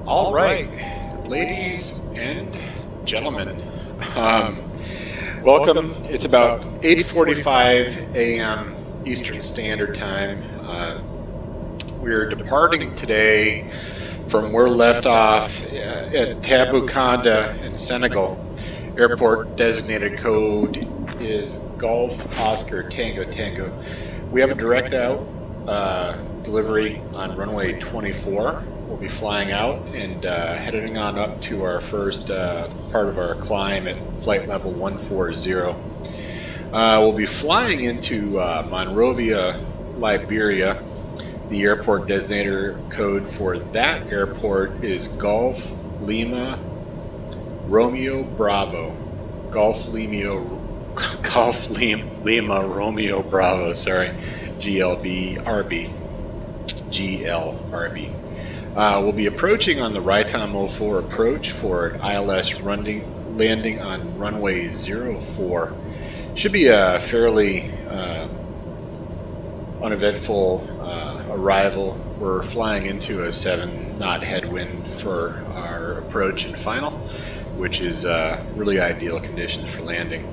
All right, ladies and gentlemen, welcome. It's about 8:45 a.m. Eastern Standard Time. We're departing today from where left off at Tambucounda in Senegal. Airport designated code is Golf Oscar Tango Tango. We have a direct out delivery on runway 24. We'll be flying out and heading on up to our first part of our climb at flight level 140. We'll be flying into Monrovia, Liberia. The airport designator code for that airport is Golf Lima Romeo Bravo. Golf Lima Romeo Bravo, sorry. GLRB. We'll be approaching on the RITOM 04 approach for an ILS landing on runway 04. Should be a fairly uneventful arrival. We're flying into a 7-knot headwind for our approach and final, which is really ideal conditions for landing.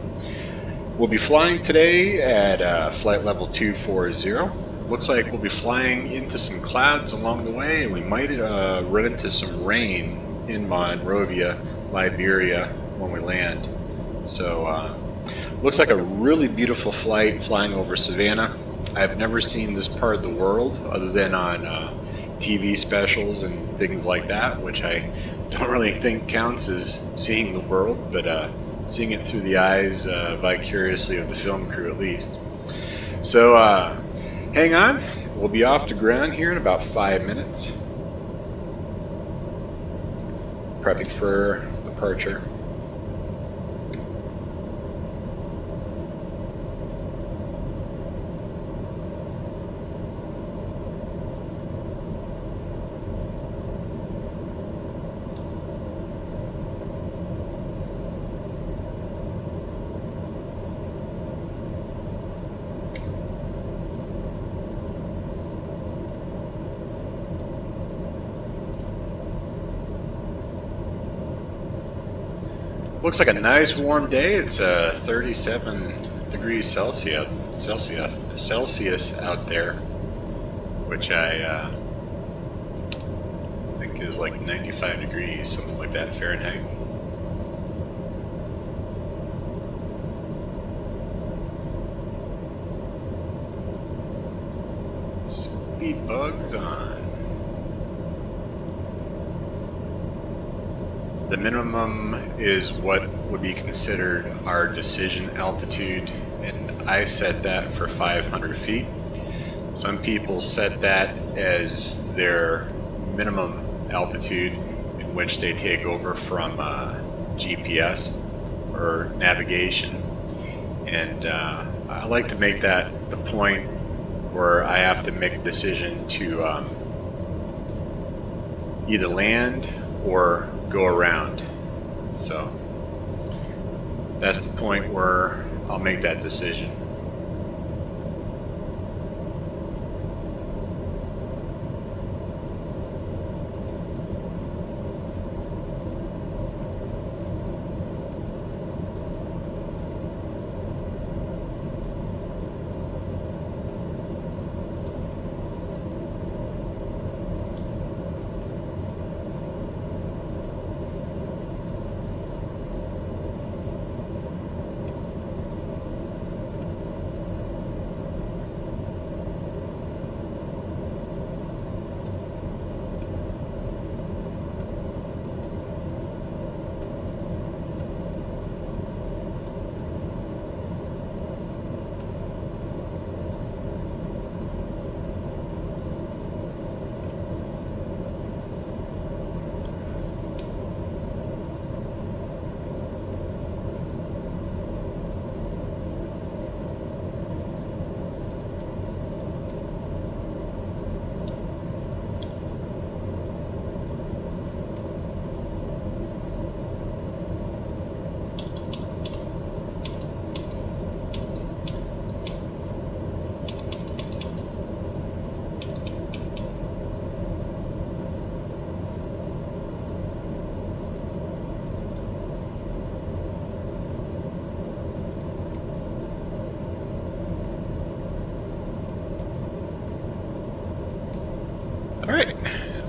We'll be flying today at flight level 240. Looks like we'll be flying into some clouds along the way, and we might run into some rain in Monrovia, Liberia when we land. So looks like a really beautiful flight flying over Savannah. I've never seen this part of the world other than on TV specials and things like that, which I don't really think counts as seeing the world, but seeing it through the eyes vicariously of the film crew at least. So hang on, we'll be off to ground here in about 5 minutes. Prepping for departure. Looks like a nice warm day. It's 37 degrees Celsius out there, which I think is like 95 degrees, something like that Fahrenheit. Speed bugs on. The minimum is what would be considered our decision altitude, and I set that for 500 feet. Some people set that as their minimum altitude in which they take over from GPS or navigation, and I like to make that the point where I have to make a decision to either land or go around. So that's the point where I'll make that decision.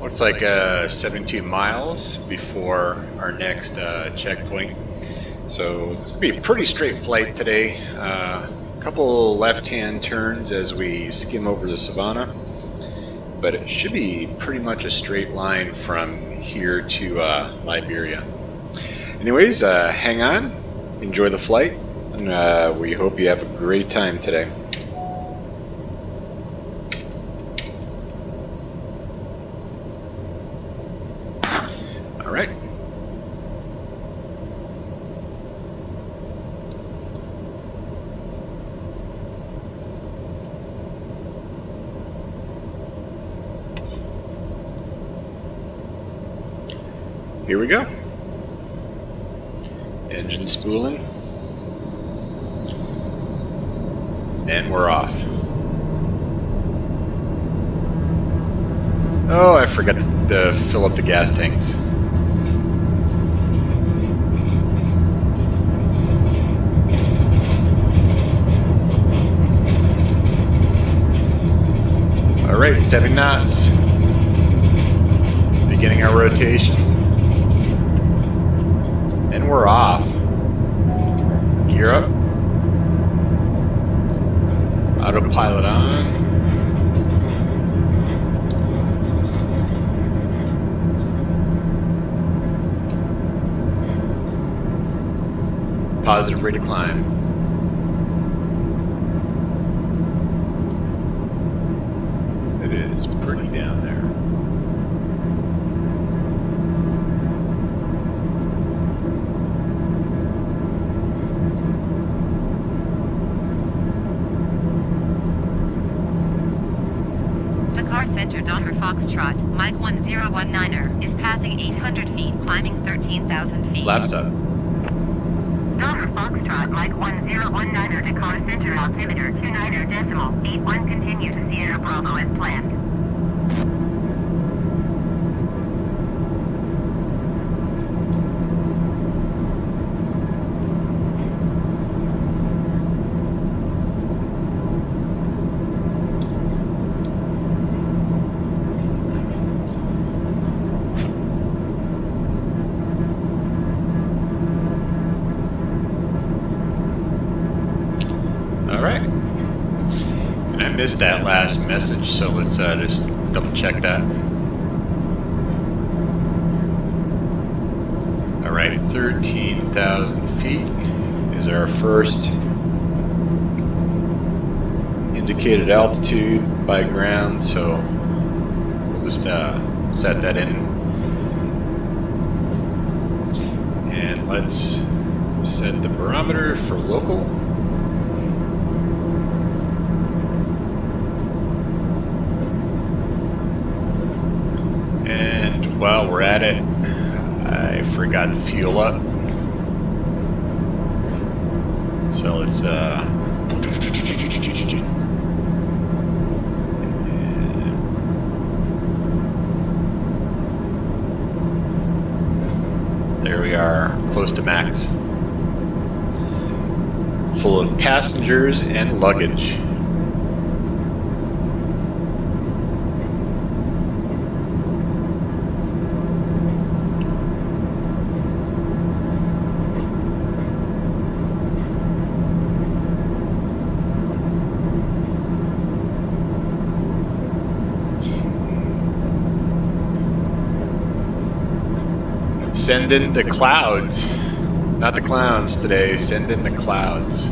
Looks like 72 miles before our next checkpoint. So it's going to be a pretty straight flight today. A couple left-hand turns as we skim over the savanna, but it should be pretty much a straight line from here to Liberia. Anyways, hang on, enjoy the flight, and we hope you have a great time today. All right. Here we go. Engine spooling. And we're off. Oh, I forgot to fill up the gas tanks. Alright, 7 knots. Beginning our rotation. And we're off. Gear up. Autopilot on. Positive rate of climb. It is pretty down there. Center Donner Foxtrot, Mike 1019er, is passing 800 feet, climbing 13,000 feet. Flaps up. Donner Foxtrot, Mike 1019er, Dakar Center, altimeter 29er decimal, 81 continue to Sierra Bravo as planned. Missed that last message, so let's just double check that. Alright, 13,000 feet is our first indicated altitude by ground, so we'll just set that in. And let's set the barometer for local. While we're at it, I forgot to fuel up. So let's there we are, close to max. Full of passengers and luggage. Send in the clouds. Not the clowns today. Send in the clouds.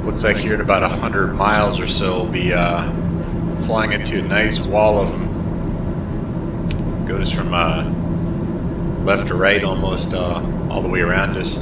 Looks like here in about 100 miles or so we'll be flying into a nice wall of them. Goes from left to right almost all the way around us.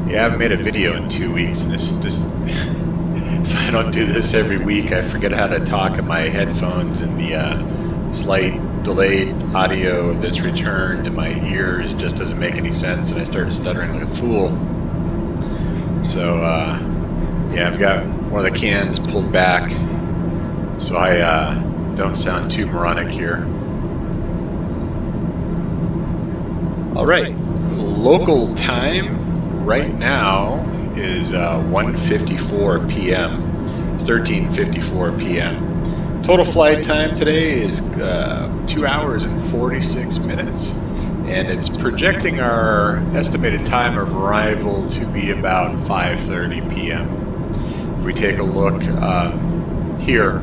Yeah, I haven't made a video in 2 weeks, and it's just if I don't do this every week, I forget how to talk in my headphones, and the slight delayed audio that's returned in my ears just doesn't make any sense, and I started stuttering like a fool. So yeah, I've got one of the cans pulled back so I don't sound too moronic here. Alright, local time right now is 1:54 p.m. It's 13:54 p.m. Total flight time today is 2 hours and 46 minutes, and it's projecting our estimated time of arrival to be about 5:30 p.m. If we take a look here,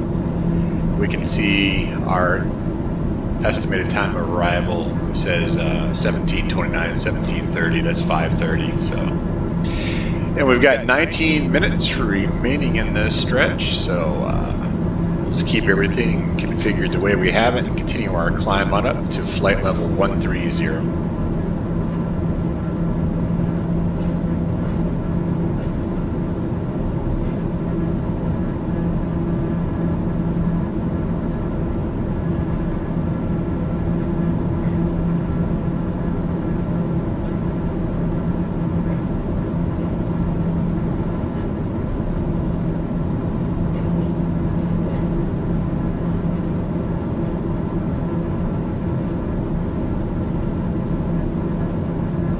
we can see our estimated time of arrival says 17:29, 17:30. That's 5:30. So, and we've got 19 minutes remaining in this stretch. So let's keep everything configured the way we have it and continue our climb on up to flight level 130.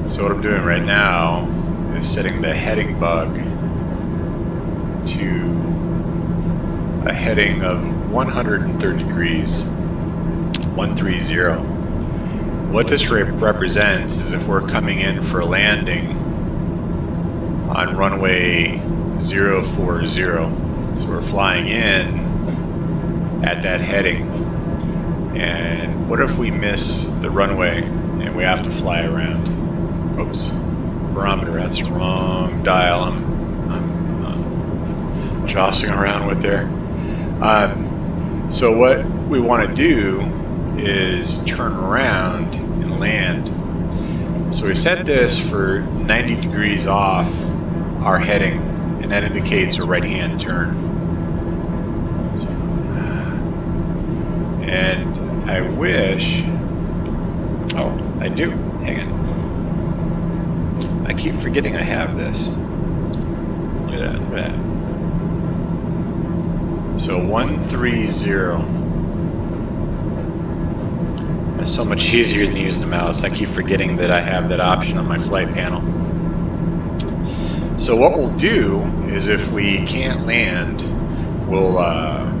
So what I'm doing right now is setting the heading bug to a heading of 130 degrees, 130. What this represents is if we're coming in for a landing on runway 040. So we're flying in at that heading. And what if we miss the runway and we have to fly around? Oops, barometer, that's the wrong dial I'm jostling around with there. So what we want to do is turn around and land. So we set this for 90 degrees off our heading, and that indicates a right-hand turn. So, and I wish, oh, I do, hang on. I keep forgetting I have this. Look at that, look at that. So 130. That's so much easier than using the mouse. I keep forgetting that I have that option on my flight panel. So what we'll do is if we can't land, we'll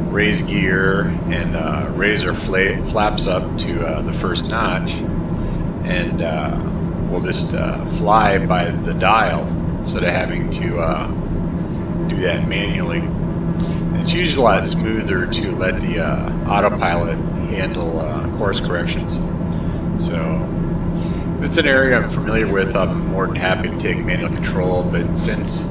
raise gear and raise our flaps up to the first notch, and we'll just fly by the dial instead of having to do that manually. And it's usually a lot smoother to let the autopilot handle course corrections. So if it's an area I'm familiar with, I'm more than happy to take manual control, but since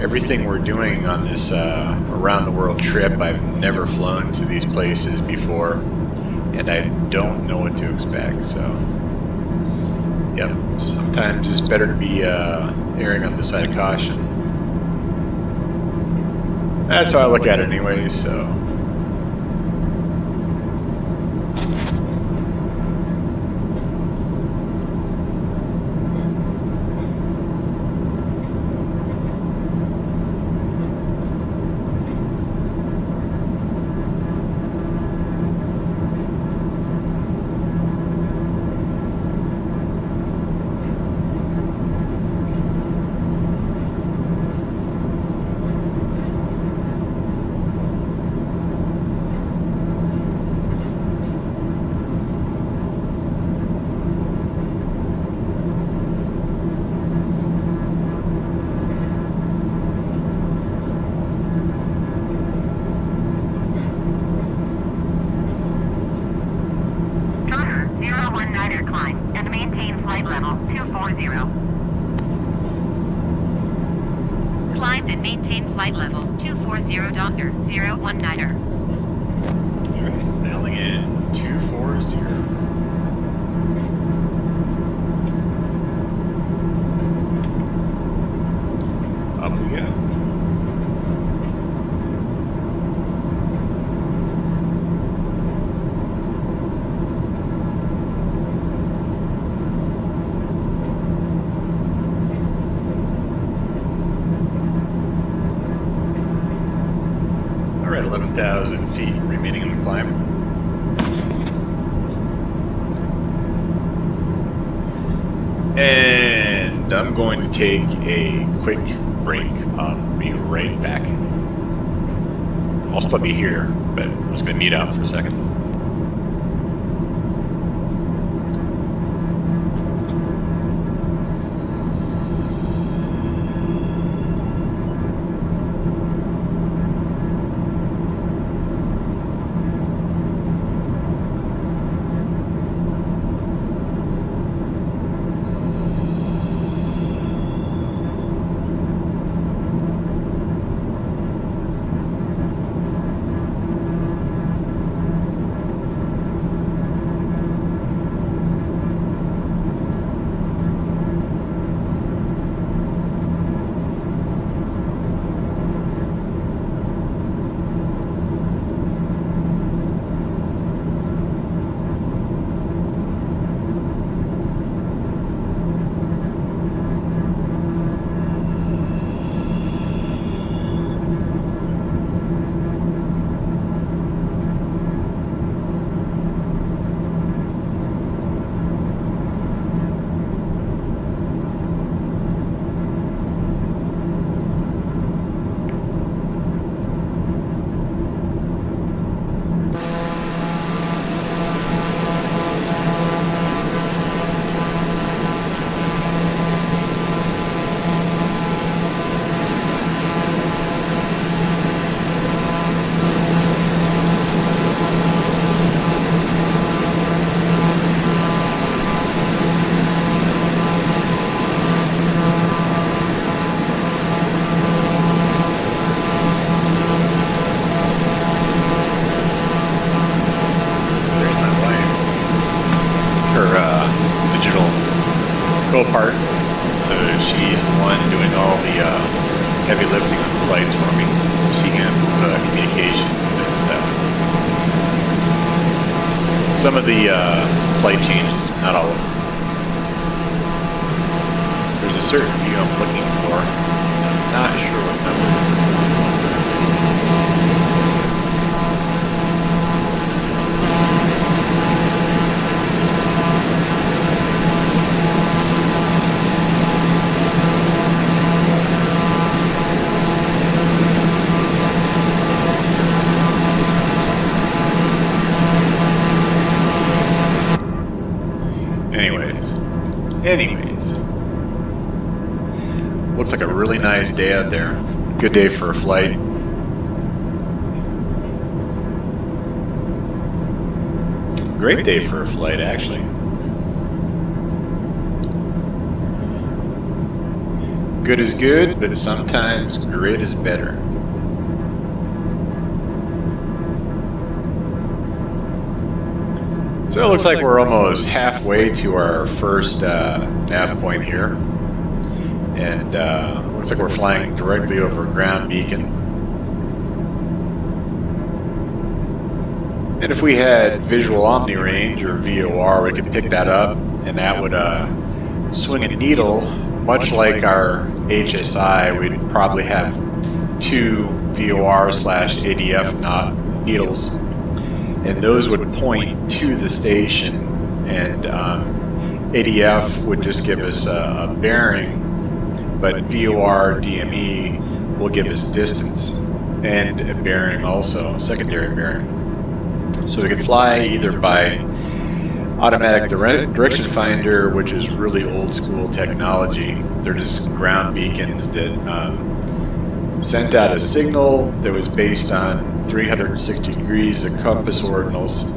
everything we're doing on this around the world trip, I've never flown to these places before, and I don't know what to expect, so yep, sometimes it's better to be erring on the side of caution. That's how I look at it anyway, so. Climb and maintain flight level 240 Docker 019er. Alright, dialing in 240. Up we go. We're at 11,000 feet remaining in the climb. And I'm going to take a quick break. I'll be right back. I'll still be here, but I'm just going to meet out for a second. Part, so she's the one doing all the heavy lifting on the flights for me. She handles communications and some of the flight changes, not all of them. There's a certain view I'm looking for. I'm not sure what number it is. Anyways, looks like a really nice day out there. Good day for a flight. Great day for a flight, actually. Good is good, but sometimes great is better. So it looks like we're almost halfway to our first nav point here. And looks like we're flying directly over a ground beacon. And if we had visual omni range or VOR, we could pick that up, and that would swing a needle, much like our HSI. We'd probably have two VOR/ADF needles. And those would point to the station, and ADF would just give us a bearing, but VOR DME will give us distance and a bearing also, secondary bearing. So we could fly either by automatic direction finder, which is really old school technology. They're just ground beacons that sent out a signal that was based on 360 degrees of compass ordinals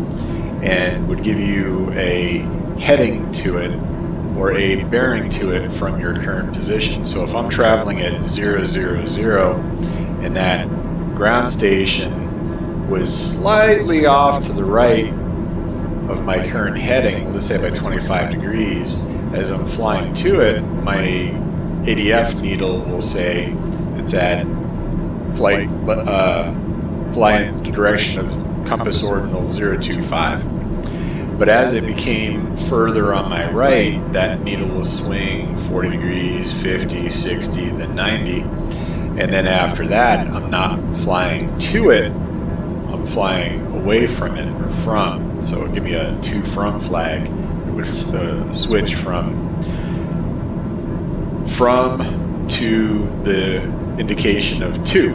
and would give you a heading to it or a bearing to it from your current position. So if I'm traveling at 000 and that ground station was slightly off to the right of my current heading, let's say by 25 degrees, as I'm flying to it, my ADF needle will say it's at fly in the direction of compass ordinal 025. But as it became further on my right, that needle will swing 40 degrees, 50, 60, then 90. And then after that, I'm not flying to it, flying away from it, or from. So it would give me a to from flag. It would switch from to the indication of to.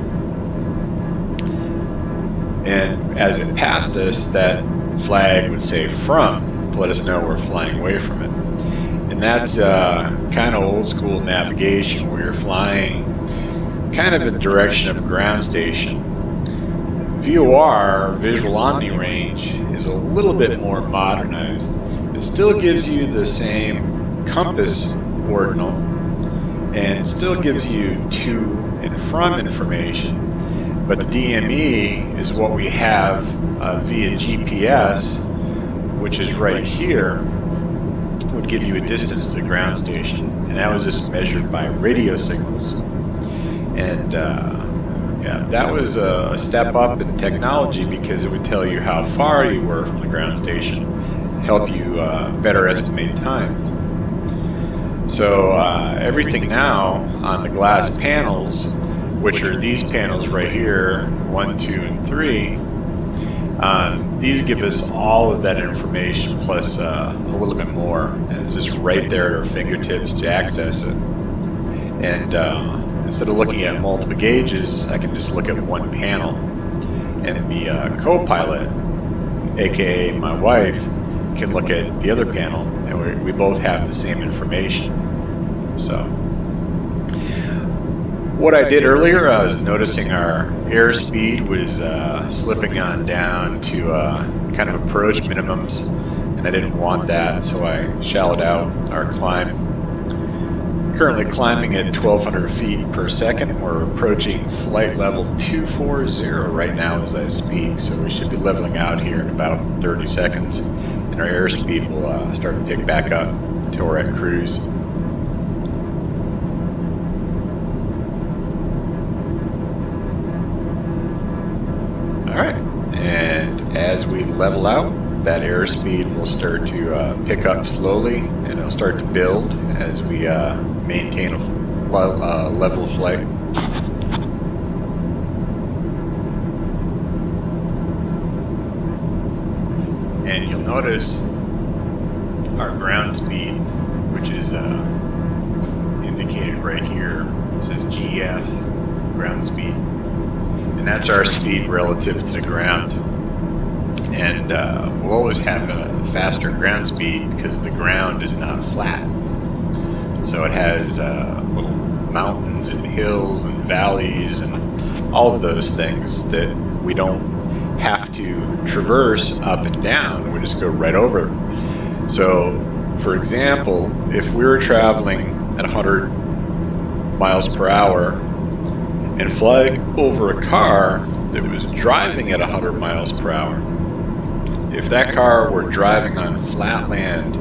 And as it passed us, that flag would say from, to let us know we're flying away from it. And that's kind of old school navigation, where you're flying kind of in the direction of a ground station. VOR, Visual Omni Range, is a little bit more modernized. It still gives you the same compass ordinal, and still gives you to and from information, but the DME is what we have via GPS, which is right here, would give you a distance to the ground station, and that was just measured by radio signals. And yeah, that was a step up in technology, because it would tell you how far you were from the ground station, help you better estimate times. So everything now on the glass panels, which are these panels right here, 1, 2, and 3, these give us all of that information plus a little bit more, and it's just right there at our fingertips to access it. And instead of looking at multiple gauges, I can just look at one panel, and the co-pilot, aka my wife, can look at the other panel, and we both have the same information. So what I did earlier, I was noticing our airspeed was slipping on down to kind of approach minimums, and I didn't want that, so I shallowed out our climb. Currently climbing at 1,200 feet per second. We're approaching flight level 240 right now as I speak, so we should be leveling out here in about 30 seconds, and our airspeed will start to pick back up until we're at cruise. Alright, and as we level out, that airspeed will start to pick up slowly, and it'll start to build as we maintain a level of flight. And you'll notice our ground speed, which is indicated right here, it says GS, ground speed. And that's our speed relative to the ground. And we'll always have a faster ground speed because the ground is not flat. So it has little mountains and hills and valleys and all of those things that we don't have to traverse up and down. We just go right over. So, for example, if we were traveling at 100 miles per hour and flying over a car that was driving at 100 miles per hour, if that car were driving on flat land,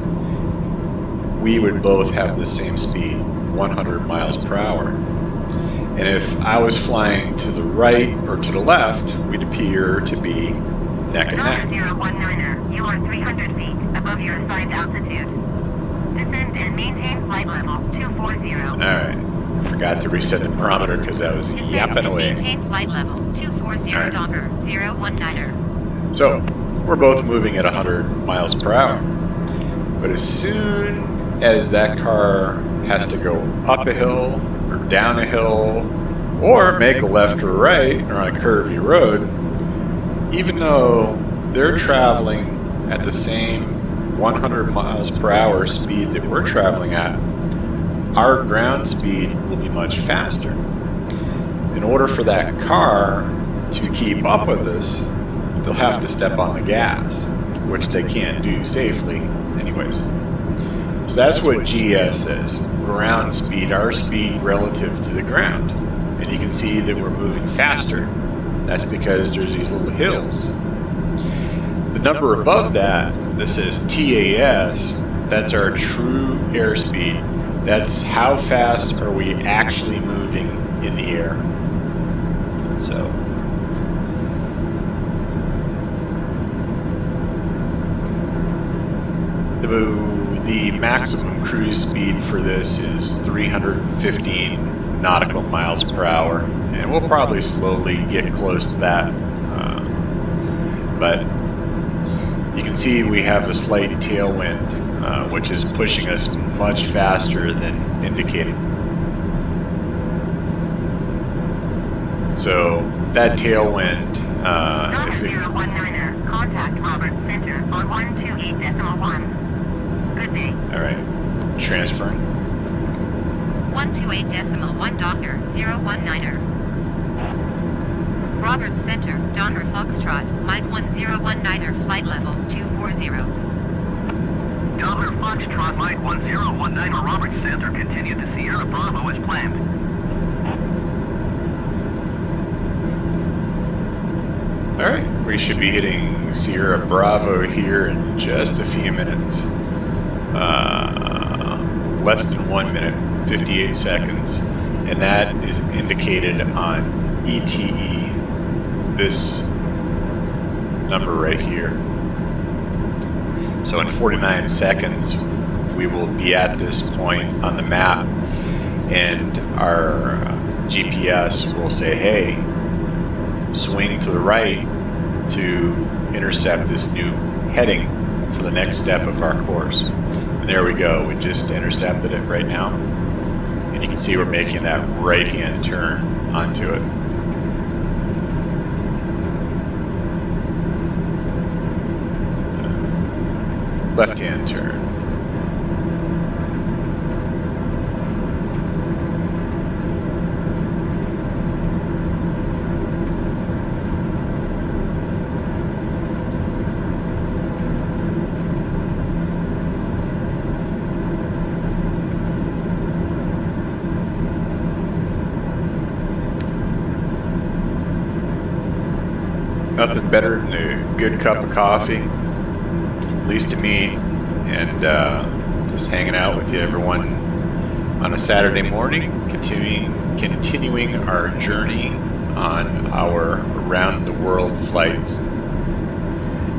we would both have the same speed, 100 miles per hour. And if I was flying to the right or to the left, we'd appear to be neck and neck. 019er, you are 300 feet above your assigned altitude. Descend and maintain flight level 240. Alright, I forgot to reset the barometer because I was yapping away. Maintain flight level 240 Alright. Docker 019er. So, we're both moving at 100 miles per hour. But as soon as that car has to go up a hill or down a hill or make a left or right or on a curvy road, even though they're traveling at the same 100 miles per hour speed that we're traveling at, our ground speed will be much faster. In order for that car to keep up with us, they'll have to step on the gas, which they can't do safely anyways. So that's what GS is, ground speed, our speed relative to the ground. And you can see that we're moving faster. That's because there's these little hills. The number above that, this is TAS, that's our true airspeed. That's how fast are we actually moving in the air. So the maximum cruise speed for this is 315 nautical miles per hour, and we'll probably slowly get close to that but you can see we have a slight tailwind, which is pushing us much faster than indicated. So that tailwind, if we... 019er, contact Robert Center on 128.1. Good day. Alright, transferring. 128.1 Docker 019er. Robert Center, Donner Foxtrot, Mike 1019er, flight level 240. Donner Foxtrot, Mike 1019er, Robert Center, continue to Sierra Bravo as planned. Alright, we should be hitting Sierra Bravo here in just a few minutes. Less than 1 minute, 58 seconds. And that is indicated on ETE, this number right here. So in 49 seconds, we will be at this point on the map, and our GPS will say, hey, swing to the right to intercept this new heading for the next step of our course. And there we go, we just intercepted it right now. And you can see we're making that right-hand turn onto it. Left-hand turn. Nothing better than a good cup of coffee, at least to me, and just hanging out with you, everyone, on a Saturday morning, continuing our journey on our around the world flights,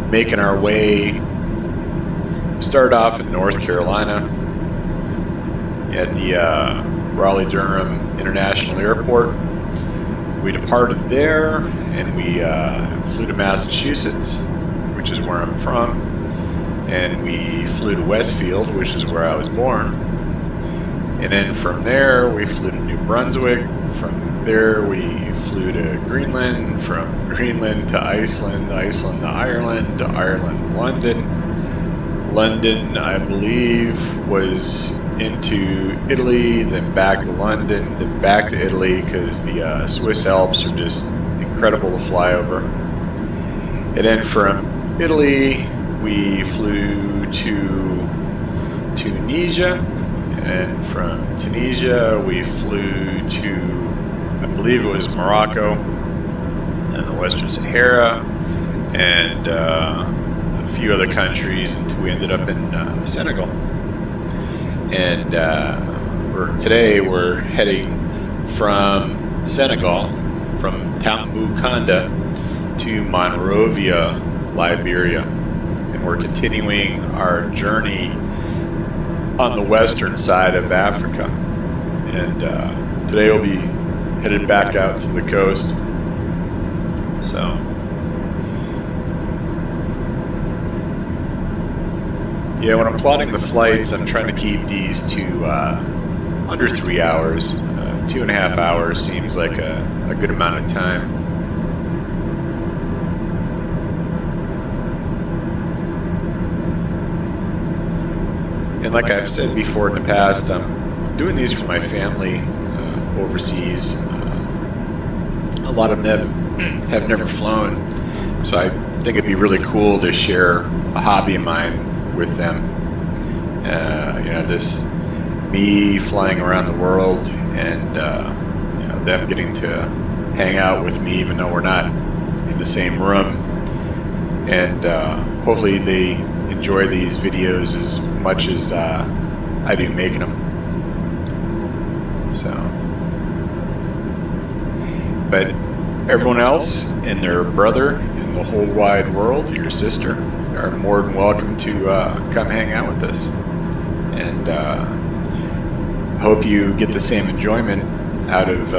making our way. Start off in North Carolina at the Raleigh-Durham International Airport. We departed there, and we flew to Massachusetts, which is where I'm from, and we flew to Westfield, which is where I was born, and then from there we flew to New Brunswick. From there we flew to Greenland, from Greenland to Iceland, Iceland to Ireland, London, I believe, was into Italy, then back to London, then back to Italy, because the Swiss Alps are just incredible to fly over. And then from Italy, we flew to Tunisia, and from Tunisia, we flew to, I believe it was Morocco, and the Western Sahara, and a few other countries until we ended up in Senegal. And today we're heading from Senegal, from Tambucounda to Monrovia, Liberia, and we're continuing our journey on the western side of Africa. And today we'll be headed back out to the coast. So yeah, when I'm plotting the flights, I'm trying to keep these to under 3 hours. 2.5 hours seems like a good amount of time. And like I've said before in the past, I'm doing these for my family overseas. A lot of them have never flown, so I think it'd be really cool to share a hobby of mine with them. This me flying around the world, and them getting to hang out with me even though we're not in the same room. And hopefully they enjoy these videos as much as I do making them. So, but everyone else and their brother in the whole wide world, your sister, are more than welcome to come hang out with us. And hope you get the same enjoyment out of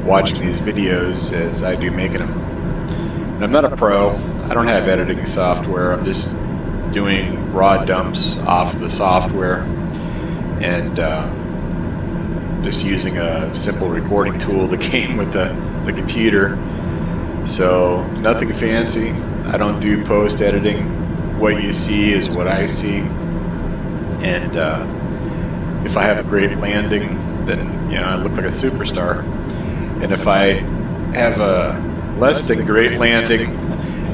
watching these videos as I do making them. And I'm not a pro. I don't have editing software. I'm just doing raw dumps off of the software and just using a simple recording tool that came with the computer. So nothing fancy. I don't do post editing. What you see is what I see. And if I have a great landing, then I look like a superstar. And if I have a less than great landing,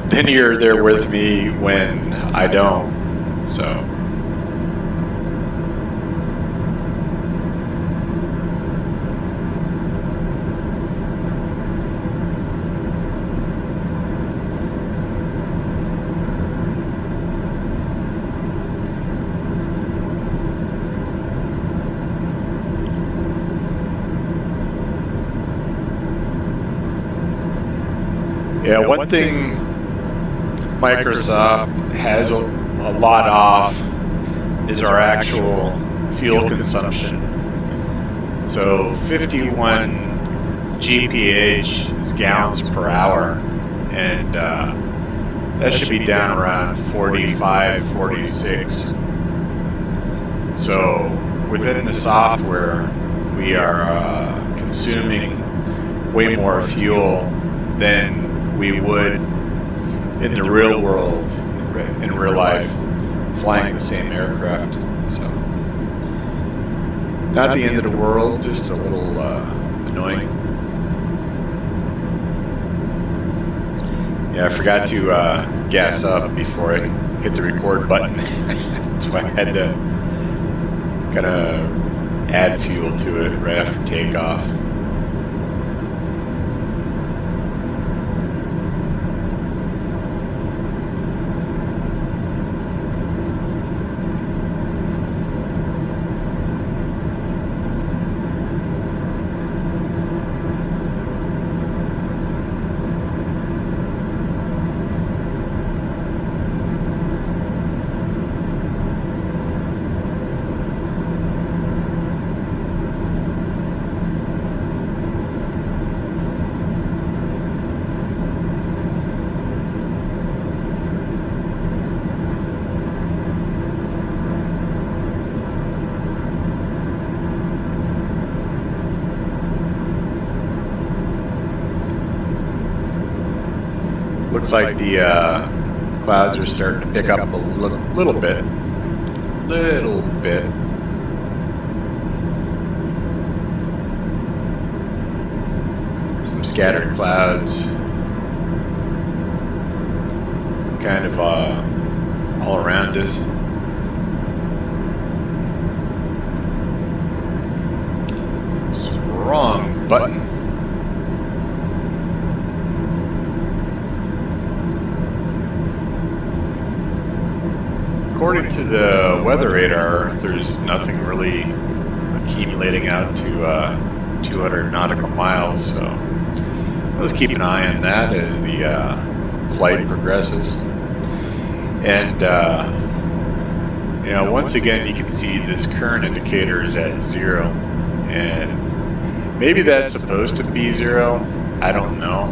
then you're there with me when I don't. So. Yeah, one thing Microsoft has a lot off is our actual fuel consumption. So 51 GPH is gallons per hour, and that should be down around 45, 46. So within the software, we are consuming way more fuel than we would in the real world, in real life, flying the same aircraft. So, not the end of the world, just a little annoying. Yeah, I forgot to gas up before I hit the record button. So I had to kind of add fuel to it right after takeoff. Looks like the clouds are starting to pick up a little bit. Some scattered clouds, kind of all around us. It's the wrong button. According to the weather radar, there's nothing really accumulating out to 200 nautical miles, so let's keep an eye on that as the flight progresses. And once again, you can see this current indicator is at 0, and maybe that's supposed to be 0. I don't know.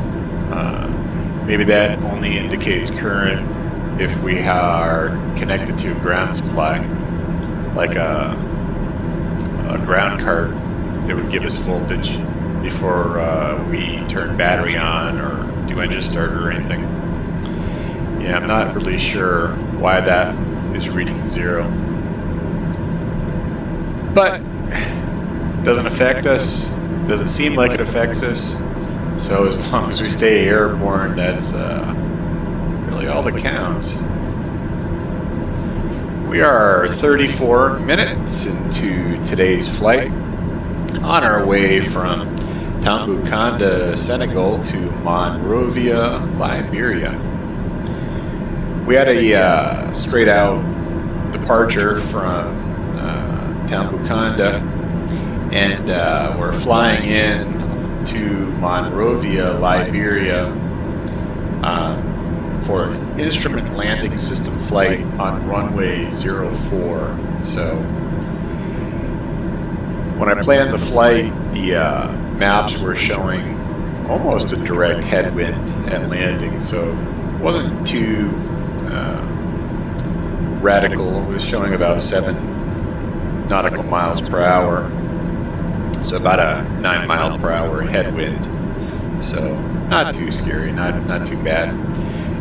Maybe that only indicates current if we are connected to a ground supply, like a ground cart that would give us voltage before we turn battery on or do engine start or anything. Yeah, I'm not really sure why that is reading 0. But it doesn't affect us, doesn't seem like it affects us. So as long as we stay airborne, that's really all that counts. We are 34 minutes into today's flight, on our way from Tambucounda, Senegal to Monrovia, Liberia. We had a straight out departure from Tambucounda, and we're flying in to Monrovia, Liberia, for an instrument landing system flight on runway 04. So when I planned the flight, the maps were showing almost a direct headwind at landing, so it wasn't too radical. It was showing about 7 nautical miles per hour, so about a 9 mile per hour headwind. So not too scary, not too bad.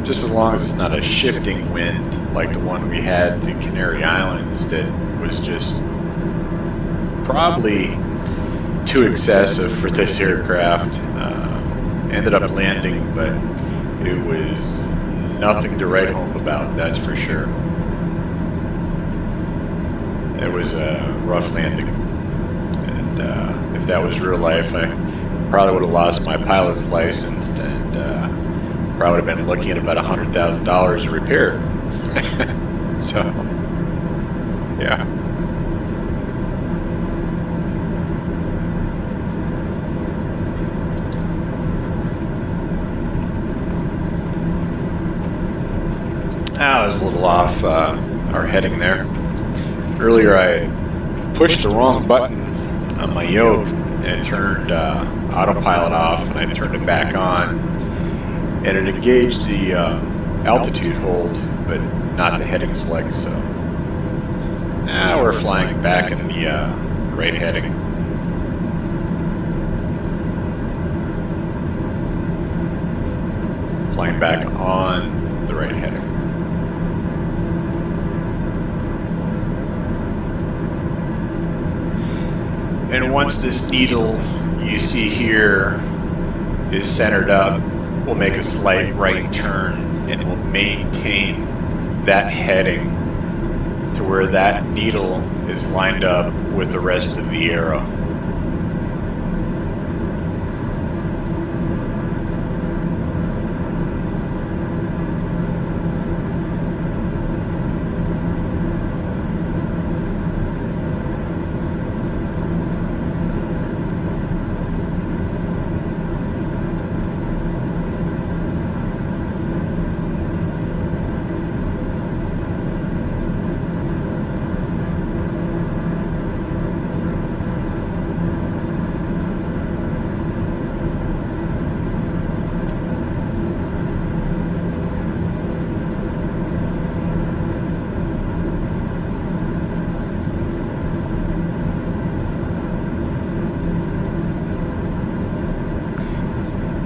Just as long as it's not a shifting wind like the one we had at the Canary Islands that was just probably too excessive for this aircraft. Ended up landing, but it was nothing to write home about, that's for sure. It was a rough landing, and if that was real life, I probably would have lost my pilot's license, and probably would have been looking at about $100,000 to repair. So, yeah. I was a little off our heading there. Earlier I pushed the wrong button on my yoke and it turned autopilot off, and I turned it back on, and it engaged the altitude hold but not the heading select, so now we're flying back in the right heading. Flying back on the right heading. And once this needle you see here is centered up, we'll make a slight right turn and we'll maintain that heading to where that needle is lined up with the rest of the arrow.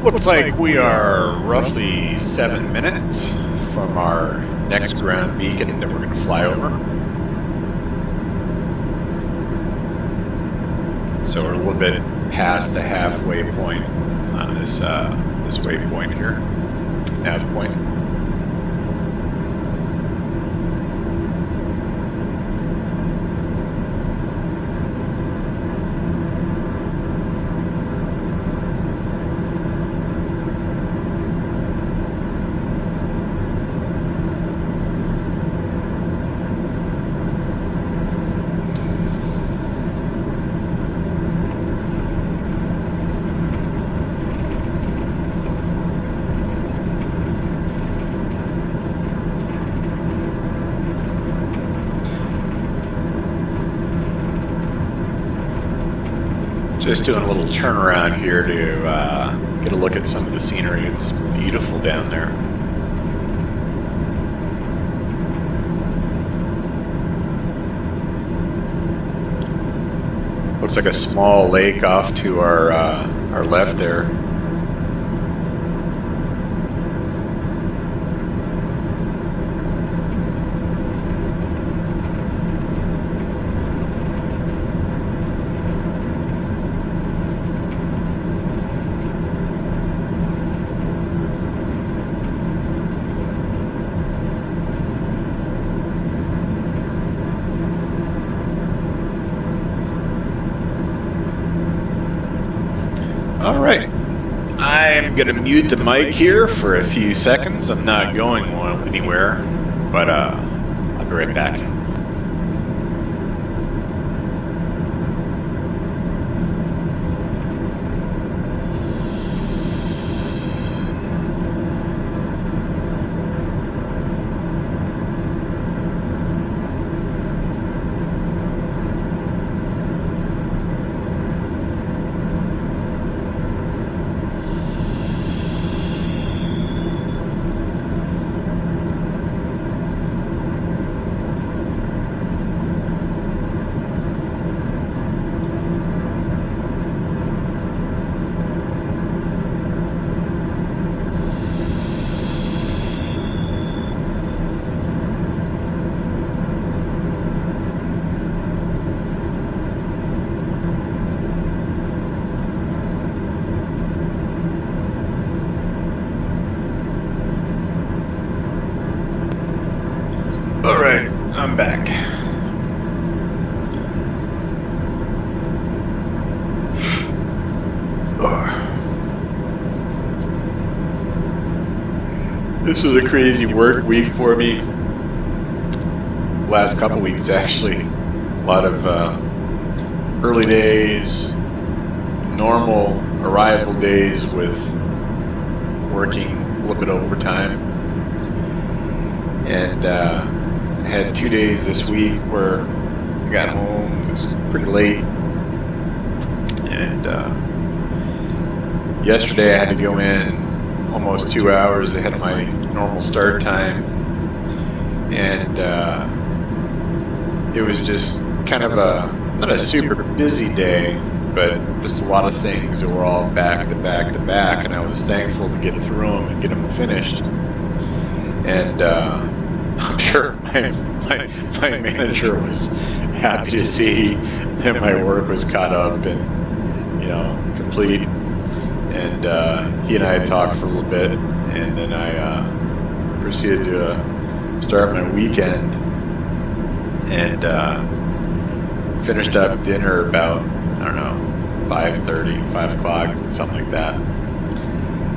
Looks like we are roughly 7 minutes from our next ground beacon that we're going to fly over. So we're a little bit past the halfway point on this this waypoint here, nav point. Just doing a little turnaround here to get a look at some of the scenery. It's beautiful down there. Looks like a small lake off to our left there. All right, I'm gonna mute the mic here for a few seconds. I'm not going anywhere, but I'll be right back. Alright, I'm back. This was a crazy work week for me. Last couple weeks, actually. A lot of early days, normal arrival days with working a little bit overtime. And I had 2 days this week where I got home, it was pretty late. And yesterday I had to go in almost 2 hours ahead of my normal start time. And it was just kind of not a super busy day, but just a lot of things that were all back to back to back, and I was thankful to get through them and get them finished. And I'm sure my manager was happy to see that my work was caught up and, you know, complete. And he and I had talked for a little bit, and then I proceeded to start my weekend and finished up dinner about, I don't know, 5:30, 5 o'clock, something like that.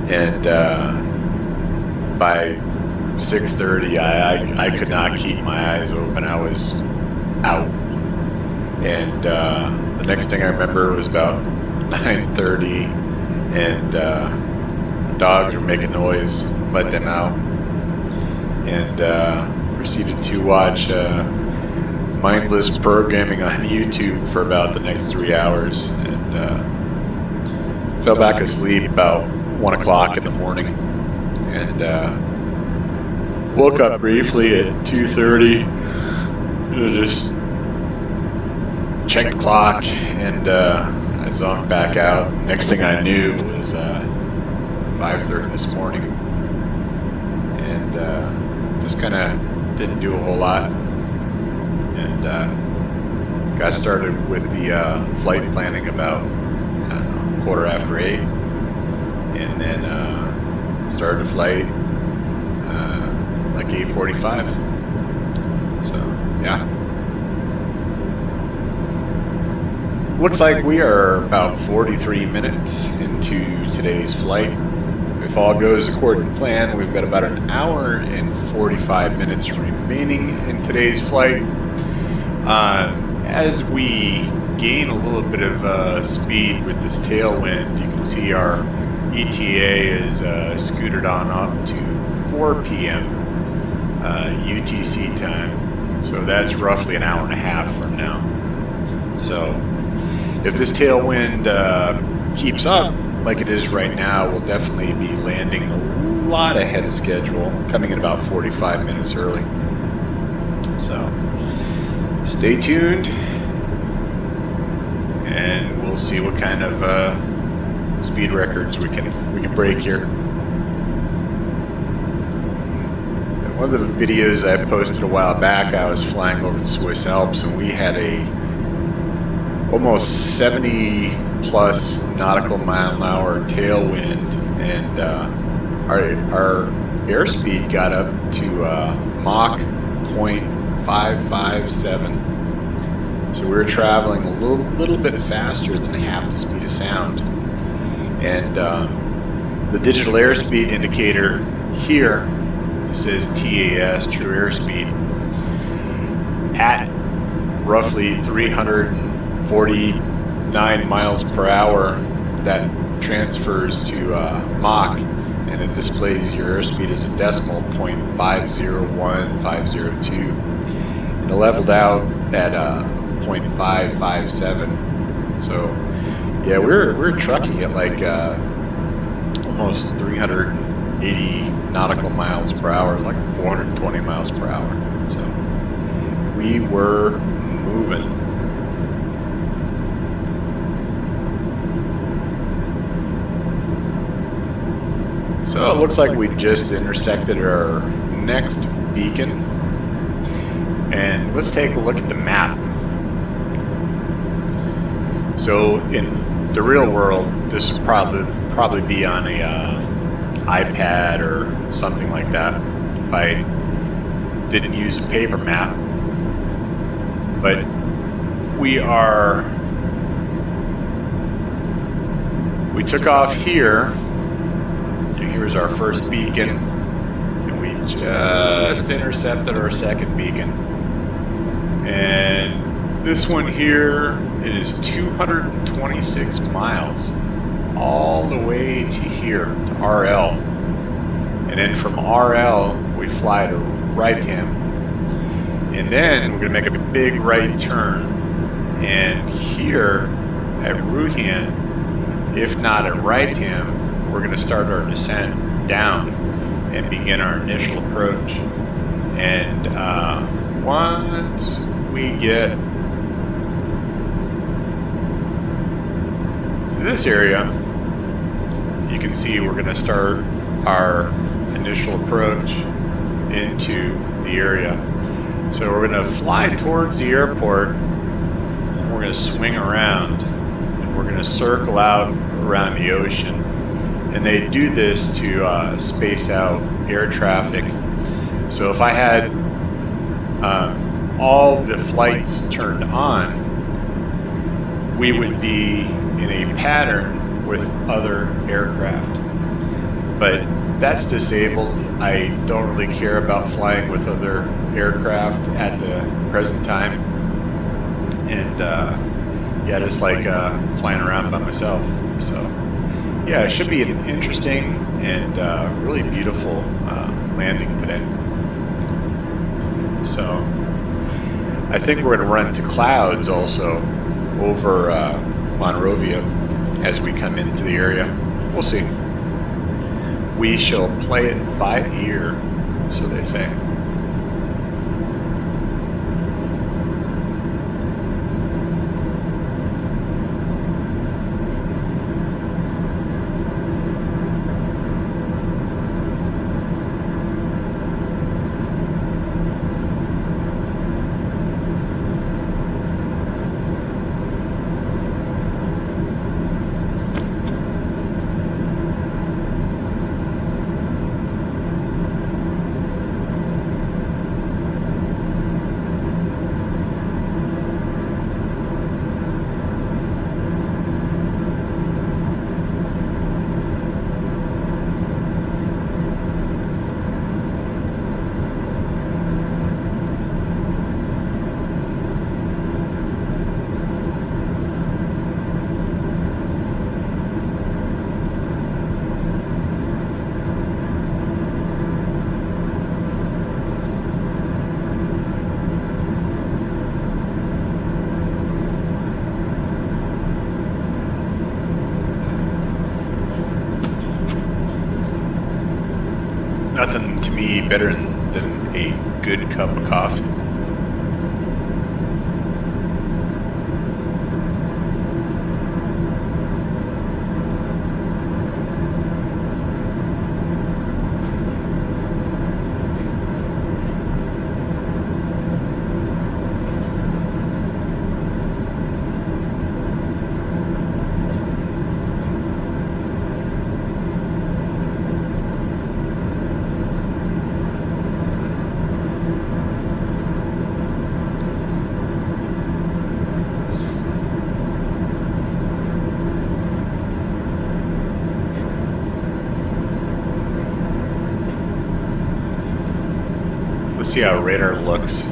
And by 6:30, I could not keep my eyes open. I was out. And the next thing I remember was about 9:30, and dogs were making noise, let them out, and proceeded to watch mindless programming on YouTube for about the next 3 hours, and fell back asleep about 1 o'clock in the morning, and woke up briefly at 2:30, just checked the clock, and I zoned back out. Next thing I knew was 5:30 this morning, and just kind of didn't do a whole lot, and got started with the flight planning about, I don't know, 8:15, and then started a flight like 8:45. So yeah. Looks like we are about 43 minutes into today's flight. If all goes according to plan, we've got about an hour and 45 minutes remaining in today's flight. As we gain a little bit of speed with this tailwind, you can see our ETA is scooted on up to 4 p.m. UTC time. So that's roughly an hour and a half from now. So if this tailwind keeps up like it is right now, we'll definitely be landing a lot ahead of schedule, coming in about 45 minutes early. So stay tuned, and we'll see what kind of speed records we can break here. One of the videos I posted a while back, I was flying over the Swiss Alps, and we had a almost 70 plus nautical mile an hour tailwind, and our airspeed got up to Mach 0.557. So we were traveling a little bit faster than half the speed of sound. And the digital airspeed indicator here says TAS, true airspeed, at roughly 349 miles per hour. That transfers to Mach, and it displays your airspeed as a decimal, 0.501, 502. And it leveled out at 0.557. So yeah, we're trucking at like almost 380 nautical miles per hour, like 420 miles per hour. So we were moving. So it looks like we just intersected our next beacon, and let's take a look at the map. So in the real world, this would probably be on a iPad or something like that. If I didn't use a paper map, but we took off here. Here's our first beacon, and we just intercepted our second beacon. And this one here is 226 miles all the way to here, to RL. And then from RL, we fly to Rightham. And then we're gonna make a big right turn. And here at Ruhan, if not at Rightham, we're gonna start our descent down and begin our initial approach. And once we get to this area, you can see we're going to start our initial approach into the area. So we're going to fly towards the airport, and we're going to swing around, and we're going to circle out around the ocean. And they do this to space out air traffic. So if I had all the flights turned on, we would be in a pattern with other aircraft. But that's disabled. I don't really care about flying with other aircraft at the present time. And yeah, just like flying around by myself. So yeah, it should be an interesting and really beautiful landing today. So I think we're going to run into clouds also over Monrovia as we come into the area. We'll see. We shall play it by ear, so they say. Nothing to me better than a good cup of coffee. Let's see how radar looks.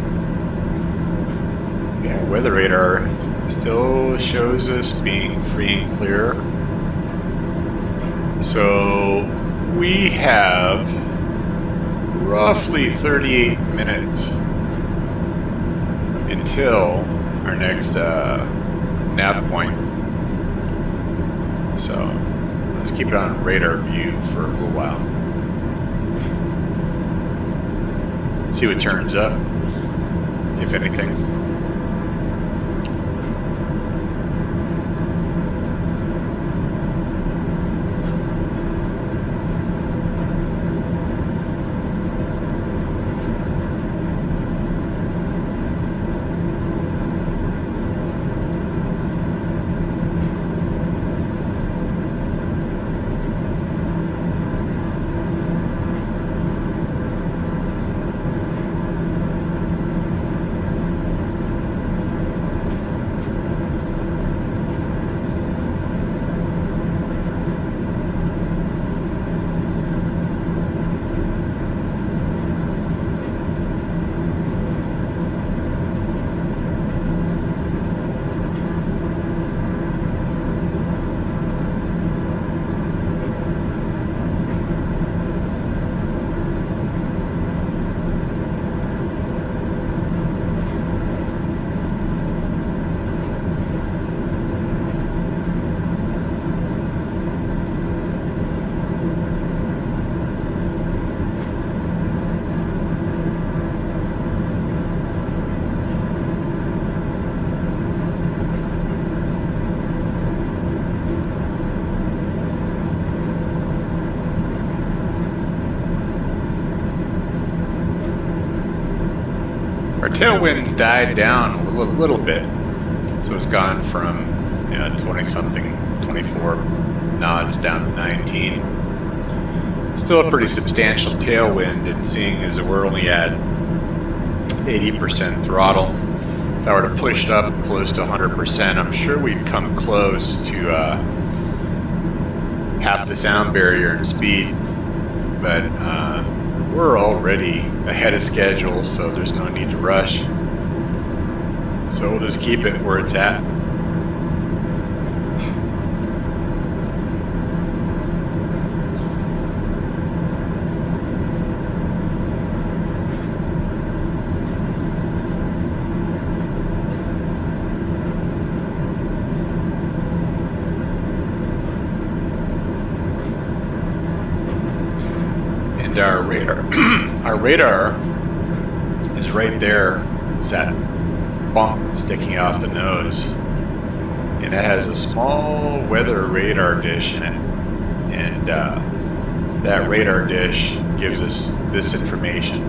Yeah, weather radar still shows us being free and clear. So we have roughly 38 minutes until our next nav point. So let's keep it on radar view for a little while. See what turns up, if anything. Our tailwind's died down a little bit, so it's gone from 20 something, 24 knots down to 19. Still a pretty substantial tailwind, and seeing as we're only at 80% throttle, if I were to push it up close to 100%, I'm sure we'd come close to half the sound barrier in speed, but we're already ahead of schedule, so there's no need to rush. So we'll just keep it where it's at. And our radar is right there. It's that bump sticking off the nose, and it has a small weather radar dish in it, and that radar dish gives us this information.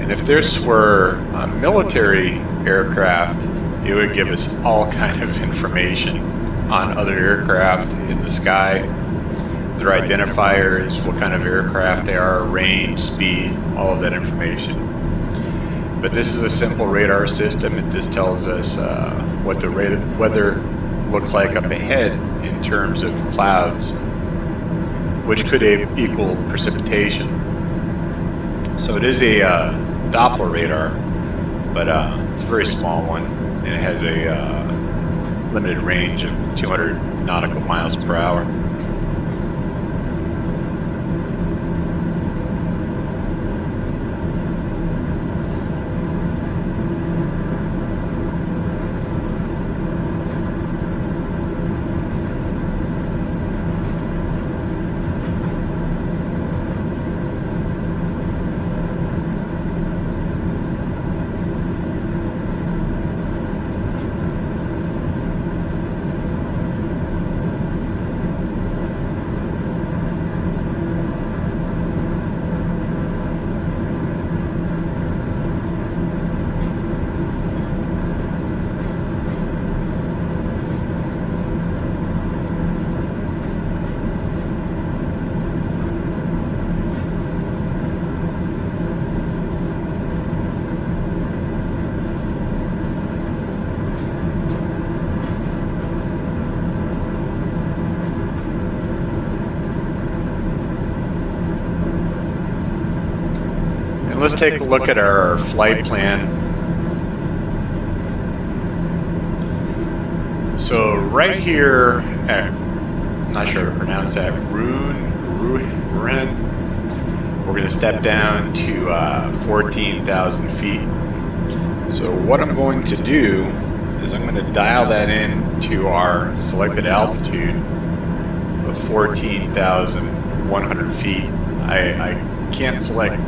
And if this were a military aircraft, it would give us all kind of information on other aircraft in the sky, their identifiers, what kind of aircraft they are, range, speed, all of that information. But this is a simple radar system. It just tells us what the weather looks like up ahead in terms of clouds, which could equal precipitation. So it is a Doppler radar, but it's a very small one, and it has a limited range of 200 nautical miles per hour. Let's take a look at our flight plan. So right here, I'm not sure how to pronounce that, Run. We're going to step down to 14,000 feet. So what I'm going to do is I'm going to dial that in to our selected altitude of 14,100 feet. I can't select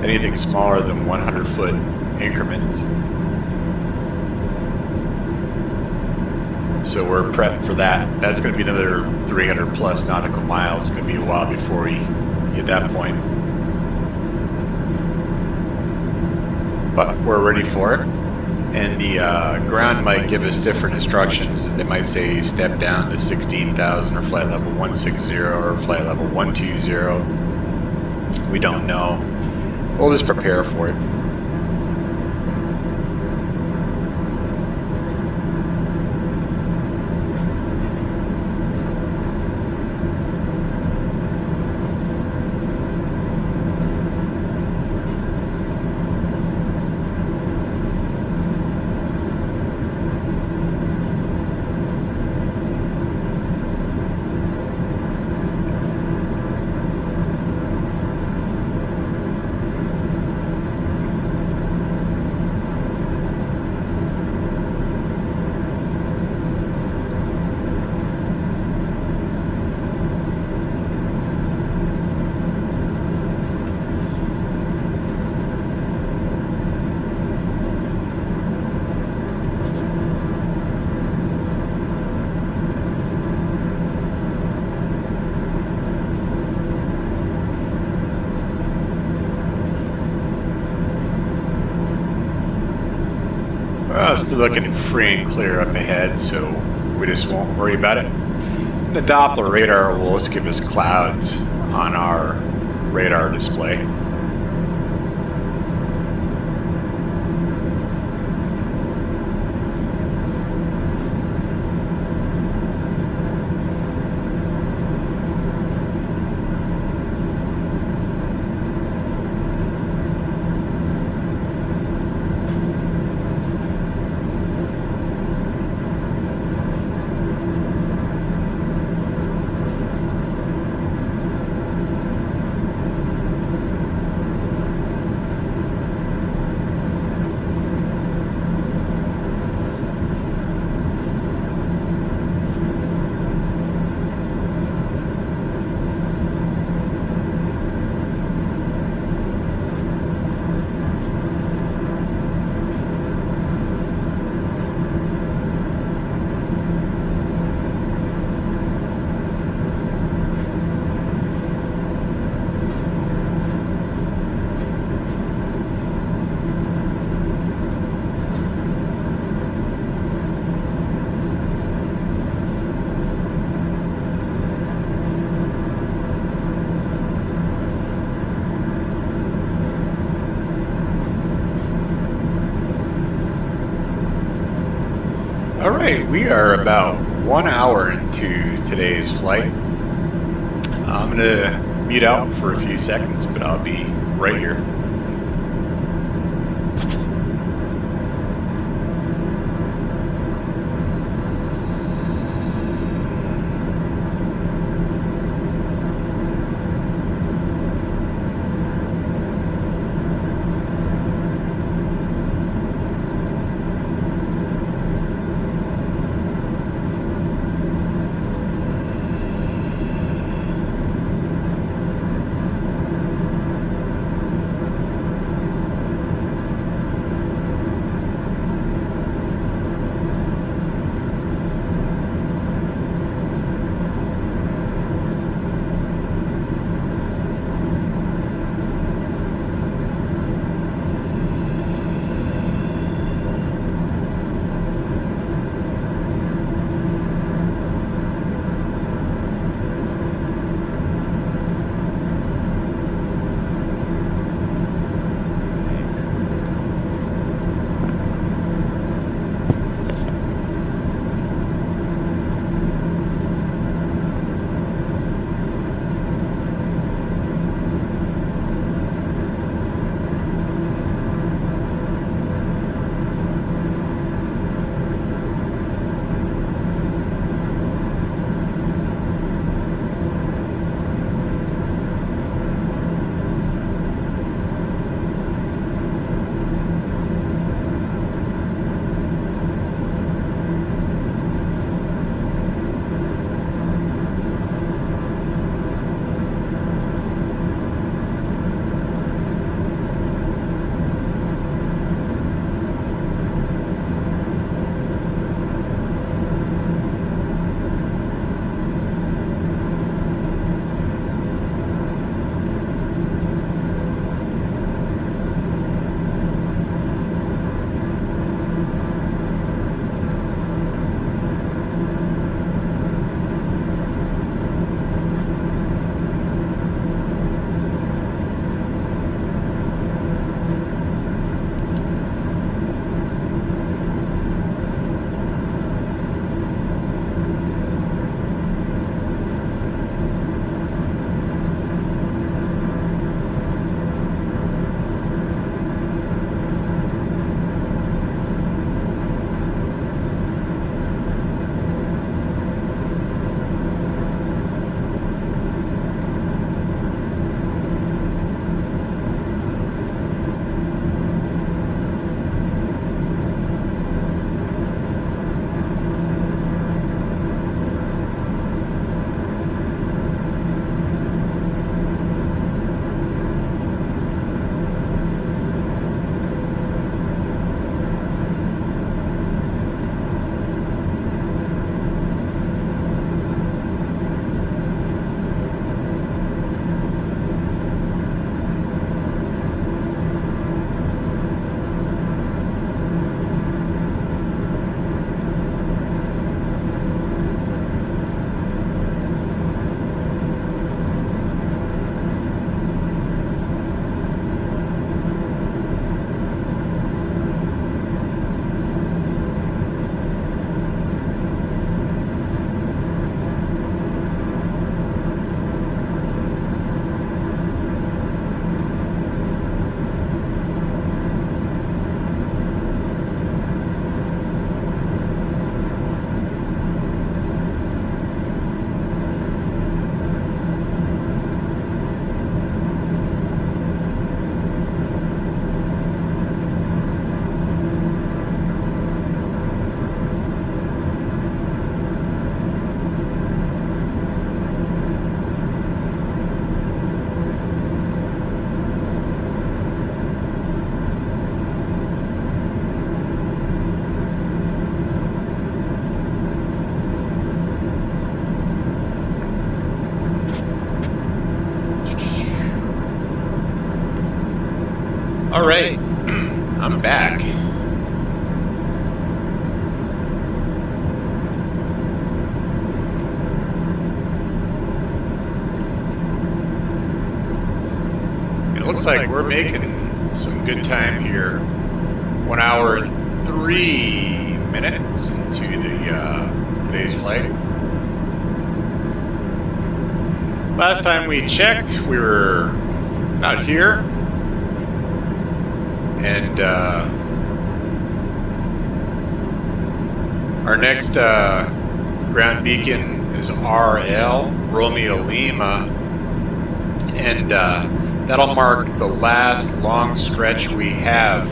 anything smaller than 100-foot increments. So we're prepped for that. That's going to be another 300 plus nautical miles. It's going to be a while before we get that point. But we're ready for it. And the ground might give us different instructions. They might say step down to 16,000 or flight level 160 or flight level 120. We don't know. We'll just prepare for it. still looking free and clear up ahead, so we just won't worry about it. The Doppler radar will just give us clouds on our radar display. Alright, we are about 1 hour into today's flight. I'm going to mute out for a few seconds, but I'll be right here. coming back. It looks like we're making some good time here. 1 hour and 3 minutes into the today's flight. Last time we checked, we were out here, and our next ground beacon is RL, Romeo Lima, and that'll mark the last long stretch we have.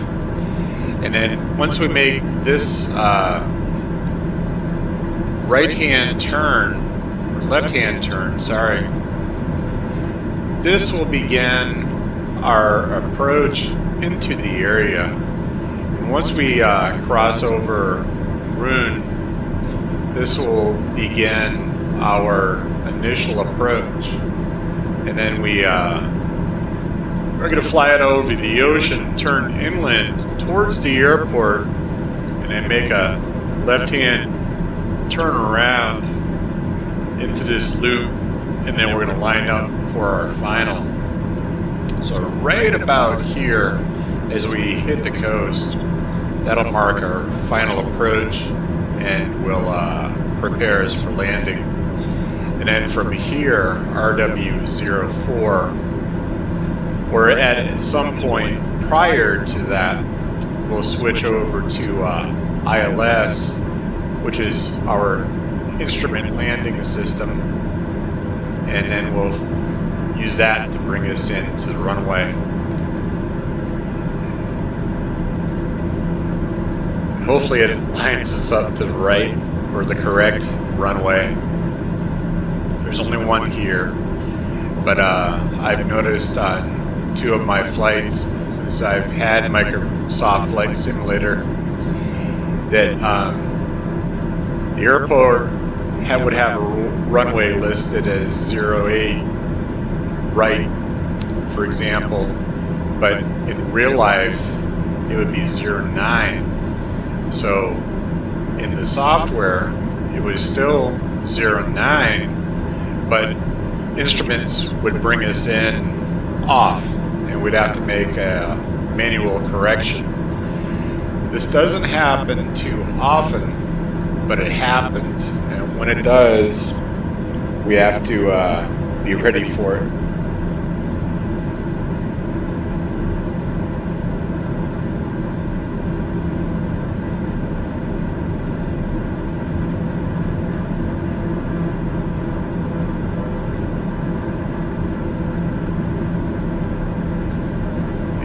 And then once we make this right-hand turn, or left-hand turn, sorry, this will begin our approach into the area. And once we cross over Rune, this will begin our initial approach. And then we're going to fly it over the ocean, turn inland towards the airport, and then make a left-hand turn around into this loop, and then we're going to line up for our final. So right about here, as we hit the coast, that'll mark our final approach, and we'll prepare us for landing. And then from here, RW04, or at some point prior to that, we'll switch over to ILS, which is our instrument landing system, and then we'll use that to bring us into the runway. Hopefully it lines us up to the right, or the correct runway. There's only one here, but I've noticed on 2 of my flights since I've had Microsoft Flight Simulator that the airport would have a runway listed as 08 right, for example, but in real life it would be 09. So in the software it was still 09, but instruments would bring us in off, and we'd have to make a manual correction. This doesn't happen too often, but it happens, and when it does, we have to be ready for it.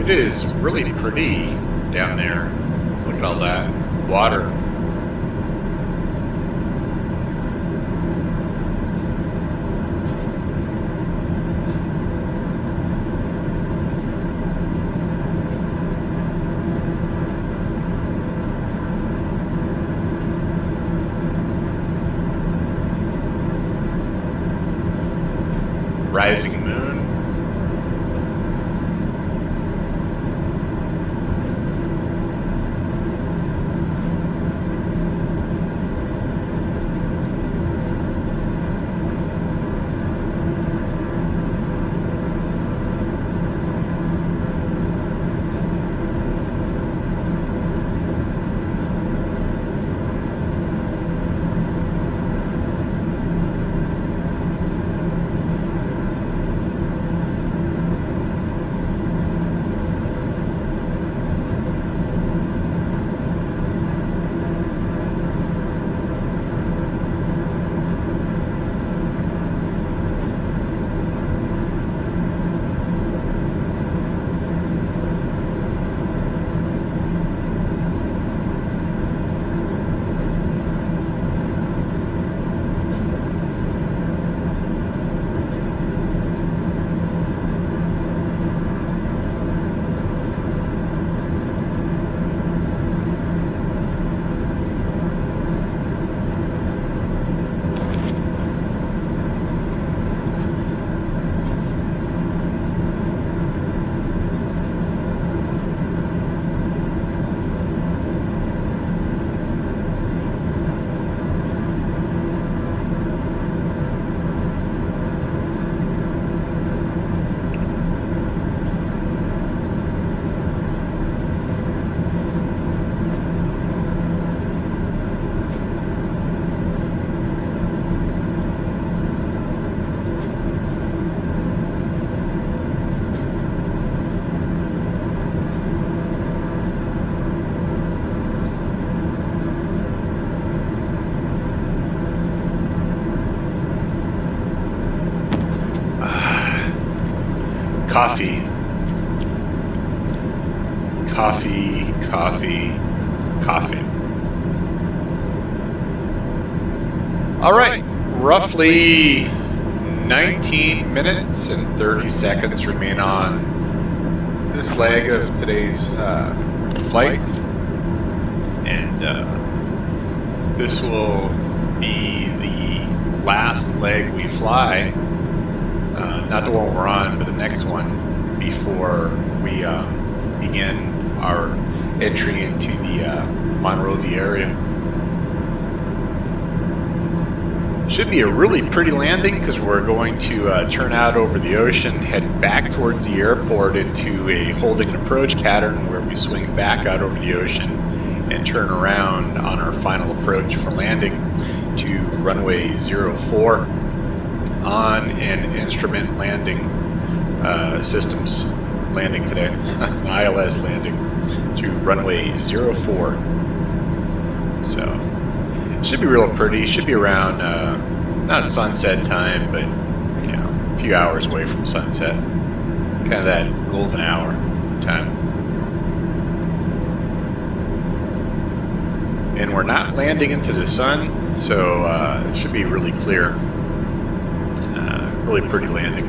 It is really pretty down there. Look at all that water. Rising moon. Coffee. Coffee, coffee, coffee. All right, roughly 19 minutes and 30 seconds remain on this leg of today's flight, and this will be the last leg we fly, not the one we're on, but the next one, before we begin our entry into the Monrovia area. Should be a really pretty landing because we're going to turn out over the ocean, head back towards the airport into a holding and approach pattern where we swing back out over the ocean and turn around on our final approach for landing to runway 04 on an instrument landing systems landing today, ILS landing to runway 04. So it should be real pretty. Should be around not sunset time, but you know, a few hours away from sunset, kind of that golden hour time. And we're not landing into the sun, so it should be really clear. Really pretty landing.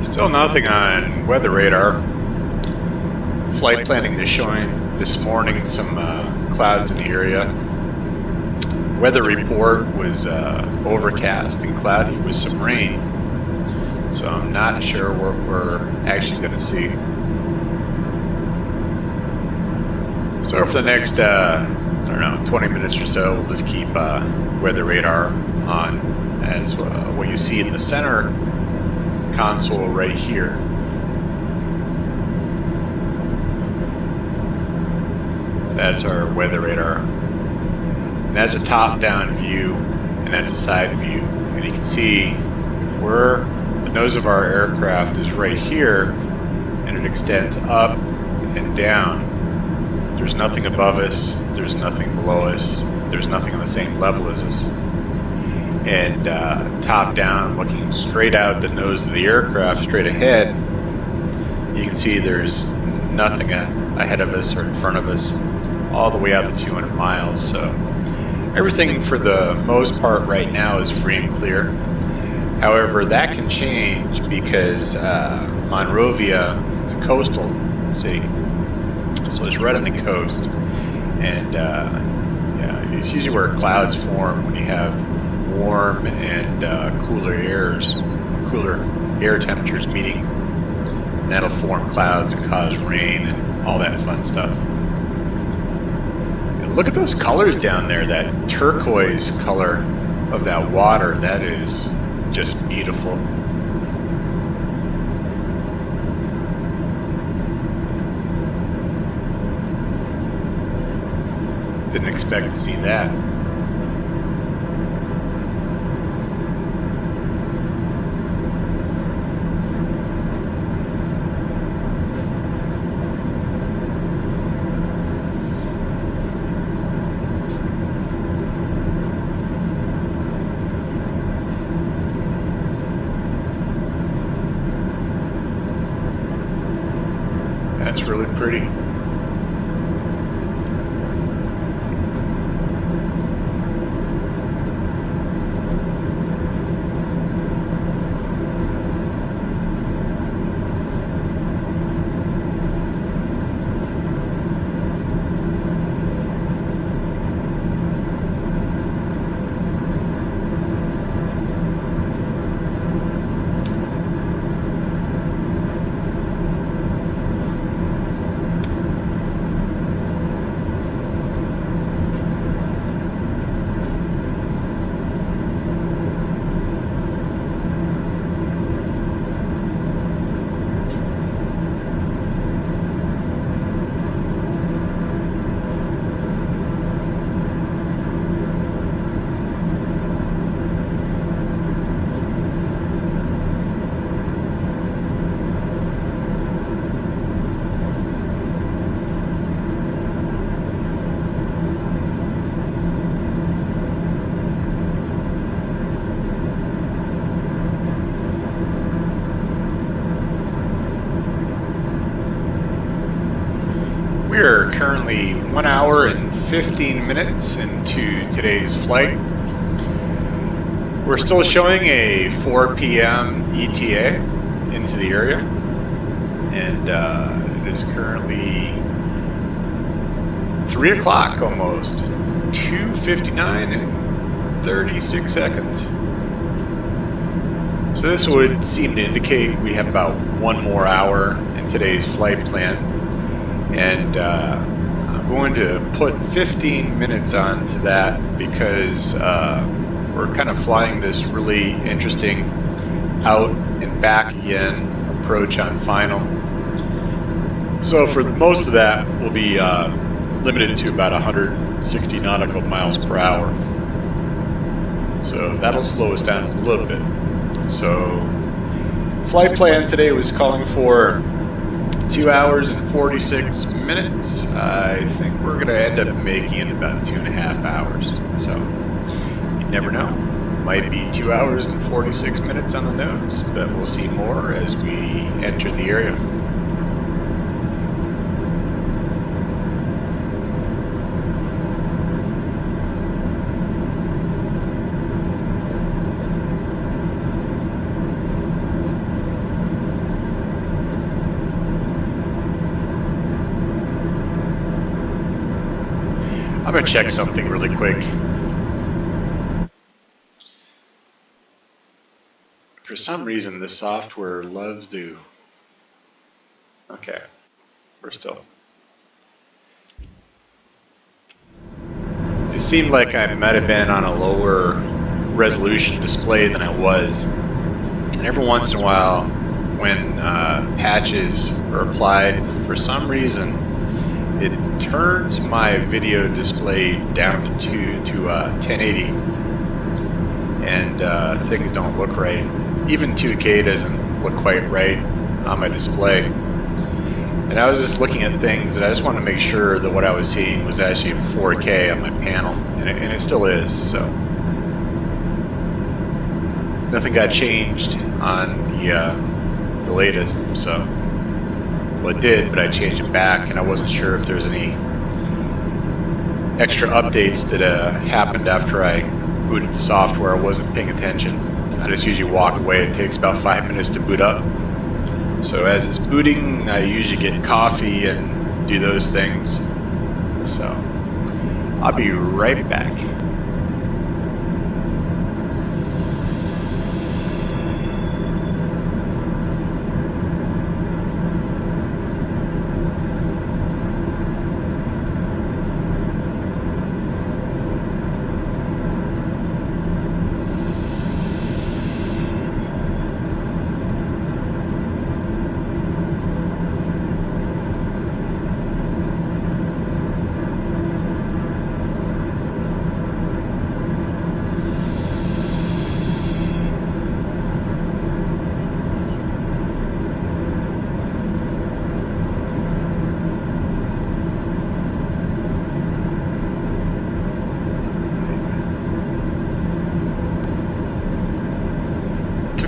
Still nothing on weather radar. Flight planning is showing this morning some clouds in the area. Weather report was overcast and cloudy with some rain. So I'm not sure what we're actually going to see. So for the next, I don't know, 20 minutes or so, we'll just keep weather radar on, as what you see in the center console right here. That's our weather radar. And that's a top-down view, and that's a side view. And you can see the nose of our aircraft is right here, and it extends up and down. There's nothing above us, there's nothing below us, there's nothing on the same level as us. And top down, looking straight out the nose of the aircraft, straight ahead, you can see there's nothing ahead of us or in front of us, all the way out to 200 miles. So everything for the most part right now is free and clear. However, that can change because Monrovia is a coastal city, so it's right on the coast, and yeah, it's usually where clouds form when you have warm and cooler air temperatures meeting, and that'll form clouds and cause rain and all that fun stuff. And look at those colors down there, that turquoise color of that water, that is just beautiful. Didn't expect to see that. really pretty. We're currently 1 hour and 15 minutes into today's flight. We're still showing a 4 p.m. ETA into the area, and it is currently 3 o'clock almost. It's 2:59 and 36 seconds. So this would seem to indicate we have about 1 more hour in today's flight plan. And I'm going to put 15 minutes onto that because we're kind of flying this really interesting out and back again approach on final. So for most of that, we'll be limited to about 160 nautical miles per hour. So that'll slow us down a little bit. So flight plan today was calling for 2 hours and 46 minutes. I think we're going to end up making it about 2.5 hours. So you never know. Might be 2 hours and 46 minutes on the nose, but we'll see more as we enter the area. I'm going to check something really quick. For some reason, the software loves to... Okay, we're still... It seemed like I might have been on a lower resolution display than I was. And every once in a while, when patches are applied, for some reason, it turns my video display down to 1080, and things don't look right. Even 2K doesn't look quite right on my display. And I was just looking at things, and I just wanted to make sure that what I was seeing was actually 4K on my panel, and it still is. So nothing got changed on the latest. So. Well, it did, but I changed it back, and I wasn't sure if there was any extra updates that happened after I booted the software. I wasn't paying attention. I just usually walk away. It takes about 5 minutes to boot up. So as it's booting, I usually get coffee and do those things. So I'll be right back.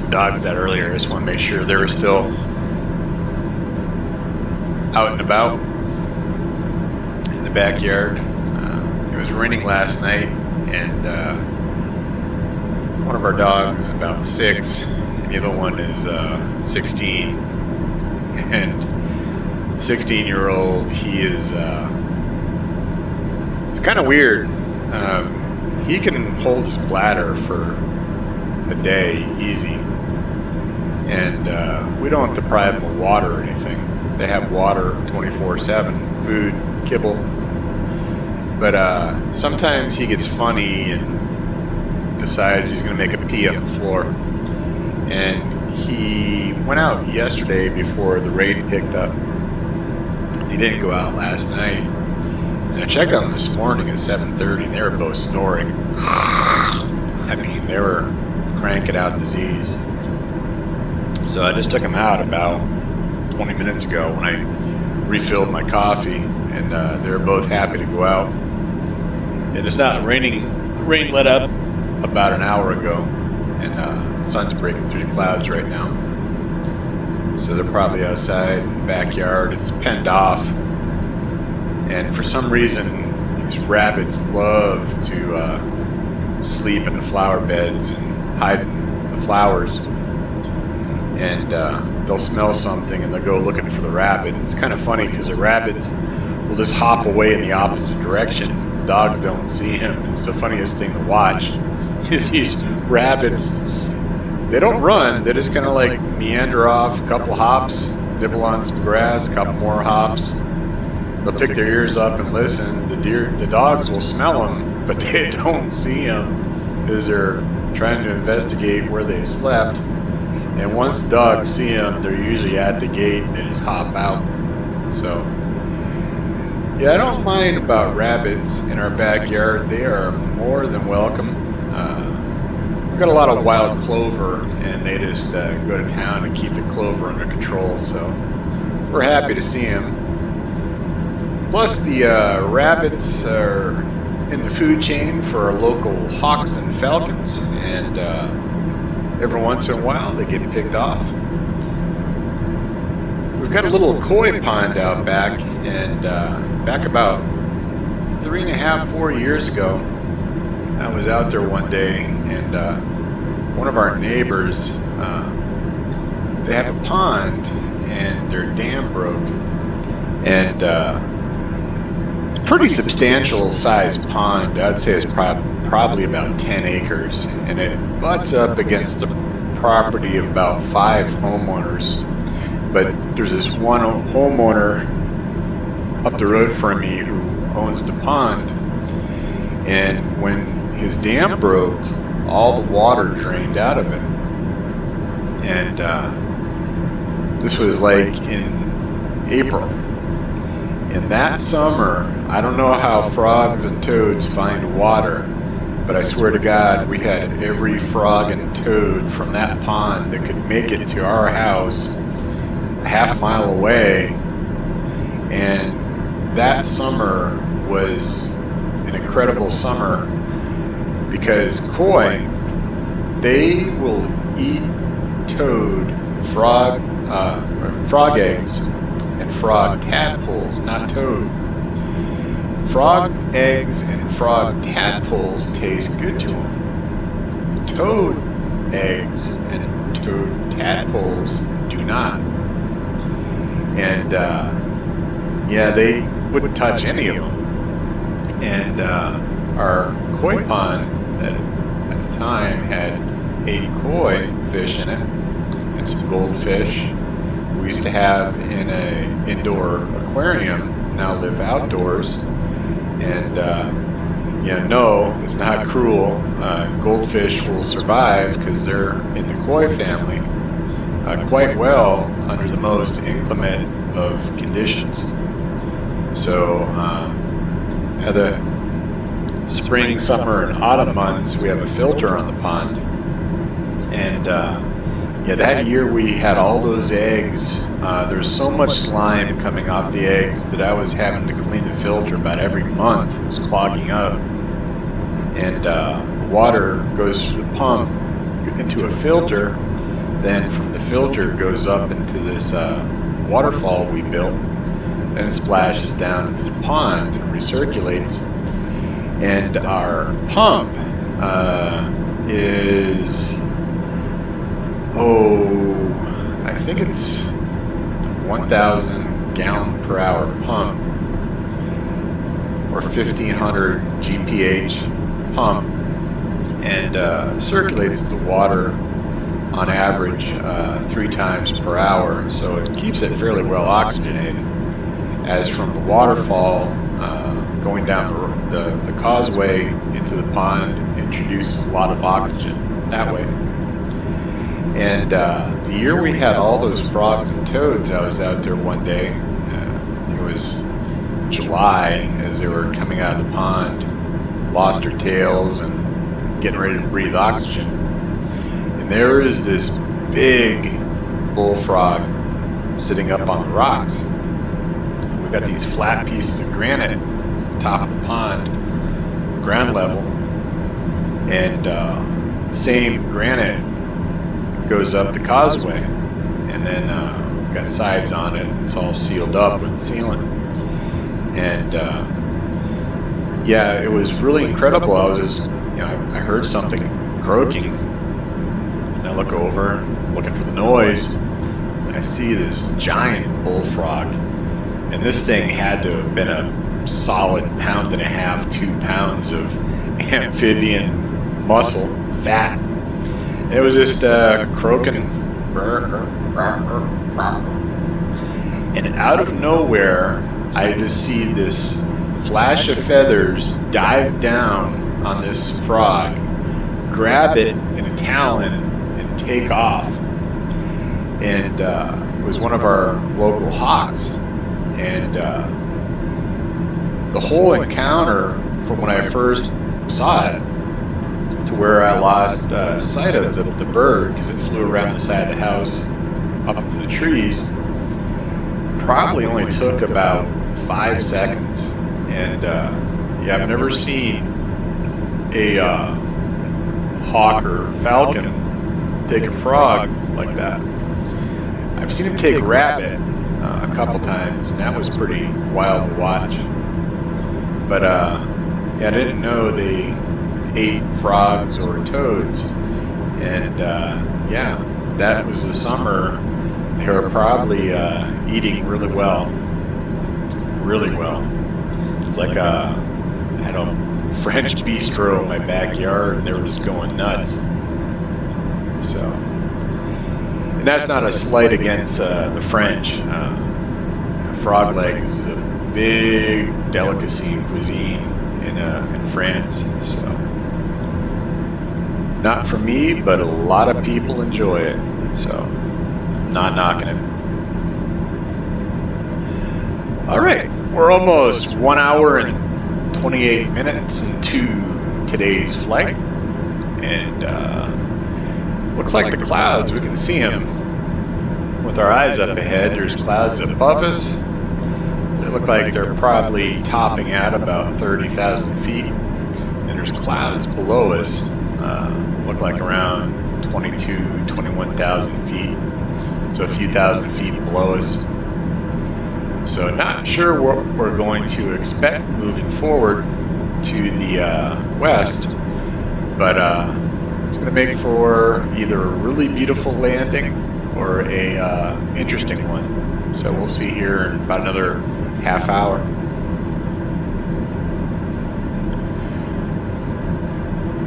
Dogs that earlier. I just want to make sure they were still out and about in the backyard. It was raining last night, and one of our dogs is about 6, and the other one is 16. And 16-year-old, he is it's kind of weird. He can hold his bladder for a day easy, and we don't deprive them of water or anything. They have water 24/7, food, kibble. But sometimes he gets funny and decides he's going to make a pee on the floor. And he went out yesterday before the rain picked up. He didn't go out last night. And I checked on them this morning at 7:30, and they were both snoring. I mean, they were cranking out disease. So I just took them out about 20 minutes ago when I refilled my coffee, and they were both happy to go out. And it's not raining. The rain let up about an hour ago, and the sun's breaking through the clouds right now. So they're probably outside in the backyard. It's penned off, and for some reason these rabbits love to sleep in the flower beds and hide in the flowers, and they'll smell something and they'll go looking for the rabbit. It's kind of funny because the rabbits will just hop away in the opposite direction. Dogs don't see him. It's the funniest thing to watch is these rabbits. They don't run, they just kind of like meander off a couple hops, nibble on some grass, a couple more hops. They'll pick their ears up and listen. The dogs will smell them, but they don't see them because they're trying to investigate where they slept. And once the dogs see them, they're usually at the gate and they just hop out. So, yeah, I don't mind about rabbits in our backyard. They are more than welcome. We've got a lot of wild clover, and they just go to town and keep the clover under control, so we're happy to see them. Plus, the rabbits are in the food chain for our local hawks and falcons, and every once in a while they get picked off. We've got a little koi pond out back, and back about 3.5, 4 years ago, I was out there one day, and one of our neighbors, they have a pond, and their dam broke, and it's a pretty substantial sized pond. I'd say it's probably about 10 acres, and it butts up against the property of about 5 homeowners. But there's this one homeowner up the road from me who owns the pond, and when his dam broke, all the water drained out of it. And this was like in April. And that summer, I don't know how frogs and toads find water, but I swear to God, we had every frog and toad from that pond that could make it to our house a half mile away. And that summer was an incredible summer because koi, they will eat toad, frog eggs, and frog tadpoles, not toad. Frog eggs and frog tadpoles taste good to them. Toad eggs and toad tadpoles do not. And yeah, they wouldn't touch any of them. And our koi pond at the time had 8 koi fish in it and some goldfish. We used to have in an indoor aquarium, now live outdoors. And yeah, no, it's not cruel. Goldfish will survive because they're in the koi family quite well under the most inclement of conditions. So the spring, summer, and autumn months, we have a filter on the pond. And yeah, that year we had all those eggs. There was so much slime coming off the eggs that I was having to clean the filter about every month. It was clogging up. And water goes through the pump into a filter. Then from the filter goes up into this waterfall we built. then it splashes down into the pond and recirculates. And our pump is, I think it's 1,000 gallon per hour pump, or 1,500 GPH pump, and circulates the water on average 3 times per hour, so it keeps it fairly well oxygenated. As from the waterfall going down the causeway into the pond introduces a lot of oxygen that way. And the year we had all those frogs and toads, I was out there one day. It was July, as they were coming out of the pond, lost their tails and getting ready to breathe oxygen. And there is this big bullfrog sitting up on the rocks. We've got these flat pieces of granite at the top of the pond, ground level, and the same granite goes up the causeway, and then got sides on it. It's all sealed up with sealant. And yeah, it was really incredible. I was just, I heard something croaking, and I look over, looking for the noise, and I see this giant bullfrog. And this thing had to have been a solid 1.5 pounds, 2 pounds of amphibian muscle, fat. It was just croaking. And out of nowhere, I just see this flash of feathers dive down on this frog, grab it in a talon, and take off. And it was one of our local hawks. And the whole encounter, from when I first saw it to where I lost sight of the bird, because it flew around the side of the house up to the trees, probably only took about 5 seconds. And yeah, I've never seen a hawk or falcon take a frog like that. I've seen him take rabbit a couple times, and that was pretty wild to watch. But yeah, I didn't know they ate frogs or toads. And yeah, that was the summer. They were probably eating really well. Really well. It's like I had a French bistro in my backyard, and they were just going nuts. So, and that's not a slight against the French. Frog legs is a big delicacy in cuisine in France. So, not for me, but a lot of people enjoy it. So, not knocking it. All right, we're almost 1 hour and 28 minutes into today's flight, and looks like the clouds, we can see them with our eyes up ahead. There's clouds above us. They look like they're probably topping out about 30,000 feet, and there's clouds below us, look like around 21,000 feet, so a few thousand feet below us. So not sure what we're going to expect moving forward to the west, but it's going to make for either a really beautiful landing or a interesting one. So we'll see here in about another half hour.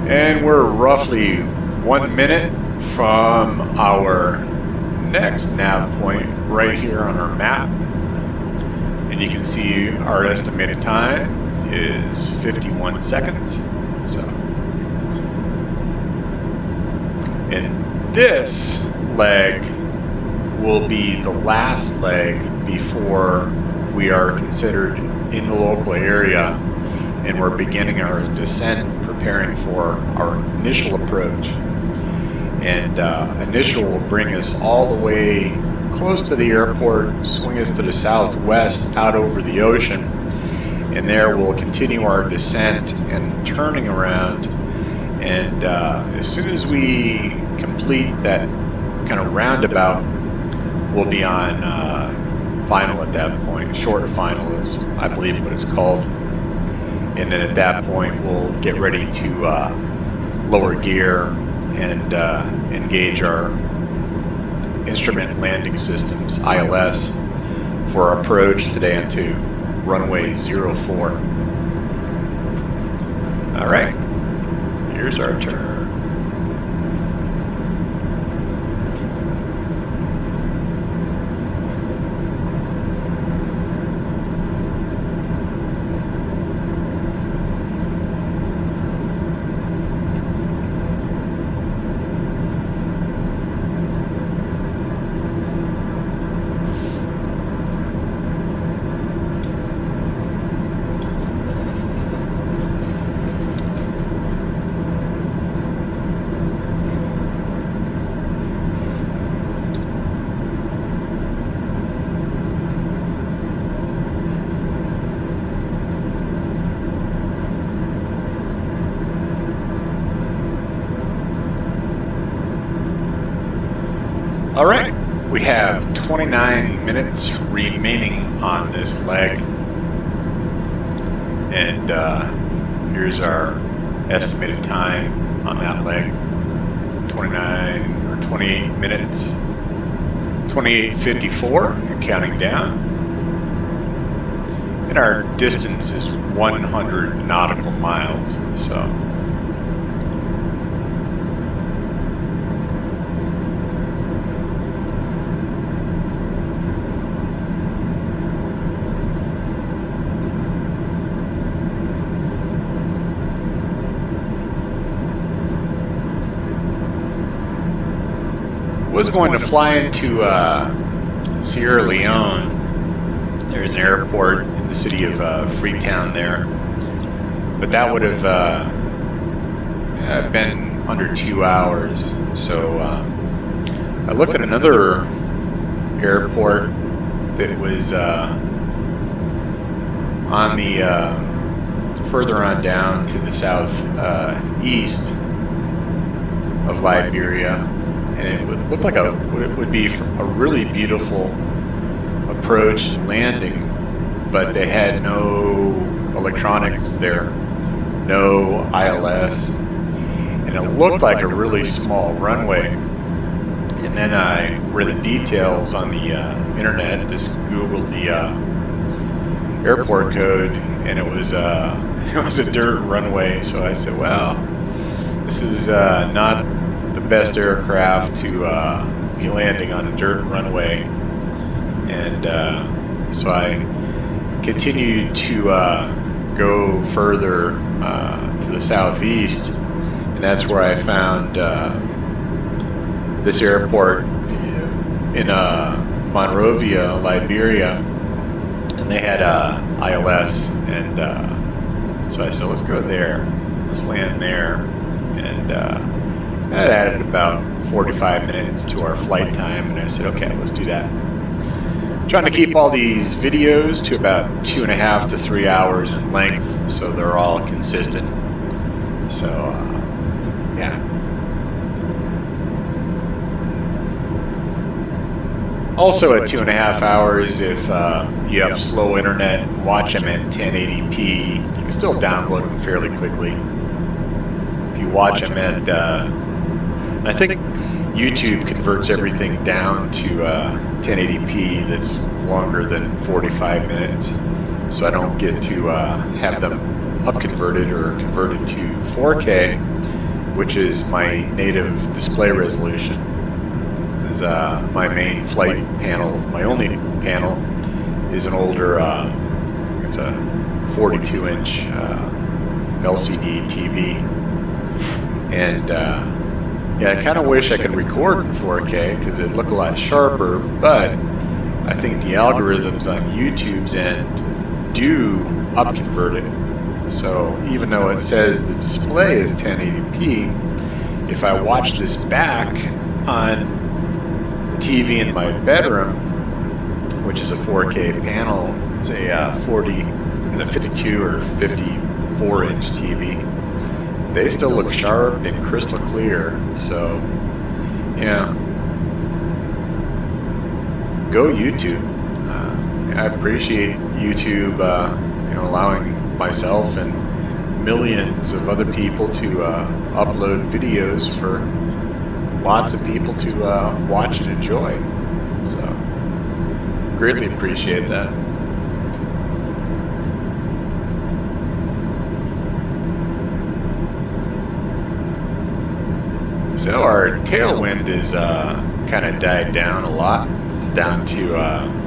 And we're roughly 1 minute from our next nav point right here on our map. And you can see our estimated time is 51 seconds. So, and this leg will be the last leg before we are considered in the local area, and we're beginning our descent, preparing for our initial approach. And initial will bring us all the way close to the airport, swing us to the southwest out over the ocean, and there we'll continue our descent and turning around. And as soon as we complete that kind of roundabout, we'll be on final at that point. Short final is, I believe, what it's called. And then at that point, we'll get ready to lower gear and engage our instrument landing systems, ILS, for our approach today into runway 04. All right, here's our turn. All right, we have 29 minutes remaining on this leg, and here's our estimated time on that leg. 29 or 28 minutes, 28:54 and counting down, and our distance is 100 nautical miles. So was going to fly into Sierra Leone. There's an airport in the city of Freetown there, but that would have been under 2 hours. So I looked at another airport that was on the further on down to the south east of Liberia. And it would look like it would be a really beautiful approach and landing, but they had no electronics there, no ILS, and it looked like a really small runway. And then I read the details on the internet, just Googled the airport code, and it was a dirt runway. So I said, well, this is not the best aircraft to be landing on a dirt runway. And so I continued to go further to the southeast, and that's where I found this airport in Monrovia, Liberia, and they had ILS, and so I said, let's go there, let's land there, and that added about 45 minutes to our flight time, and I said, okay, let's do that. Trying to keep all these videos to about 2.5 to 3 hours in length, so they're all consistent. So, yeah. Also at 2.5 hours, if you have slow internet, watch them at 1080p. You can still download them fairly quickly. If you watch them at, I think YouTube converts everything down to 1080p that's longer than 45 minutes. So I don't get to have them up converted or converted to 4K, which is my native display resolution. Is my main flight panel, my only panel, is an older, it's a 42-inch LCD TV, and yeah, I kind of wish I could record in 4K because it'd look a lot sharper, but I think the algorithms on YouTube's end do up-convert it. So even though it says the display is 1080p, if I watch this back on the TV in my bedroom, which is a 4K panel, it's a 52 or 54-inch TV, they still look sharp and crystal clear. So, yeah, go YouTube. I appreciate YouTube, allowing myself and millions of other people to upload videos for lots of people to watch and enjoy. So, greatly appreciate that. So our tailwind is kind of died down a lot. It's down to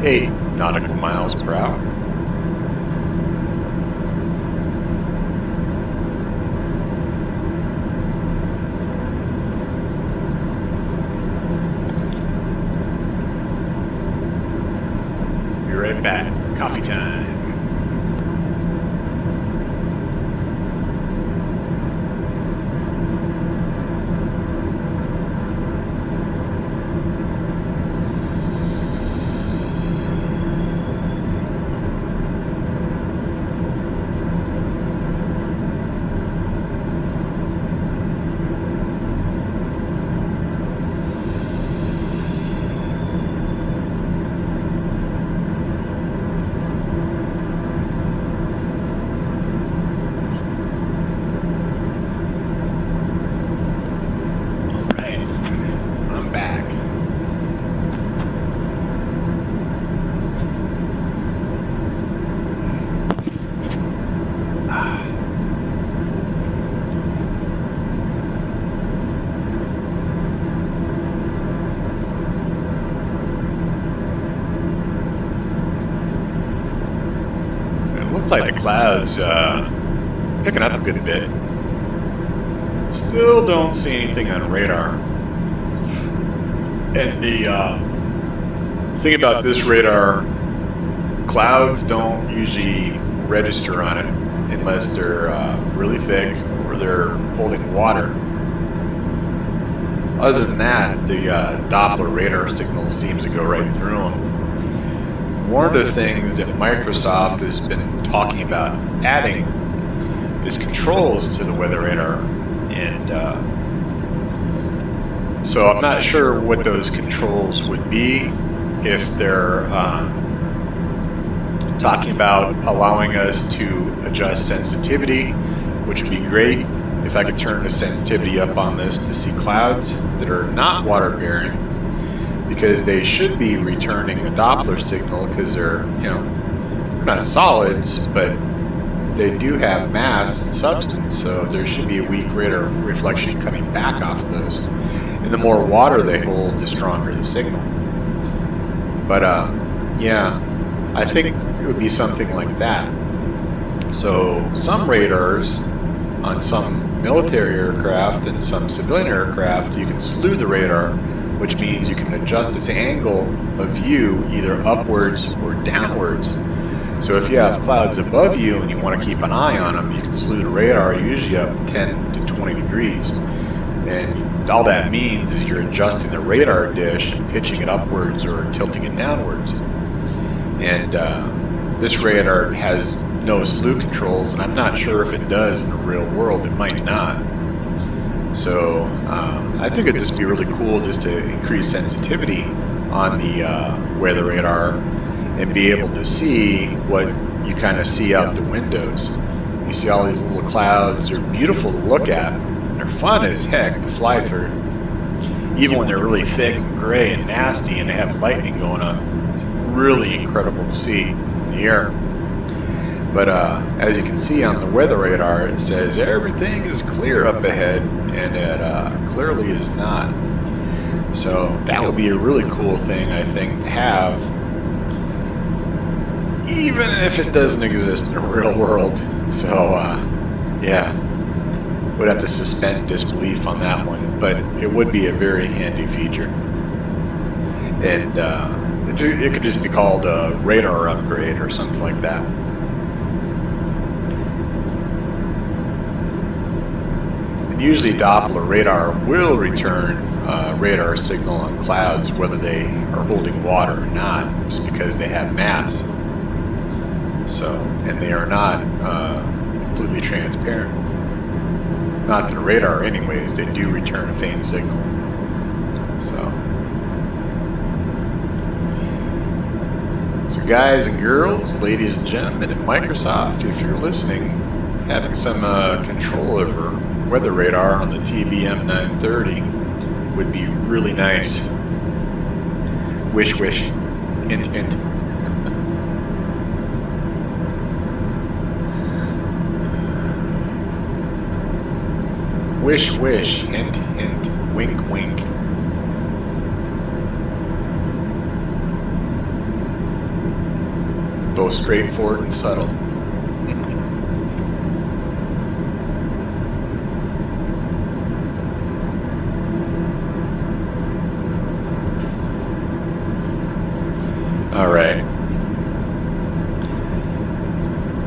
8 nautical miles per hour. Be right back. Coffee time. Looks like the clouds picking up a good bit. Still don't see anything on radar. And the thing about this radar, clouds don't usually register on it unless they're really thick or they're holding water. Other than that, the Doppler radar signal seems to go right through them. One of the things that Microsoft has been talking about adding is controls to the weather radar, and so I'm not sure what those controls would be. If they're talking about allowing us to adjust sensitivity, which would be great if I could turn the sensitivity up on this to see clouds that are not water bearing, because they should be returning a Doppler signal because they're not solids, but they do have mass and substance, so there should be a weak radar reflection coming back off of those. And the more water they hold, the stronger the signal. But yeah, I think it would be something like that. So some radars on some military aircraft and some civilian aircraft, you can slew the radar, which means you can adjust its angle of view either upwards or downwards. So if you have clouds above you and you want to keep an eye on them, you can slew the radar usually up 10 to 20 degrees. And all that means is you're adjusting the radar dish and pitching it upwards or tilting it downwards. And this radar has no slew controls, and I'm not sure if it does in the real world. It might not. So I think it'd just be really cool just to increase sensitivity on the weather radar and be able to see what you kind of see out the windows. You see all these little clouds. They're beautiful to look at. They're fun as heck to fly through. Even when they're really thick and gray and nasty and they have lightning going on. It's really incredible to see in the air. But as you can see on the weather radar, it says everything is clear up ahead, and it clearly is not. So that would be a really cool thing, I think, to have, even if it doesn't exist in the real world. So yeah, would have to suspend disbelief on that one, but it would be a very handy feature. And it could just be called a radar upgrade or something like that. Usually Doppler radar will return radar signal on clouds whether they are holding water or not, just because they have mass. So, and they are not completely transparent. Not to the radar anyways, they do return a faint signal. So, So guys and girls, ladies and gentlemen at Microsoft, if you're listening, having some control over weather radar on the TBM 930 would be really nice. Wish, wish, hint, hint. Wish, wish, hint, hint, wink, wink. Both straightforward and subtle. All right.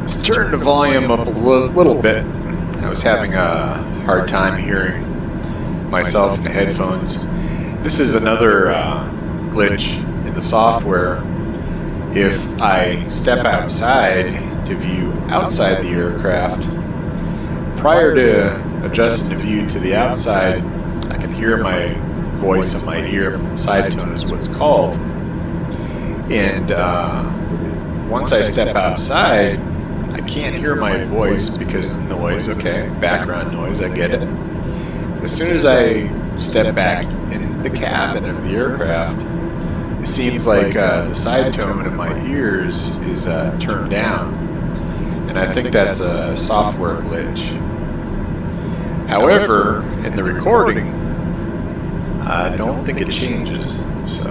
Let's turn the volume up a little bit. I was having a hard time hearing myself in the headphones. This is another glitch in the software. If I step outside to view outside the aircraft, prior to adjusting the view to the outside, I can hear my voice in my ear. Side tone is what's called. And once I step outside, I can't hear my voice because of noise. Okay, background noise, I get it. But as soon as I step back in the cabin of the aircraft, it seems like the side tone of my ears is turned down. And I think that's a software glitch. However, in the recording, I don't think it changes. So,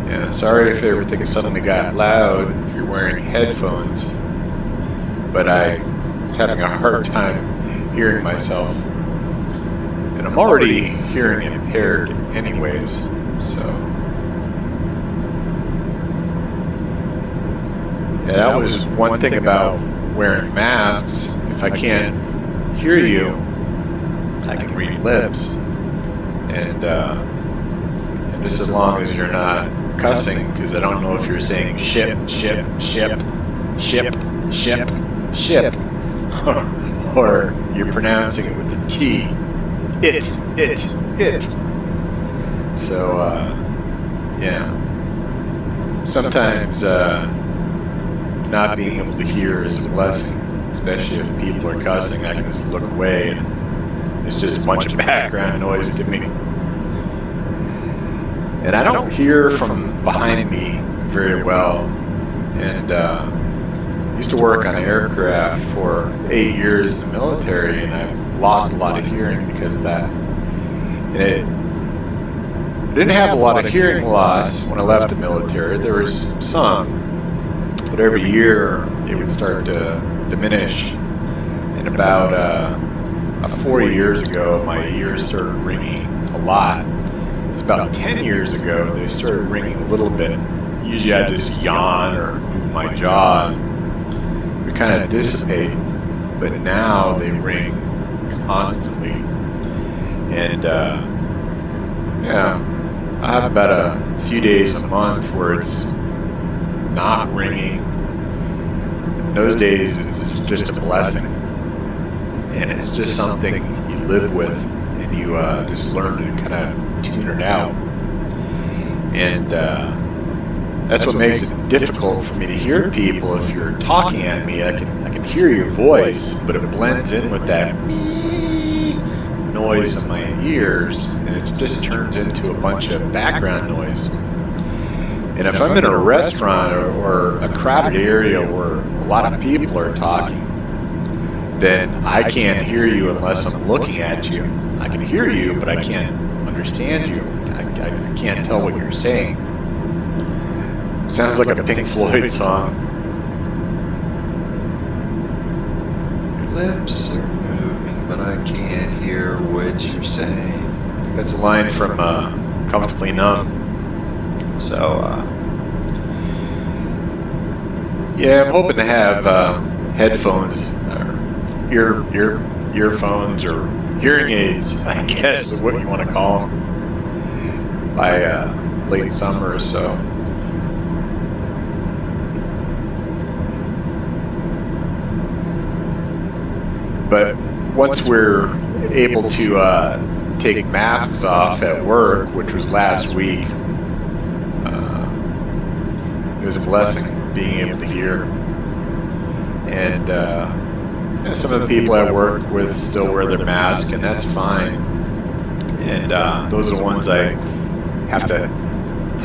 yeah, sorry if everything suddenly got loud if you're wearing headphones, but I was having a hard time hearing myself. And I'm already hearing impaired anyways, so. Yeah, that was one thing about wearing masks. If I can't hear you, I can read lips. And just as long as you're not cussing, because I don't know if you're saying ship, ship, ship, ship, ship, ship, or you're pronouncing it with a T. It. So, yeah. Sometimes not being able to hear is a blessing, especially if people are cussing. I can just look away and it's just a bunch of background noise to me. And I don't hear from behind me very well. And I used to work on aircraft for 8 years in the military, and I've lost a lot of hearing because of that. And I didn't have a lot of hearing loss when I left the military. There was some, but every year it would start to diminish. And about 4 years ago, my ears started ringing a lot. About 10 years ago, they started ringing a little bit. Usually I just yawn or move my jaw and we kind of dissipate, but now they ring constantly. And yeah, I have about a few days a month where it's not ringing. In those days, it's just a blessing. And it's just something you live with and you just learn to kind of tune it out. And that's what makes it difficult for me to hear people. If you're talking at me, I can hear your voice, but it blends in with that noise in my ears, and it just turns into a bunch of background noise. And if I'm in a restaurant or a crowded area where a lot of people are talking, then I can't hear you unless I'm looking at you. I can hear you, but I can't understand you. I can't tell what you're saying. Sounds like a Pink Floyd song. Your lips are moving, but I can't hear what you're saying. That's a line from Comfortably Numb. So, yeah, I'm hoping to have headphones, or earphones, or hearing aids, I guess is what you want to call them, by late summer or so. But once we're able to take masks off at work, which was last week, was a blessing being able to hear. And some of the people I work with still wear their mask, and that's fine. And those are the ones I have to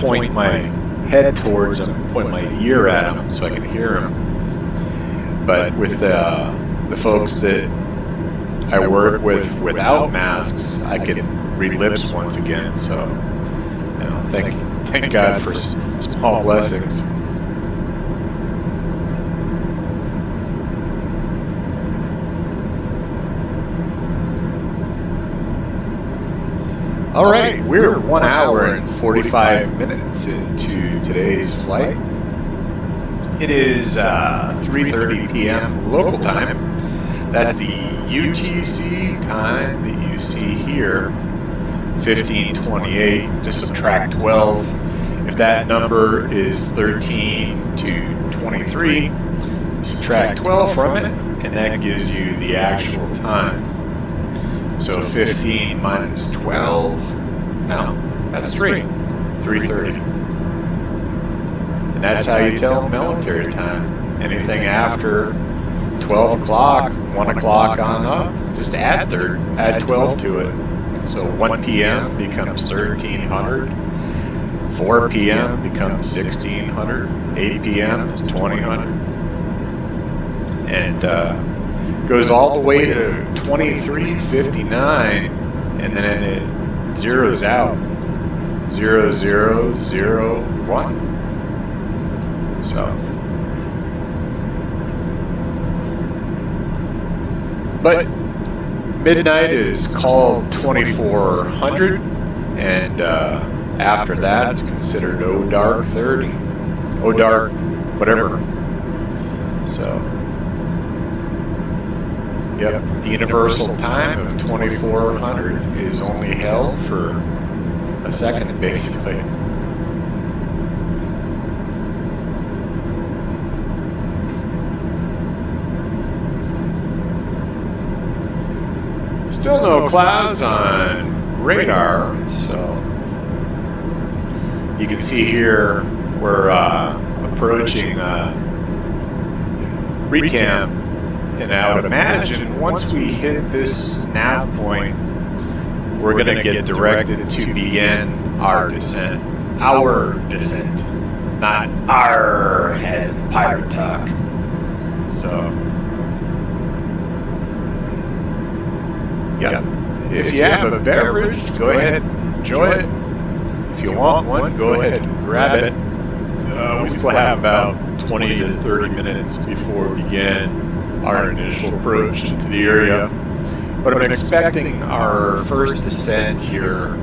point my head towards them, point my ear at them so I can hear them. But with the folks that I work with without masks, I can read lips once again. So, you know, thank God for small blessings. All right, we're 1 hour and 45 minutes into today's flight. It is 3:30 p.m. local time. That's the UTC time that you see here, 1528. Just subtract 12. If that number is 13 to 23, subtract 12 from it, and that gives you the actual time. So 15 minus 12, no, that's 3:30. And that's how you tell military time. Anything after 12 o'clock, 1 o'clock on up, just add 12 to it. So 1 p.m. becomes 1300, 4 p.m. becomes 1600, 8 p.m. is 2000, and goes all the way to 2359, and then it zeroes out 0001. So, but midnight is called 2400, and after that it's considered O dark 30, O dark whatever. So, yep, the universal time of 2400 is only held for a second, basically. Still no clouds on radar, so you can see here we're approaching Retam, and I would imagine once we hit this nav point, we're going to get directed to begin our descent. Our descent, not our as in pirate talk. So. Yeah. If you have a beverage, go ahead and enjoy it. If you want one, go ahead and grab it. We still have about 20 to 30 minutes before we begin our initial approach into the area. But I'm expecting our first descent here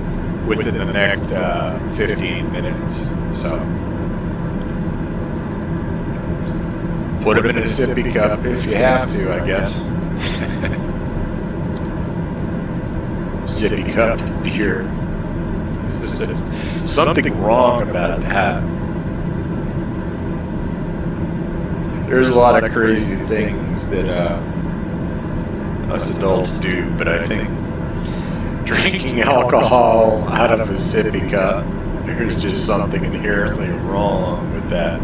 within the next 15 minutes. So put them in a sippy cup if you have to, I guess. Sippy cup beer. Just something wrong about that. There's a lot of crazy things that us adults do, but I think drinking alcohol out of a sippy cup, there's just something inherently wrong with that.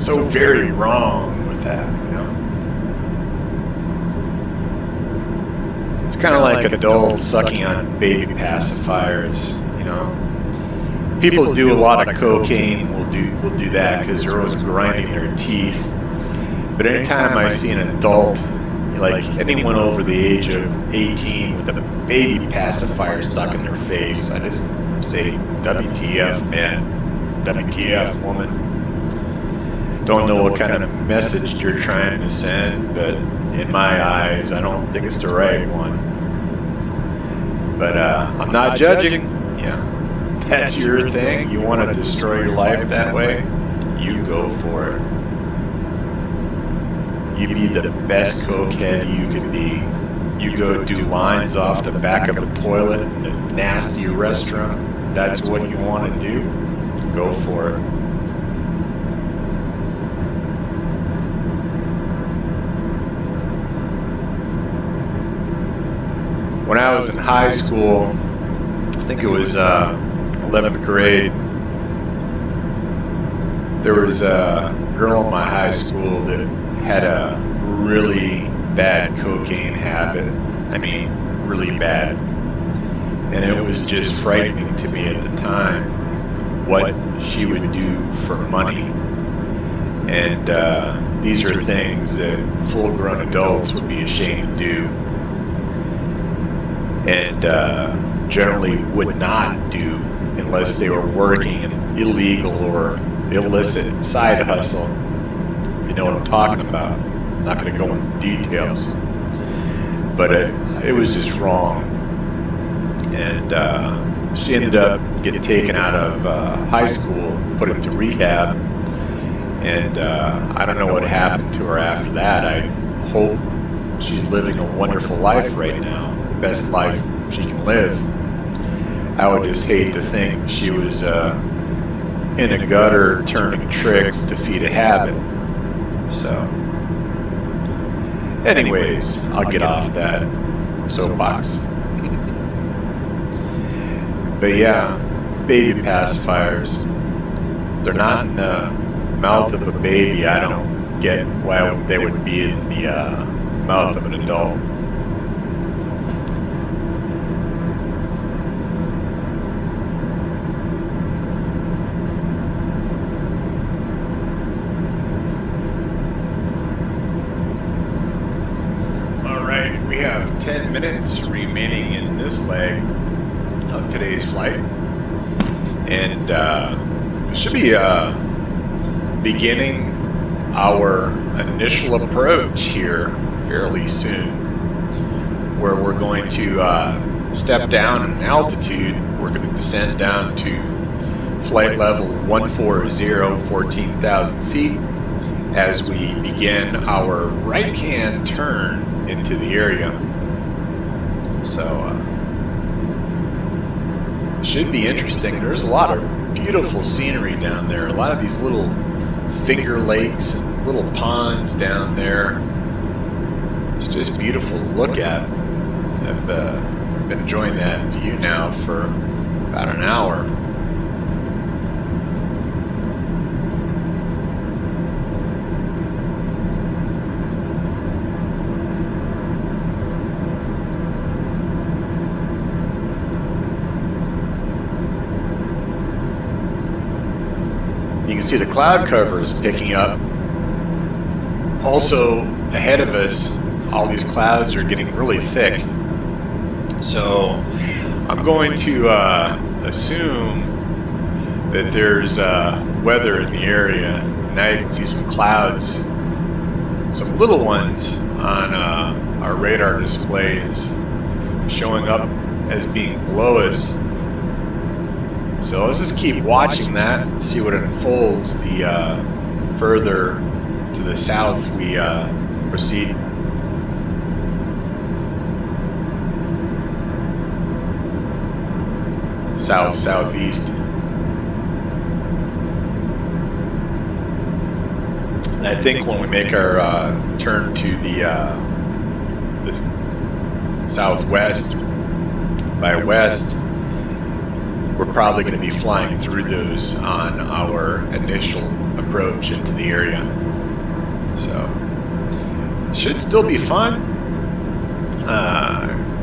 So very wrong with that, you know? It's kind of like adults sucking on baby pacifiers, you know. People who do a lot of cocaine will do that because they're always grinding their teeth. But anytime I see an adult, like anyone over the age of 18 with a baby pacifier stuck in their face, I just say, WTF, man, WTF, woman. Don't know what kind of message you're trying to send, but in my eyes, I don't think it's the right one. But I'm not judging. Yeah, that's your thing. You want to destroy your life that way? You go for it. You be the best cokehead you could be. You go do lines off the back of a toilet in a nasty restaurant. That's what you want to do? Go for it. When I was in high school, I think it was 11th grade, There was a girl in my high school that had a really bad cocaine habit. I mean, really bad. And it was just frightening to me at the time what she would do for money. And these are things that full-grown adults would be ashamed to do, and generally would not do unless they were working an illegal or illicit side hustle. You know what I'm talking about. I'm not going to go into details, but it was just wrong. And she ended up getting taken out of high school, put into rehab, and I don't know what happened to her after that. I hope she's living a wonderful life right now, the best life she can live. I would just hate to think she was in a gutter turning tricks to feed a habit. So, anyways, I'll get off that soapbox. But yeah, baby pacifiers, they're not in the mouth of a baby. I don't get why they would be in the mouth of an adult. Alright, we have 10 minutes remaining in this leg of today's flight, and we should be beginning our initial approach here fairly soon, where we're going to step down in altitude. We're going to descend down to flight level 140, 14,000 feet, as we begin our right-hand turn into the area. So should be interesting. There's a lot of beautiful scenery down there. A lot of these little finger lakes and little ponds down there. It's just beautiful to look at. I've been enjoying that view now for about an hour. You can see the cloud cover is picking up. Also, ahead of us, all these clouds are getting really thick. So, I'm going to assume that there's weather in the area. Now you can see some clouds, some little ones on our radar displays showing up as being below us. So let's just keep watching that and see what unfolds the further to the south we proceed. Southeast. And I think when we make our turn to the southwest by west, we're probably going to be flying through those on our initial approach into the area. So, should still be fun.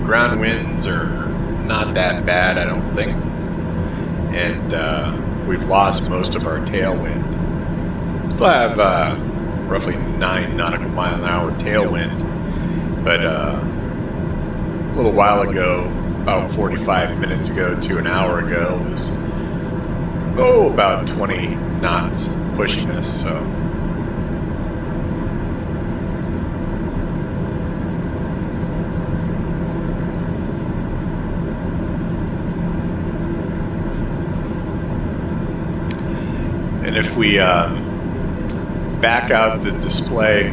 Ground winds are not that bad, I don't think. And we've lost most of our tailwind. Still have roughly 9 nautical mile an hour tailwind. But a little while ago, about 45 minutes ago to an hour ago, was about 20 knots pushing us. So and if we back out the display,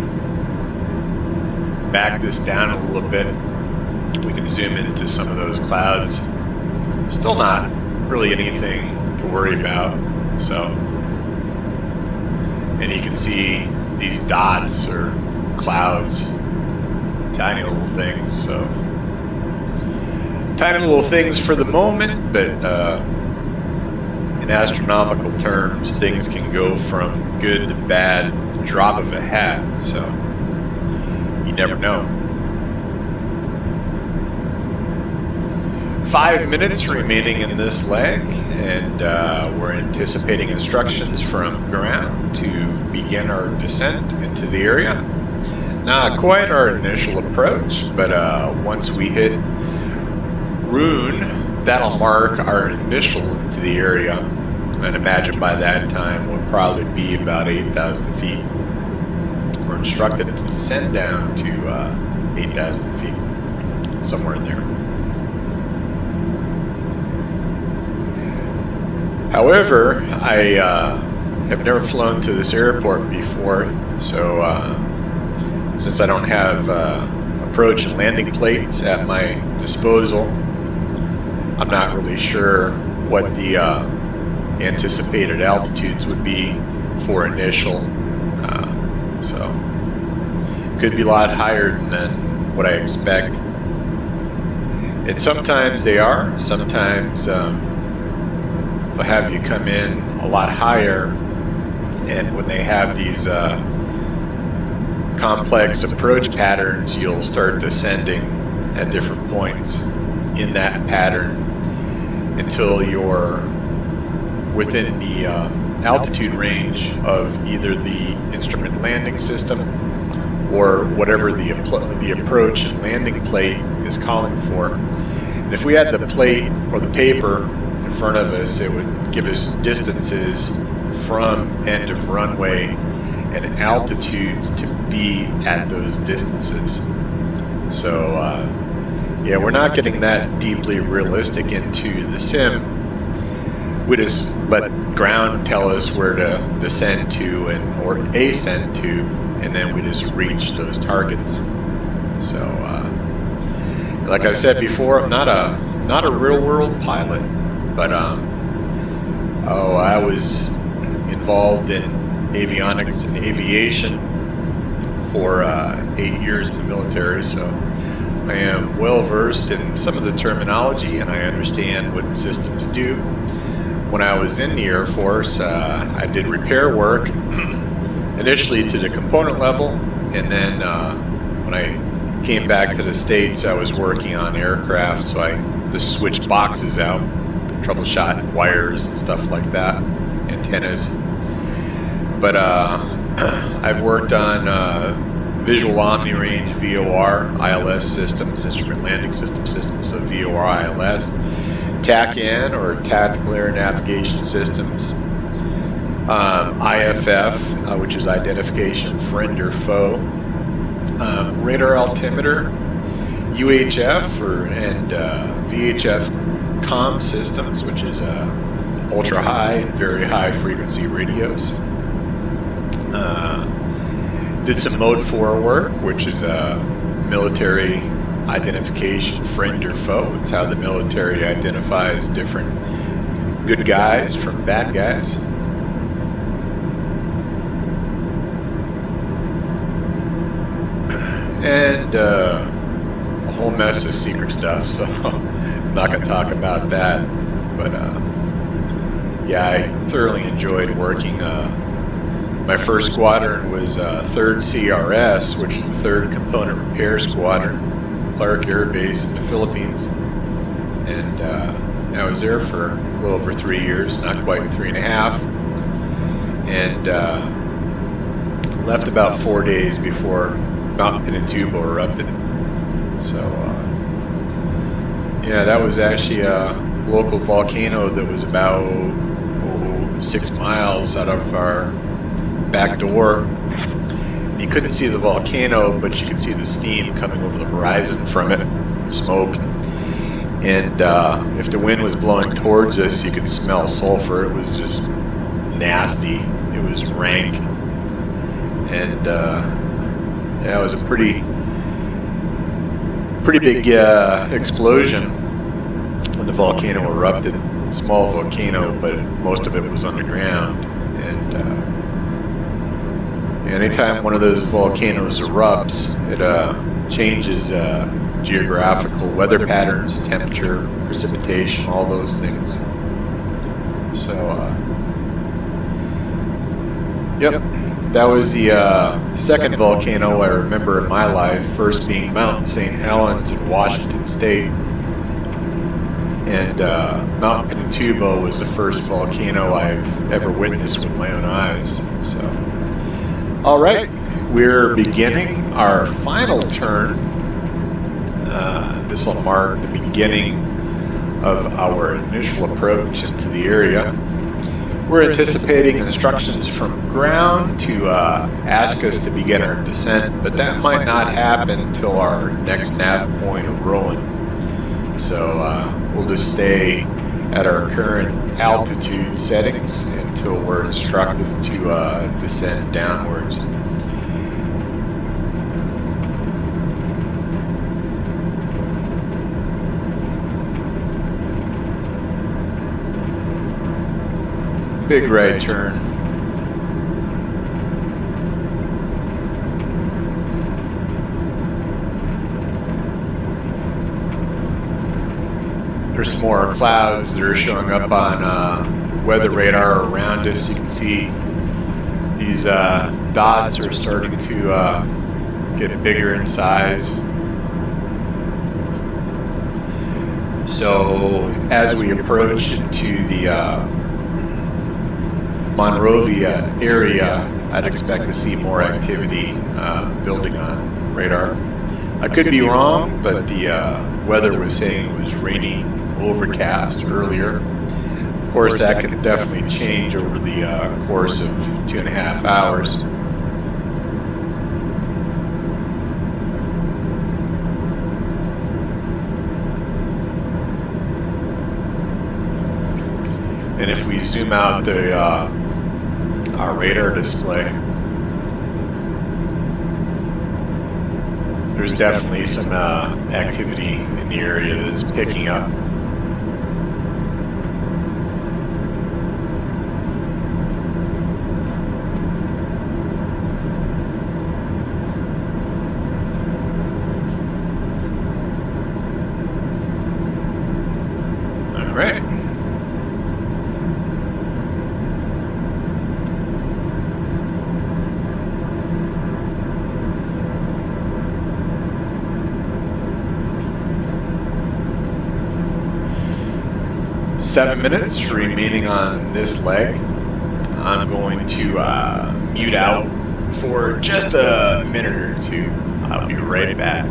back this down a little bit, we can zoom into some of those clouds. Still not really anything to worry about. So, and you can see these dots or clouds, tiny little things. So, tiny little things for the moment, but in in astronomical terms, things can go from good to bad, drop of a hat, so you never know. 5 minutes remaining in this leg, and we're anticipating instructions from ground to begin our descent into the area. Not quite our initial approach, but once we hit Rune, that'll mark our initial into the area, and imagine by that time we'll probably be about 8,000 feet. We're instructed to descend down to 8,000 feet, somewhere in there. However, I have never flown to this airport before, so since I don't have approach and landing plates at my disposal, I'm not really sure what the anticipated altitudes would be for initial, so could be a lot higher than what I expect. And sometimes they are, sometimes they'll have you come in a lot higher, and when they have these complex approach patterns, you'll start descending at different points in that pattern until you're within the altitude range of either the instrument landing system or whatever the approach and landing plate is calling for. And if we had the plate or the paper in front of us, it would give us distances from end of runway and altitudes to be at those distances. So yeah, we're not getting that deeply realistic into the sim. We just let ground tell us where to descend to or ascend to, and then we just reach those targets. So like I said before, I'm not a real world pilot, but I was involved in avionics and aviation for 8 years in the military, so I am well versed in some of the terminology and I understand what the systems do. When I was in the Air Force, I did repair work initially to the component level, and then when I came back to the States, I was working on aircraft, so I just switched boxes out, troubleshot wires and stuff like that, antennas. But I've worked on visual omni range VOR ILS systems, instrument landing system systems, so VOR ILS, TAC-IN or tactical air navigation systems, IFF, which is identification friend or foe, radar altimeter, UHF and VHF comm systems, which is ultra high and very high frequency radios. Did some mode 4 work, which is military identification friend or foe. It's how the military identifies different good guys from bad guys. And a whole mess of secret stuff, so I'm not going to talk about that. But yeah, I thoroughly enjoyed working. My first squadron was 3rd CRS, which is the 3rd Component Repair Squadron, Clark Air Base in the Philippines. And I was there for a little over 3 years, not quite 3.5. And left about 4 days before Mount Pinatubo erupted. So yeah, that was actually a local volcano that was about 6 miles out of our back door. You couldn't see the volcano, but you could see the steam coming over the horizon from it, smoke. And if the wind was blowing towards us, you could smell sulfur. It was just nasty. It was rank. And yeah, it was a pretty big explosion when the volcano erupted. Small volcano, but most of it was underground. And anytime one of those volcanoes erupts, it changes geographical weather patterns, temperature, precipitation, all those things. So So, yep, that was the second volcano I remember in my life, first being Mount St. Helens in Washington State. And Mount Pinatubo was the first volcano I've ever witnessed with my own eyes. So, all right, we're beginning our final turn. This will mark the beginning of our initial approach into the area. We're anticipating instructions from ground to ask us to begin our descent, but that might not happen until our next nav point of Rowan. So we'll just stay at our current altitude settings until we're instructed to descend downwards. Big right turn. There's some more clouds that are showing up on weather radar around us. You can see these dots are starting to get bigger in size. So as we approach into the Monrovia area, I'd expect to see more activity building on radar. I could be wrong, but the weather was saying it was rainy, overcast earlier. Of course, that could definitely change over the course of 2.5 hours. And if we zoom out the our radar display, there's definitely some activity in the area that's picking up. All right. Seven minutes remaining on this leg. I'm going to mute out for just a minute or two. I'll be right back.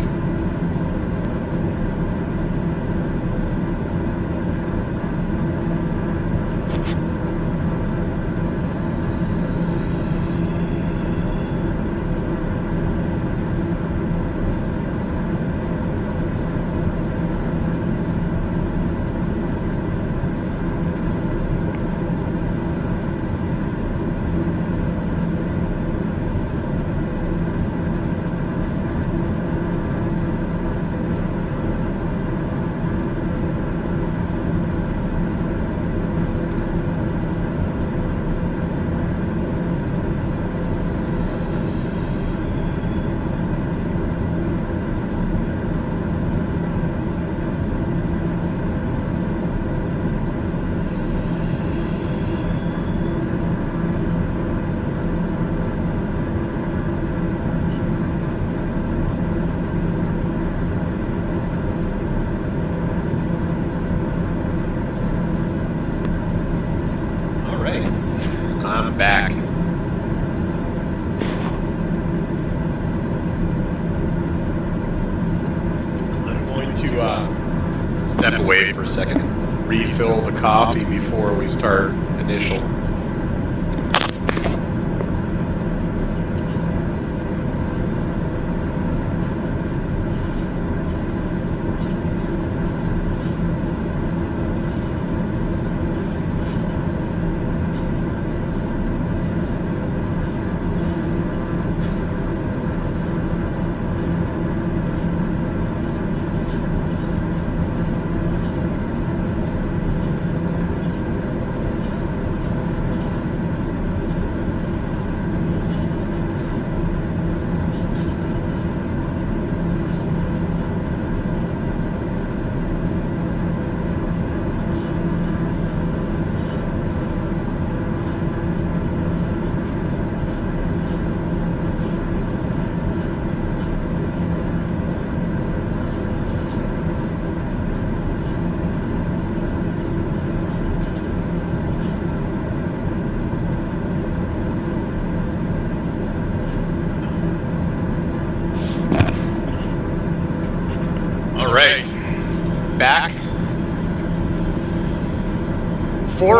I'm back. I'm going to step away for a second, refill the coffee before we start initial.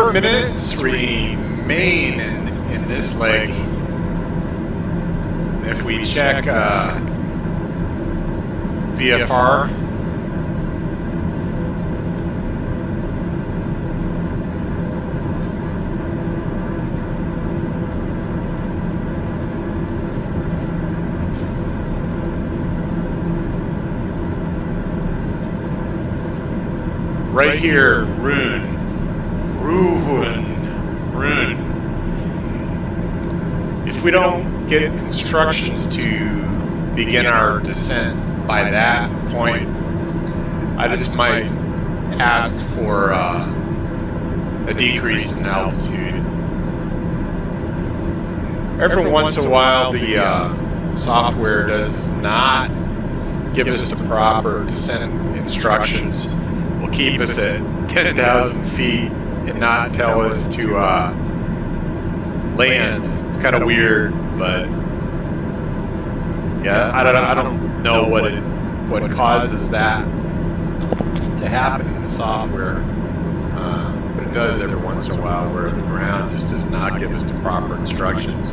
4 minutes remain in this leg. If we check VFR, right here, Rune. If we don't get instructions to begin our descent by that point, I just might ask for a decrease in altitude. Every once in a while, the software does not give us the proper descent instructions. Will keep us at 10,000 feet and not tell us to land. It's kind of weird, but yeah, I don't know what causes that to happen in the software, but it does every once in a while, where the ground just does not give us the proper instructions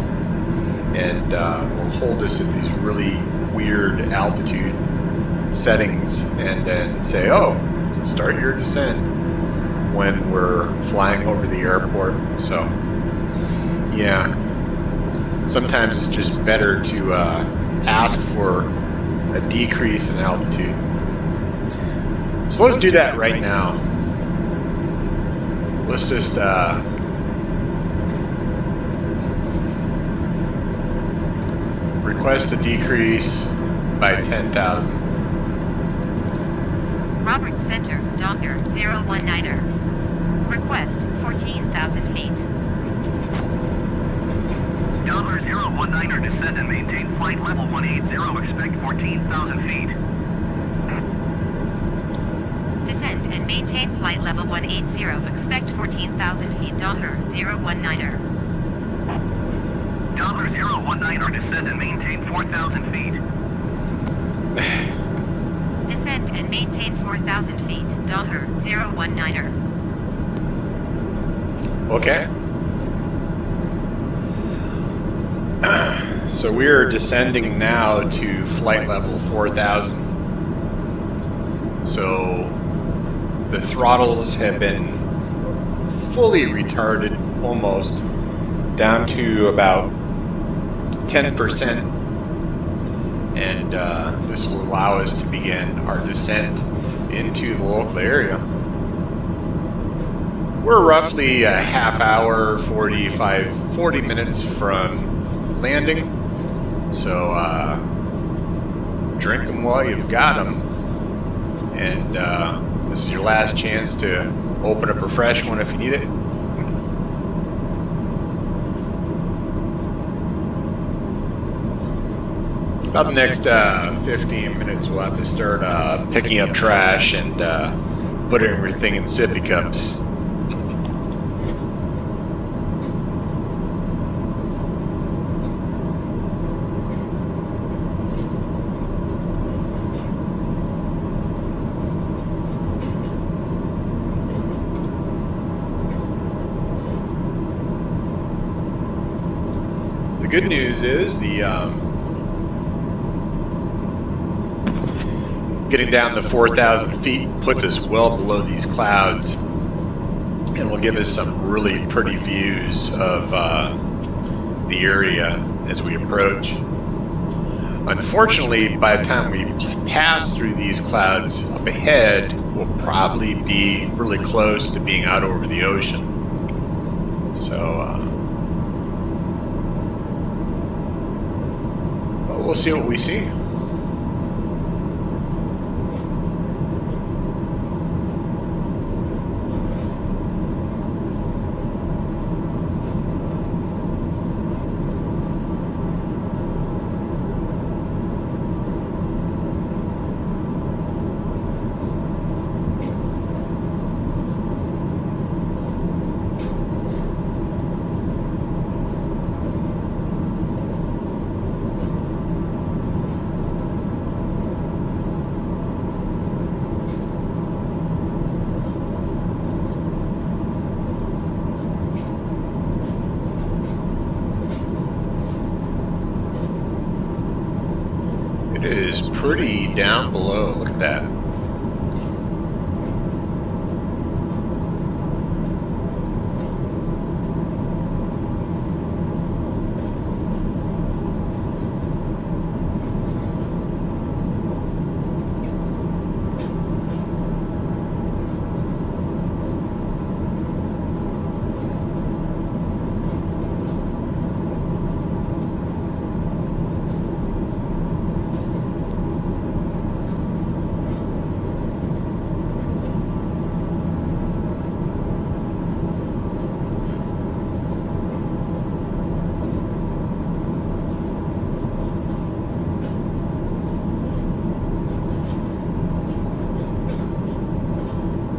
and will hold us at these really weird altitude settings and then say, oh, start your descent when we're flying over the airport. So yeah, sometimes it's just better to ask for a decrease in altitude. So let's do that right now. Let's just request a decrease by 10,000. Roberts Center, Docker 019er. Request 14,000 feet. Docker 019er, descend and maintain flight level 180, expect 14,000 feet. Descend and maintain flight level 180, expect 14,000 feet. Docker 019er. Docker 019er, descend and maintain 4,000 feet. Descend and maintain 4,000 feet. Docker 019er. Okay. So we are descending now to flight level 4,000. So the throttles have been fully retarded, almost down to about 10%. And this will allow us to begin our descent into the local area. We're roughly a half hour, 40 minutes from landing. So drink them while you've got them. And this is your last chance to open up a fresh one if you need it. About the next 15 minutes, we'll have to start picking up trash and putting everything in sippy cups. The good news is getting down to 4,000 feet puts us well below these clouds and will give us some really pretty views of the area as we approach. Unfortunately, by the time we pass through these clouds up ahead, we'll probably be really close to being out over the ocean. So we'll see what we see. It is pretty down below. Look at that.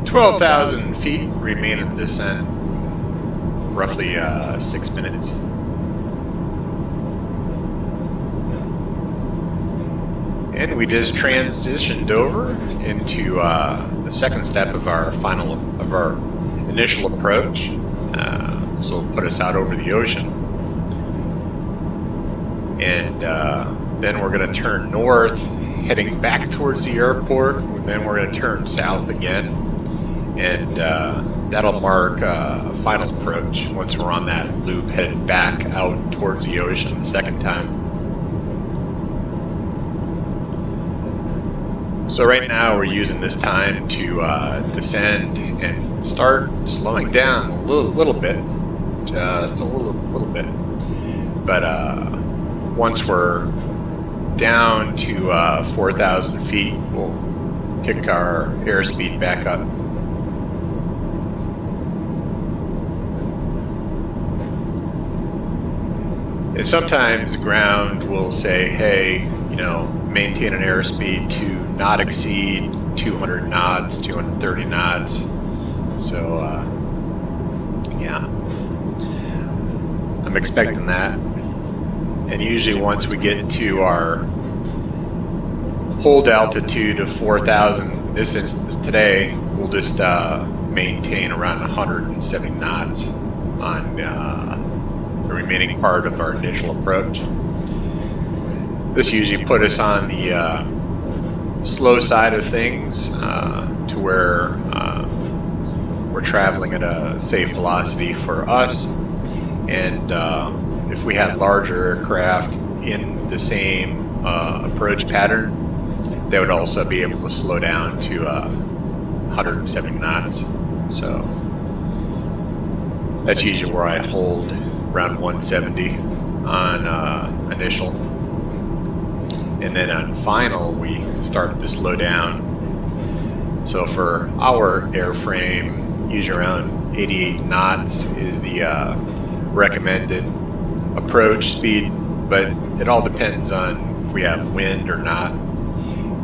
Twelve 12,000 feet remain in the descent, roughly 6 minutes. And we just transitioned over into the second step of our initial approach. So it'll put us out over the ocean, and then we're going to turn north, heading back towards the airport. And then we're going to turn south again, and that'll mark a final approach once we're on that loop headed back out towards the ocean the second time. So right now we're using this time to descend and start slowing down a little bit, just a little bit. But once we're down to 4,000 feet, we'll kick our airspeed back up. And sometimes the ground will say, hey, you know, maintain an airspeed to not exceed 200 knots, 230 knots. So, yeah, I'm expecting that. And usually once we get to our hold altitude of 4,000, this instance today, we'll just maintain around 170 knots on the remaining part of our initial approach. This usually put us on the slow side of things to where we're traveling at a safe velocity for us. And if we had larger aircraft in the same approach pattern, they would also be able to slow down to 170 knots. So that's usually where I hold around 170 on initial. And then on final, we start to slow down. So for our airframe, usually around 88 knots is the recommended approach speed, but it all depends on if we have wind or not.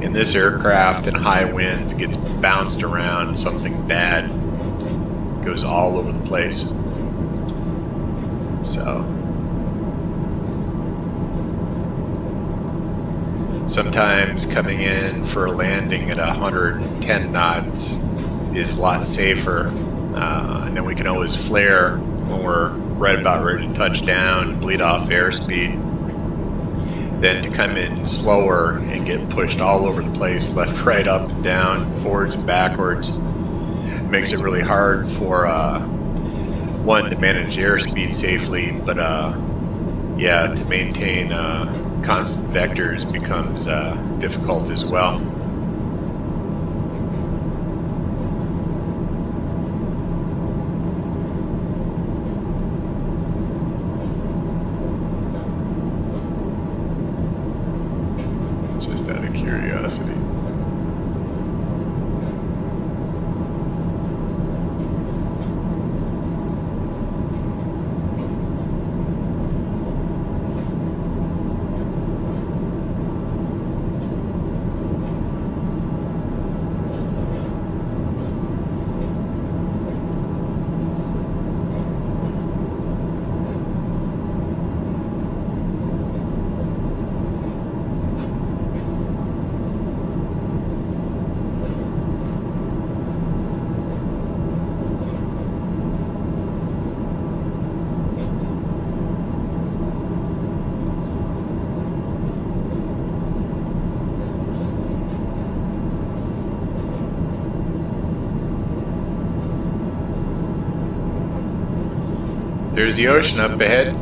In this aircraft, in high winds, gets bounced around, something bad goes all over the place. So sometimes coming in for a landing at 110 knots is a lot safer, and then we can always flare when we're right about ready to touch down and bleed off airspeed. Then to come in slower and get pushed all over the place, left, right, up and down, forwards and backwards, makes it really hard for one, to manage airspeed safely, but yeah, to maintain constant vectors becomes difficult as well. Just out of curiosity. There's the ocean up ahead.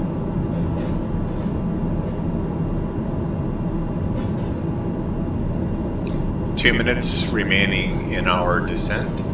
Two minutes remaining in our descent.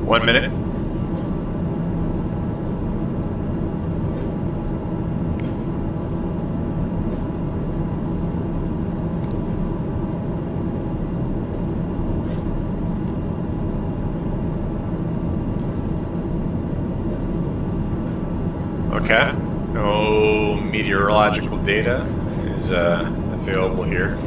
One minute. Okay. No meteorological data is available here.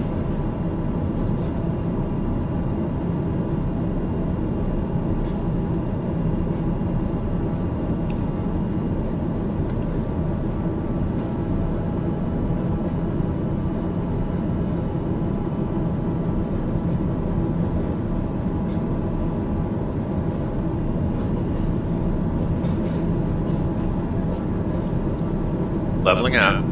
Leveling out.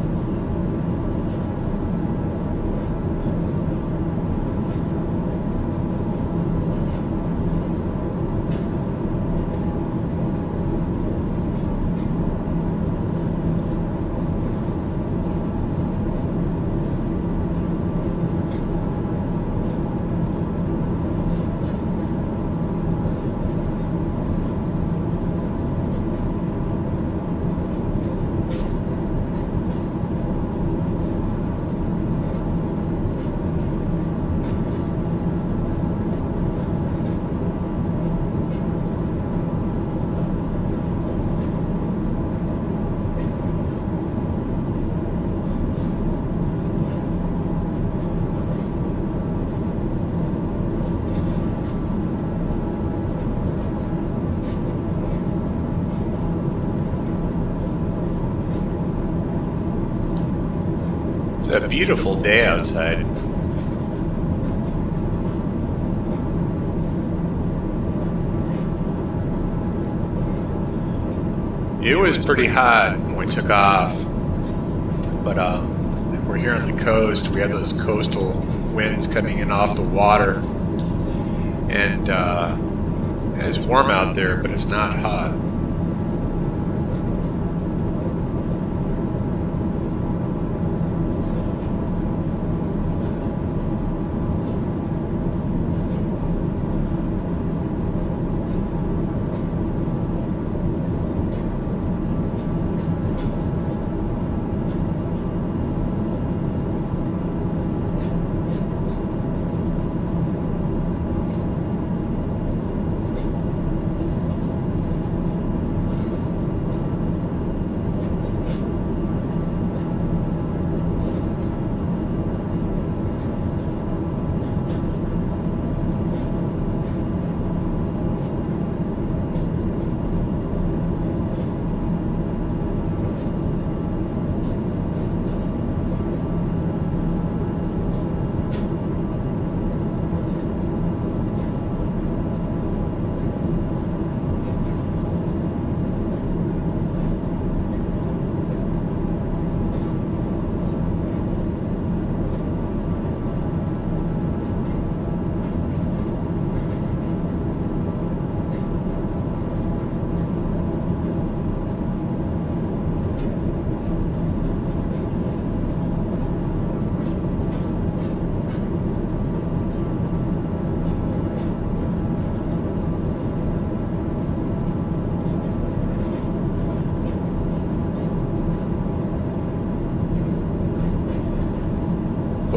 It's a beautiful day outside. It was pretty hot when we took off, but we're here on the coast. We have those coastal winds coming in off the water, and it's warm out there, but it's not hot.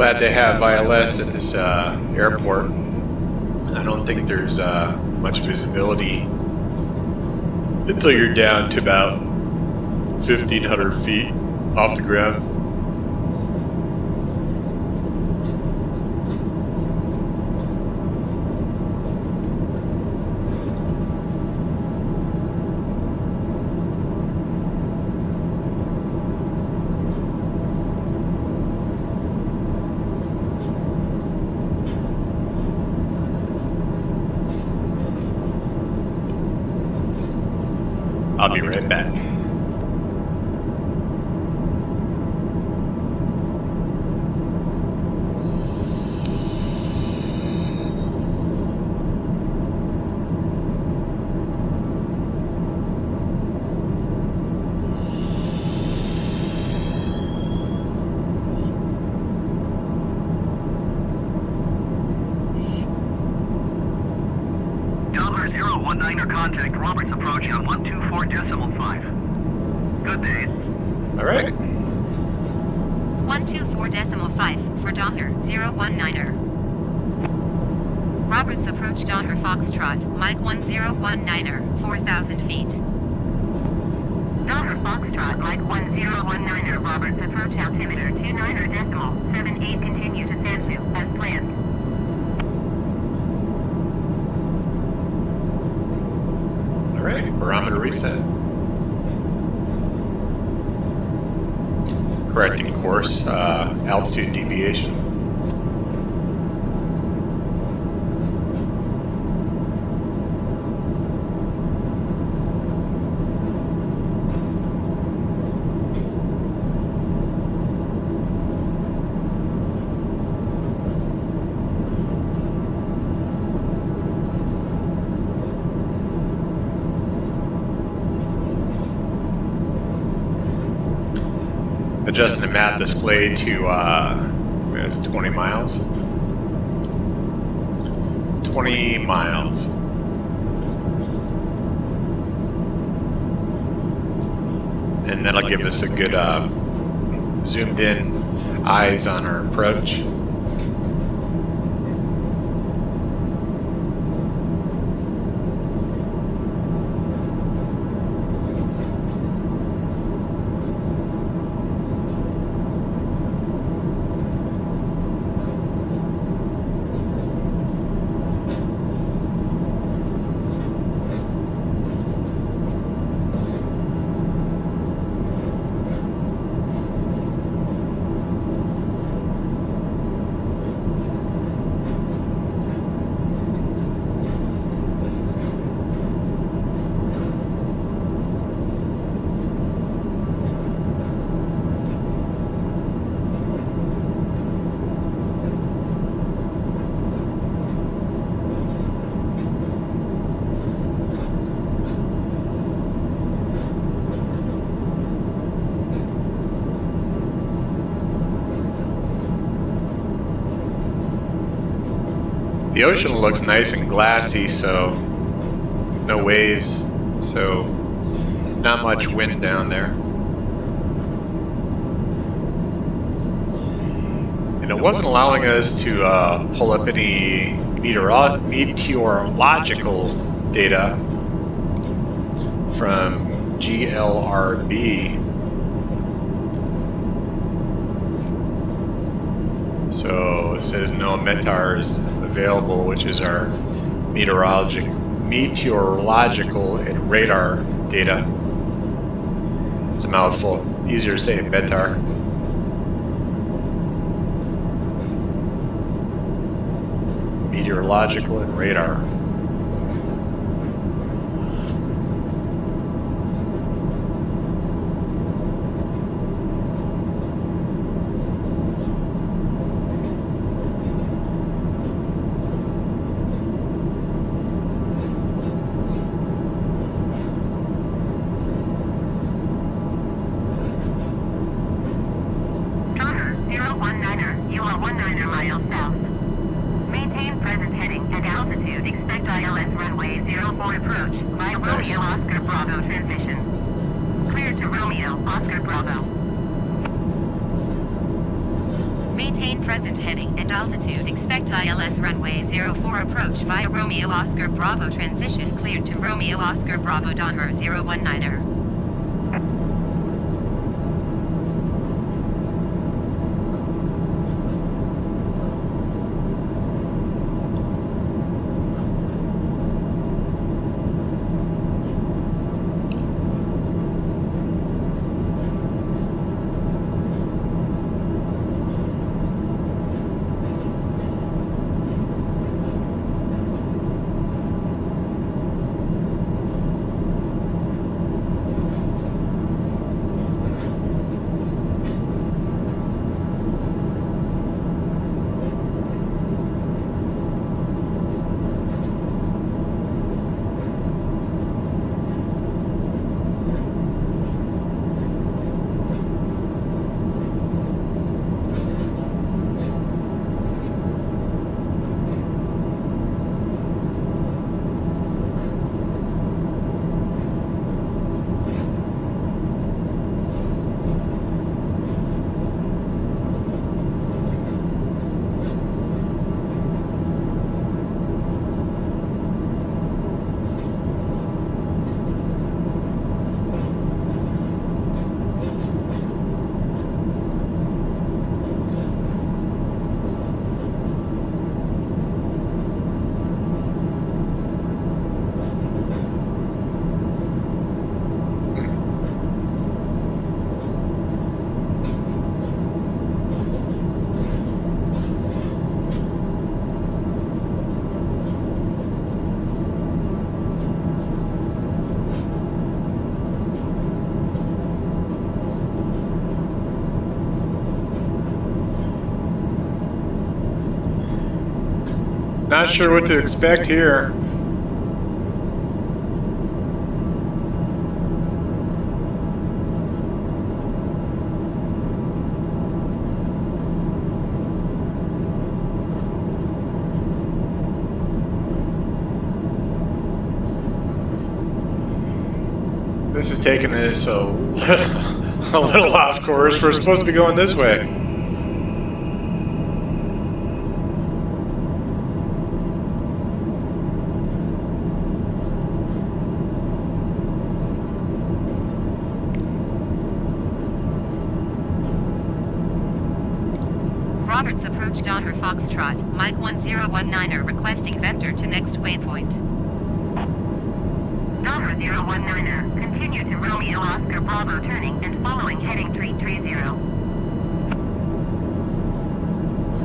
glad to have ILS at this airport. I don't think there's much visibility until you're down to about 1,500 feet off the ground. I'll be right back. $019er contact Roberts approach on 124.5. Good day. All right. 124.5 for Doppler 019er. Roberts approach Doppler Foxtrot, Mike 1019er, 4,000 feet. Doppler Foxtrot, Mike 1019er, Roberts approach altimeter 29.78, continue to Sansu, as planned. All right, barometer reset. Correcting course, altitude deviation. Adjusting the map display to it's 20 miles. 20 miles. And that'll give us a good zoomed in eyes on our approach. The ocean looks nice and glassy, so no waves, so not much wind down there. And it wasn't allowing us to pull up any meteorological data from GLRB. So it says no METARs available, which is our meteorological and radar data. It's a mouthful. Easier to say METAR. Meteorological and radar. Maintain present heading and altitude. Expect ILS runway 04 approach via Romeo Oscar Bravo transition cleared to Romeo Oscar Bravo Donner 019er. Not sure what to expect here. This is taking us a little off course. We're supposed to be going this way. Roberts approach Donner Foxtrot, Mike 1019er requesting vector to next waypoint. Donner 019er, continue to Romeo Oscar Bravo turning and following heading 330.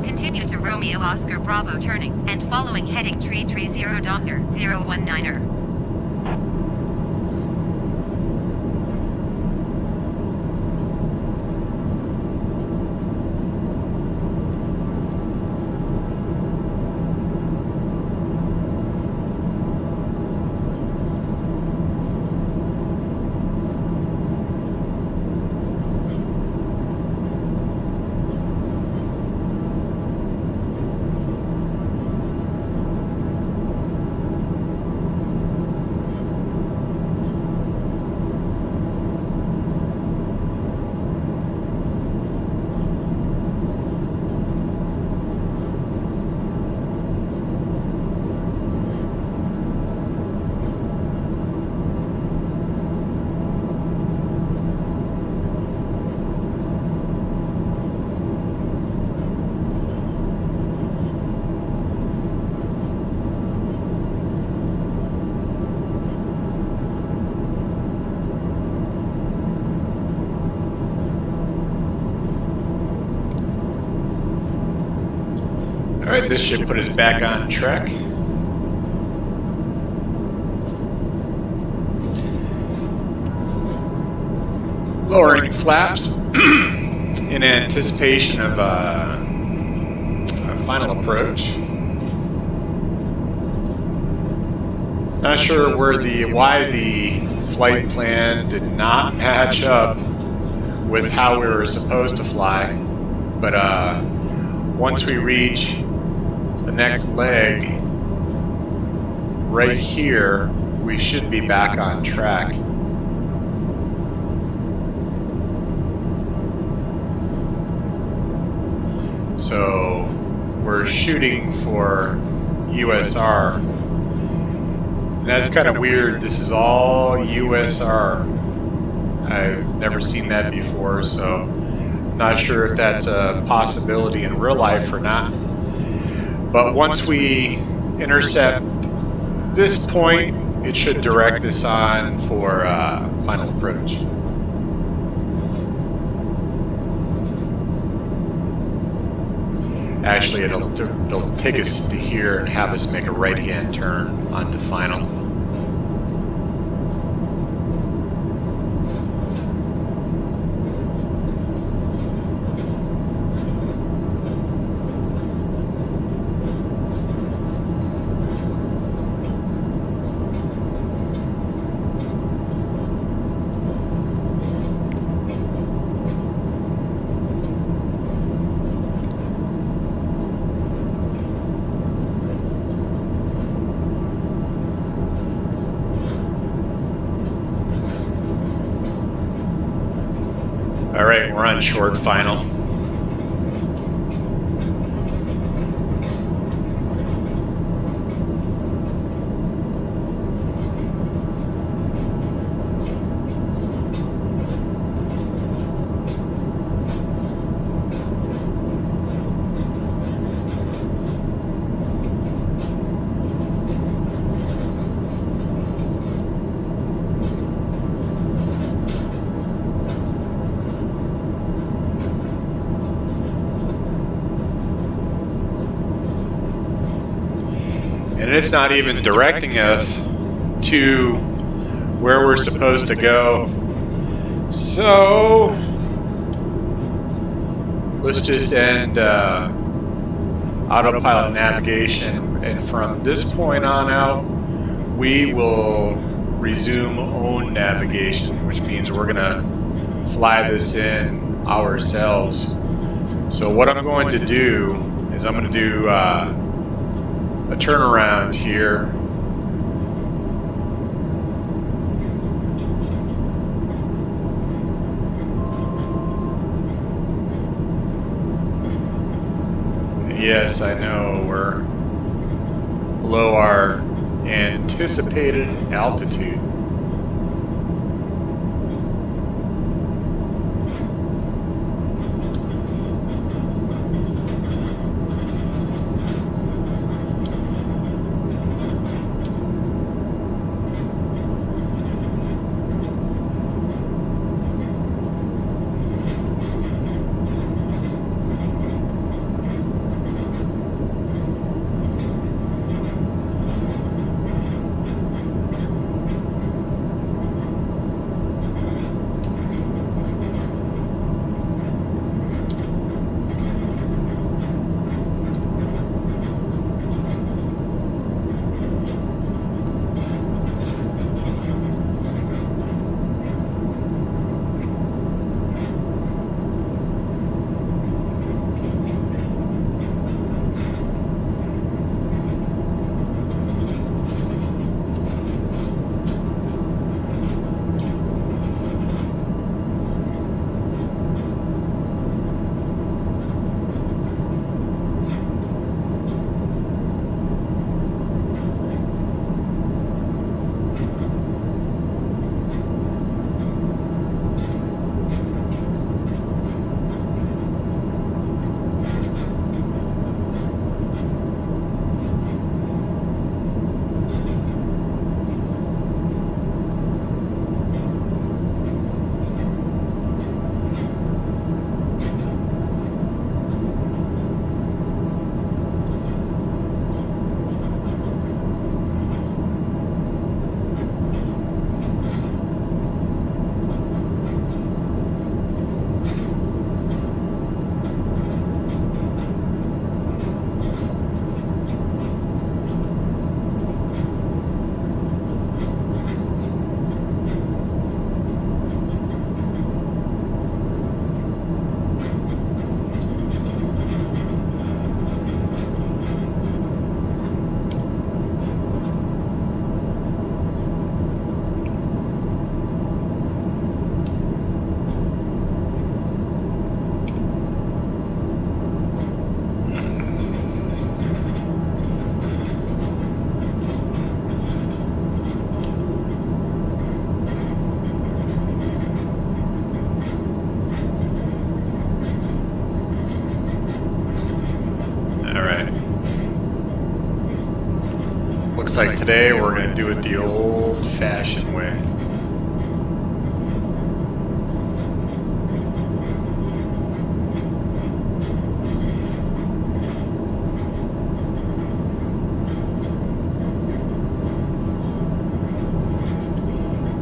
Continue to Romeo Oscar Bravo turning and following heading 330 Donner 019er. Alright, this should put us back on track. Lowering flaps in anticipation of a final approach. Not sure why the flight plan did not match up with how we were supposed to fly, but once we reach the next leg right here, we should be back on track. So we're shooting for USR. And that's kind of weird. This is all USR. I've never seen that before, so not sure if that's a possibility in real life or not. But once we intercept this point, it should direct us on for final approach. Actually, it'll take us to here and have us make a right-hand turn onto final. All right, we're on short final. And it's not even directing us to where we're supposed to go. So let's just end autopilot navigation, and from this point on out, we will resume own navigation, which means we're gonna fly this in ourselves. So what I'm going to do is I'm going to do a turnaround here. Yes, I know we're below our anticipated altitude. Looks like today we're going to do it the old-fashioned way.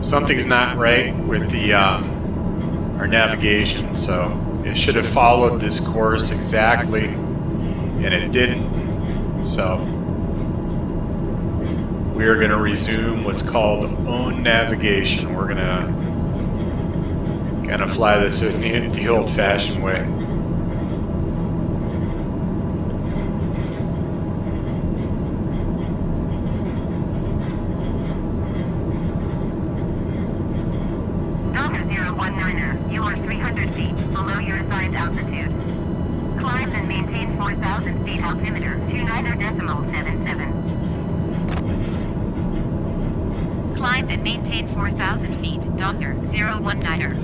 Something's not right with the our navigation, so it should have followed this course exactly, and it didn't. So we are going to resume what's called own navigation. We're going to kind of fly this the old-fashioned way. You are 300 feet below your assigned altitude. Climb and maintain 4,000 feet altimeter 29.77. Climb and maintain 4,000 feet, Doppler 019er.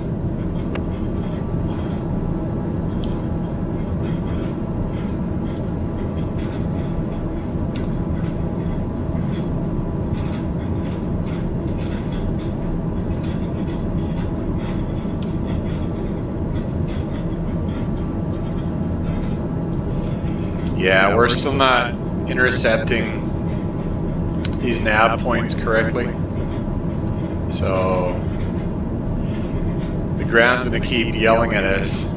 Yeah, we're still not intercepting these nav points correctly. So the ground's going to keep yelling at us,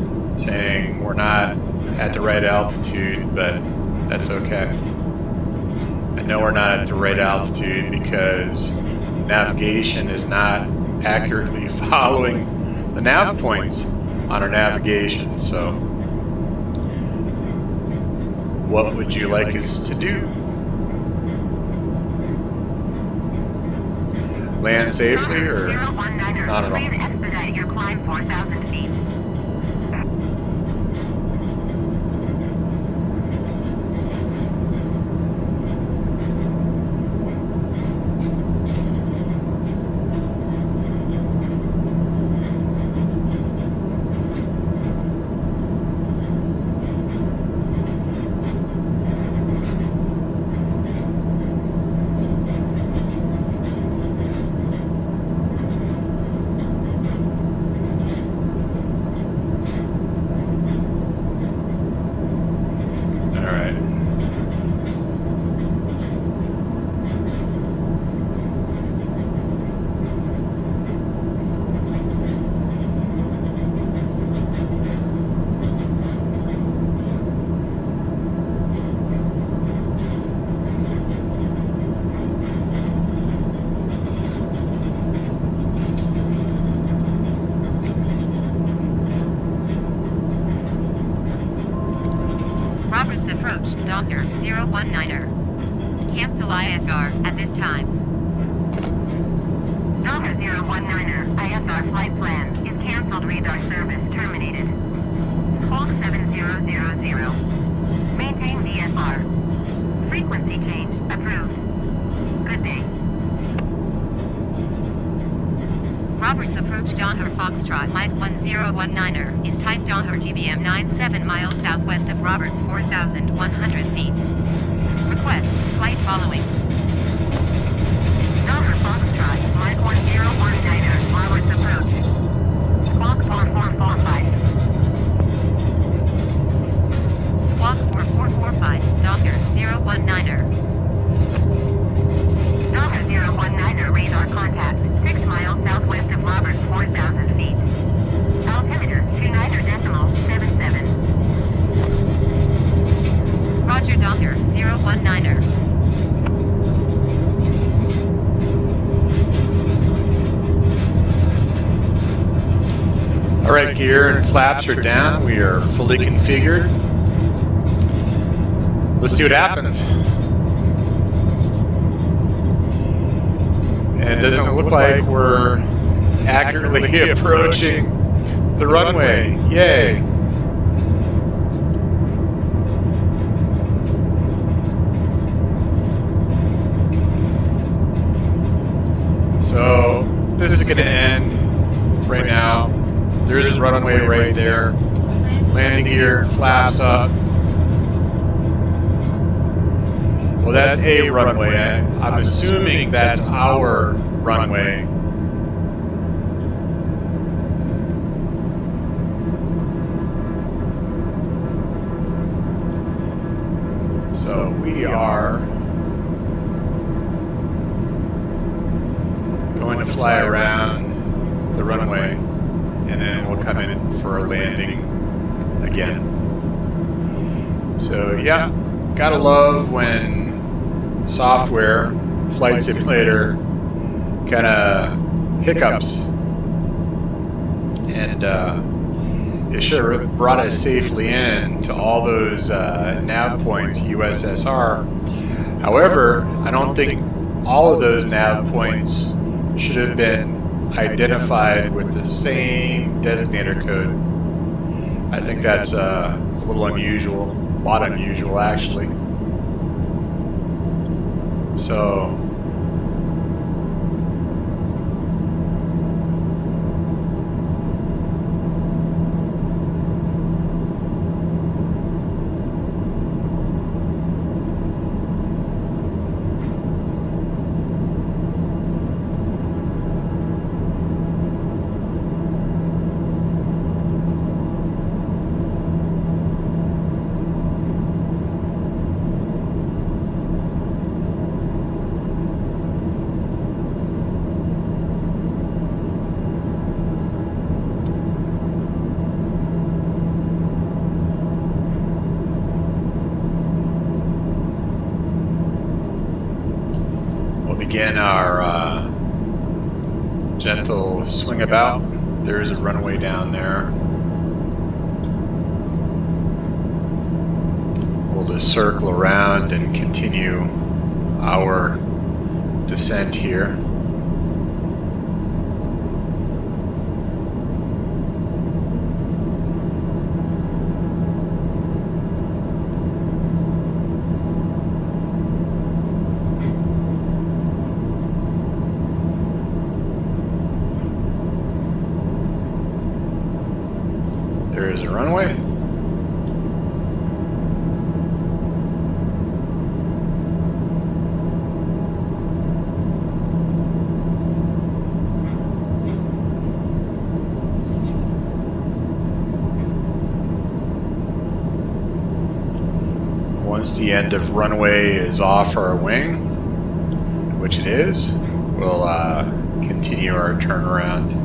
saying we're not at the right altitude, but that's okay. I know we're not at the right altitude because navigation is not accurately following the nav points on our navigation. So what would you like us to do? Land safely or not at all? Please expedite your climb 4,000 feet. Approach, Doppler 019er. Cancel ISR at this time. Doppler 019er, ISR flight plan is cancelled. Radar service terminated. Hold 7000. Maintain VFR. Frequency change approved. Good day. Roberts approach Donner Foxtrot Mike 1019er is type Donner GBM 97 miles southwest of Roberts 4,100 feet. Request flight following. Donner Foxtrot Mike 1019er Roberts approach. Squawk 4445. Squawk 4445 Donner 019er. Donner 019er radar contact 6 miles southwest of Roberts 4,000 feet. Altimeter 29.77. Roger Doppler 019er. Alright, gear and flaps are down. We are fully configured. Let's see what happens. And it doesn't look like we're accurately approaching the runway. Yay! So this is going to end right now. There's a runway right there. Landing gear, flaps up. Well, that's a runway. I'm assuming that's our runway. So we are going to fly around the runway, and then we'll come in for a landing again. So yeah, gotta love when software, flight simulator, kind of hiccups, and it sure brought us safely in to all those nav points, USSR. However, I don't think all of those nav points should have been identified with the same designator code. I think that's a little unusual, a lot unusual actually. So begin our gentle swing about. There's a runway down there. We'll just circle around and continue our descent here. There's a runway. Once the end of runway is off our wing, which it is, we'll continue our turnaround.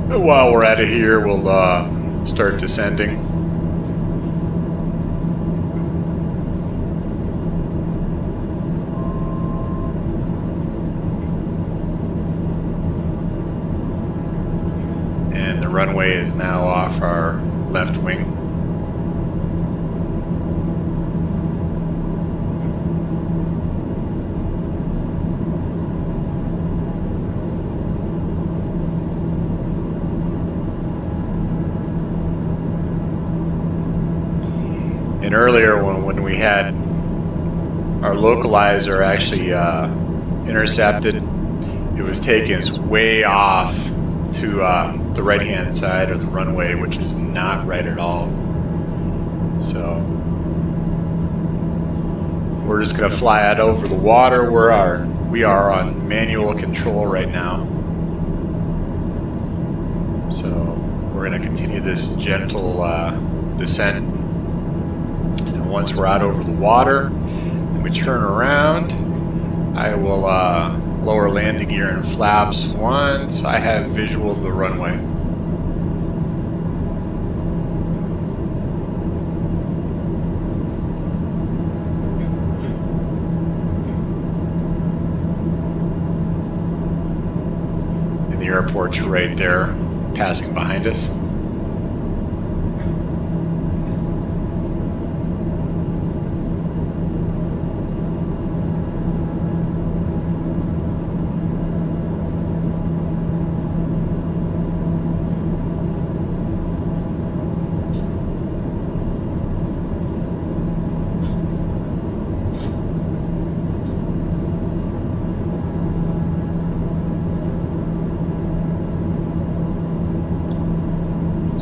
While we're out of here, we'll start descending. And the runway is now off our left wing. And earlier when we had our localizer actually intercepted, it was taking us way off to the right hand side of the runway, which is not right at all. So we're just going to fly out over the water. We are on manual control right now. So we're going to continue this gentle descent. Once we're out over the water and we turn around, I will lower landing gear and flaps once I have visual of the runway. And the airport's right there, passing behind us.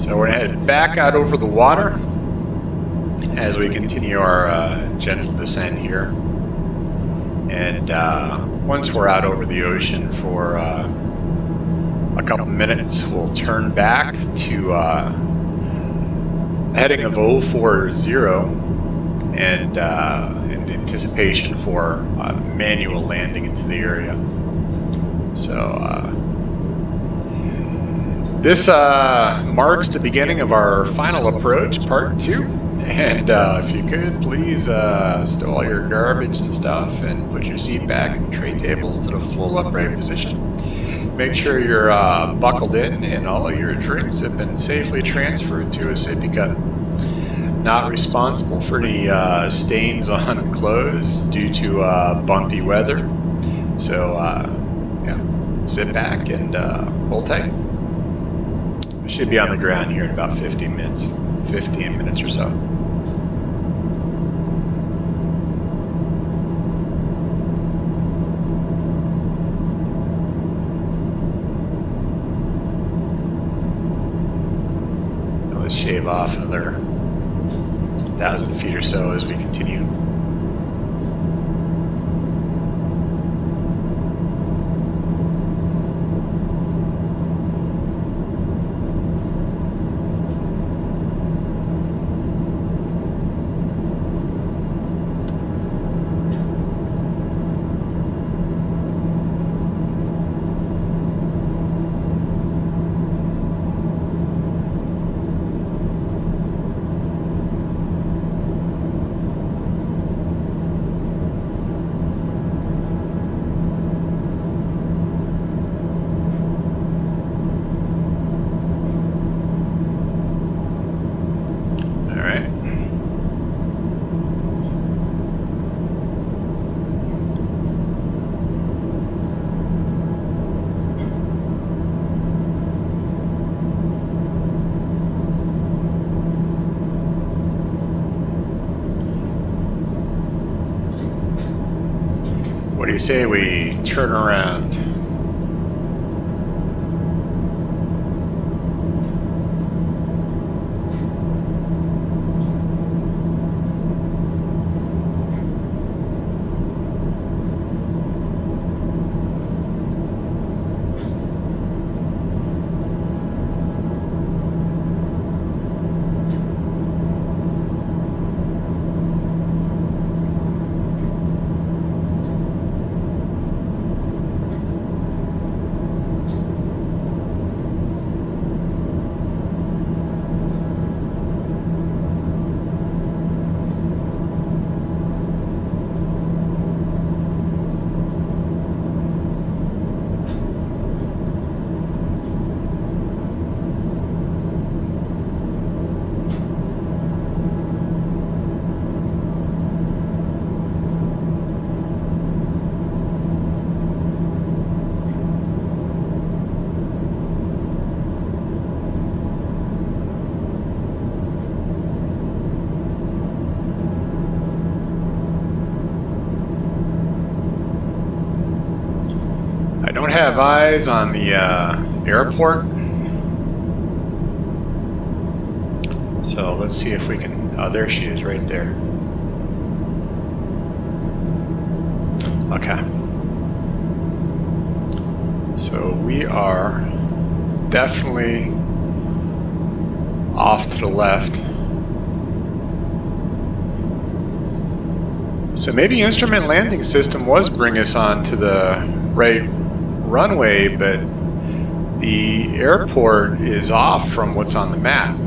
So we're going to head back out over the water as we continue our gentle descent here. And once we're out over the ocean for a couple minutes, we'll turn back to heading of 040 and in anticipation for manual landing into the area. So this marks the beginning of our final approach, part 2. And if you could, please stow all your garbage and stuff and put your seat back and tray tables to the full upright position. Make sure you're buckled in and all of your drinks have been safely transferred to a sippy cup. Not responsible for any stains on clothes due to bumpy weather. So yeah, sit back and hold tight. We should be on the ground here in about 15 minutes or so. Let's shave off another 1,000 feet or so as we continue. What do you say we turn around? I don't have eyes on the airport, so let's see if we can. Oh, there she is, right there. Okay. So we are definitely off to the left. So maybe instrument landing system was bring us on to the right runway, but the airport is off from what's on the map.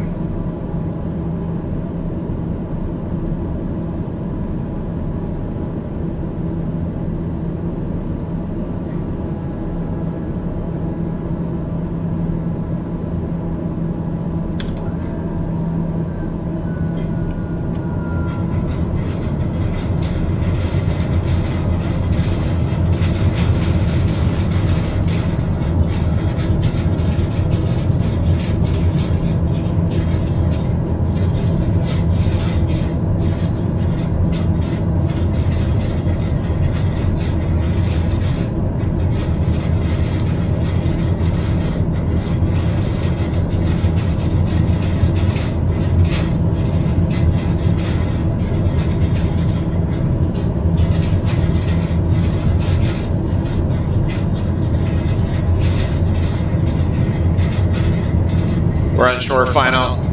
We're on shore final.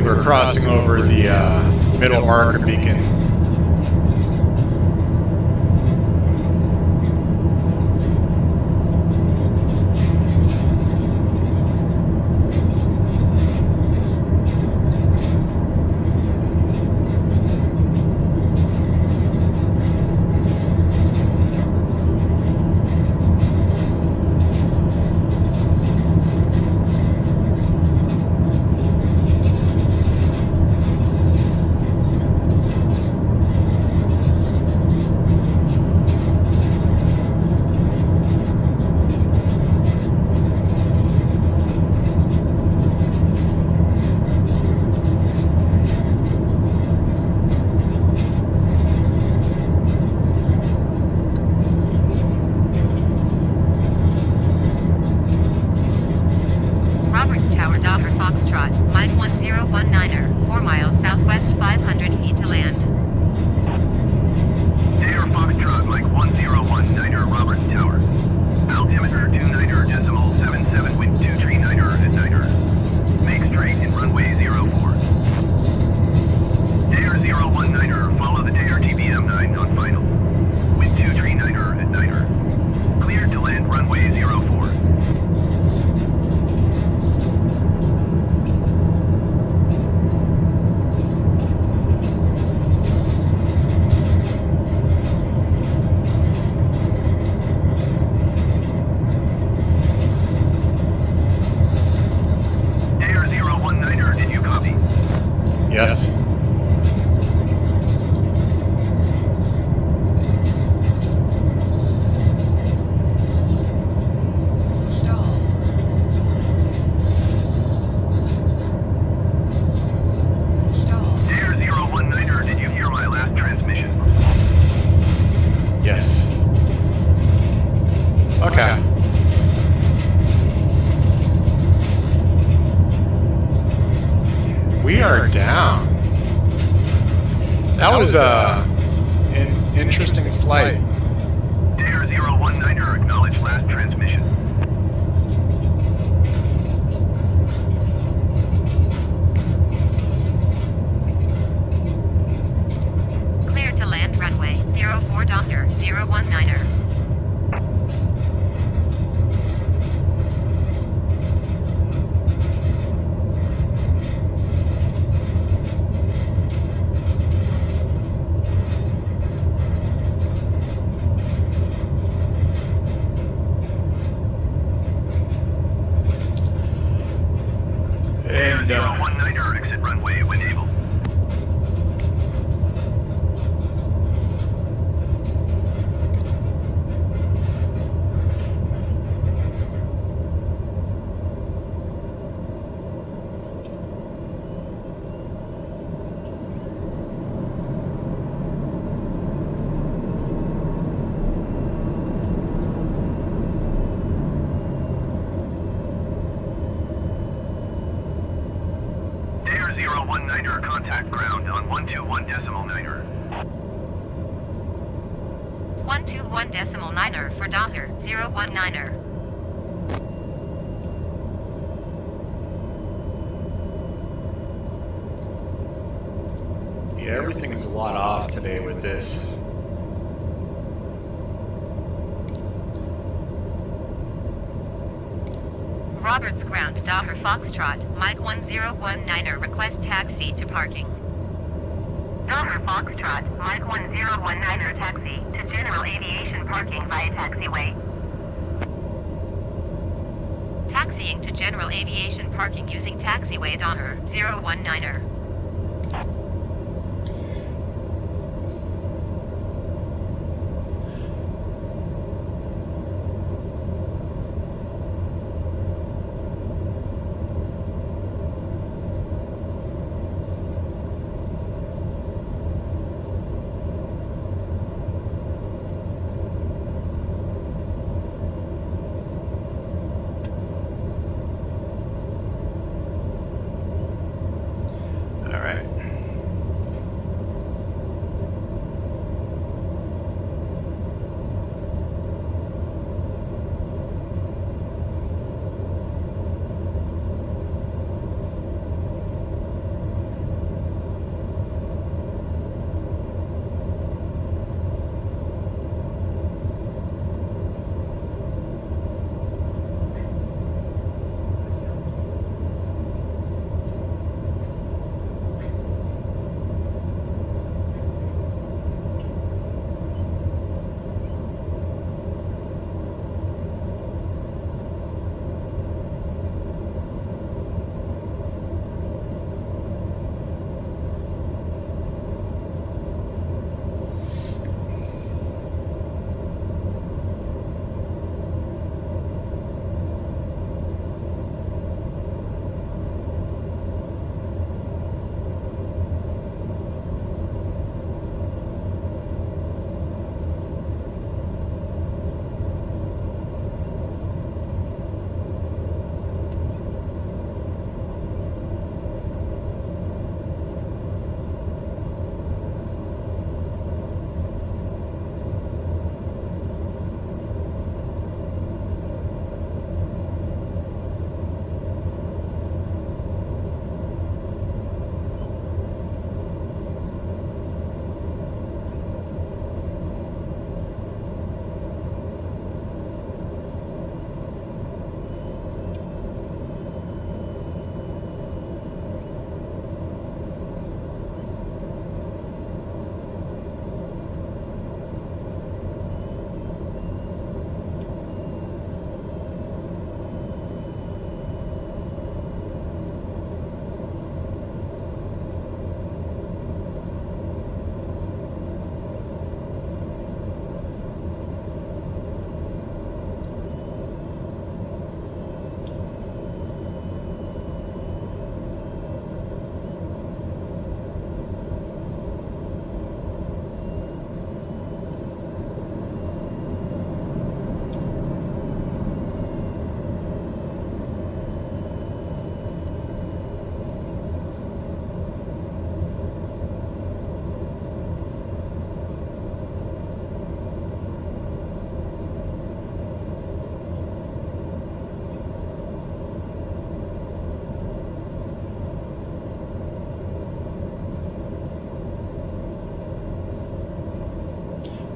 We're crossing over the middle marker beacon. Mike 1019er, 4 miles southwest, 500 feet to land. Air Foxtrot, Mike 1019er, Roberts Tower. Altimeter 29.77, wind 239er at niner. Make straight in runway 04. Dare 019er, follow the Dare TBM 9 on final. Wind 239er at niner. Cleared to land runway 04. Yes. Stall. Stall. Dare 019er, did you hear my last transmission? Yes. Okay. We are down. That was an interesting flight. Dare 019er, acknowledge last transmission. Clear to land runway 04 Doctor 019er. And 019er, exit runway when able. Dare 019er, contact ground on 121.9er. 121.9er for Doctor 019er. yeah, everything is a lot off today with this. Roberts ground Doctor Foxtrot, Mike 1019er, request taxi to parking. Doctor Foxtrot, Mike 1019er, taxi to general aviation parking via taxiway. Taxiing to general aviation parking using taxiway Doctor 019er.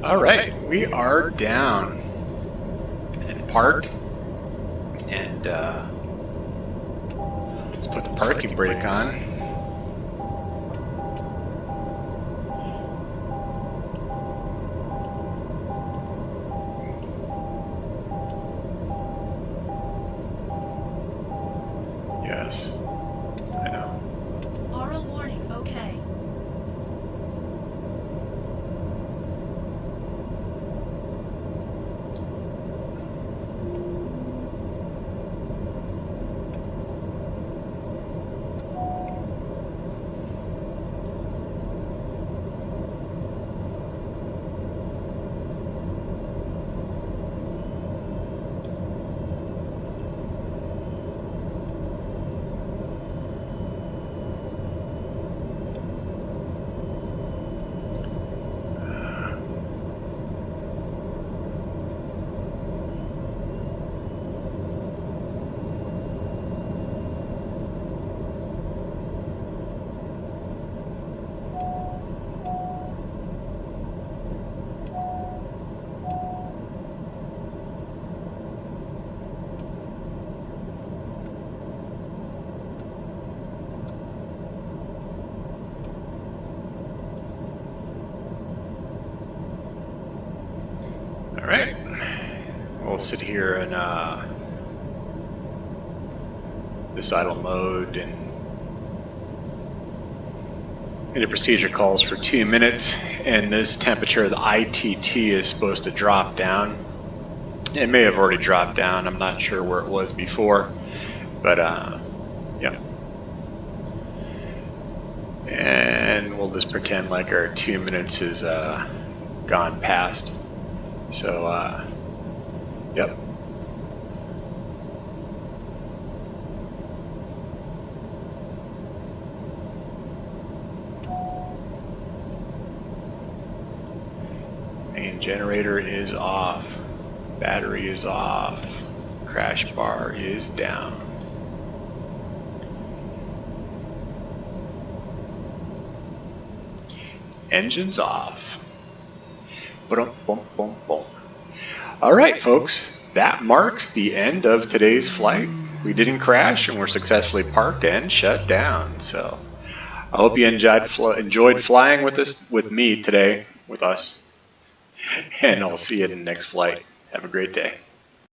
Alright, we are down and parked, and let's put the parking brake on. Yes, I know. Oral warning, okay. Alright, we'll sit here in this idle mode, and the procedure calls for 2 minutes, and this temperature of the ITT is supposed to drop down. It may have already dropped down, I'm not sure where it was before, but yeah. And we'll just pretend like our 2 minutes is gone past. So, yep. Main generator is off. Battery is off. Crash bar is down. Engine's off. Boom, boom, boom, boom. Alright folks, that marks the end of today's flight. We didn't crash and we're successfully parked and shut down. So I hope you enjoyed flying with me today, with us. And I'll see you in the next flight. Have a great day.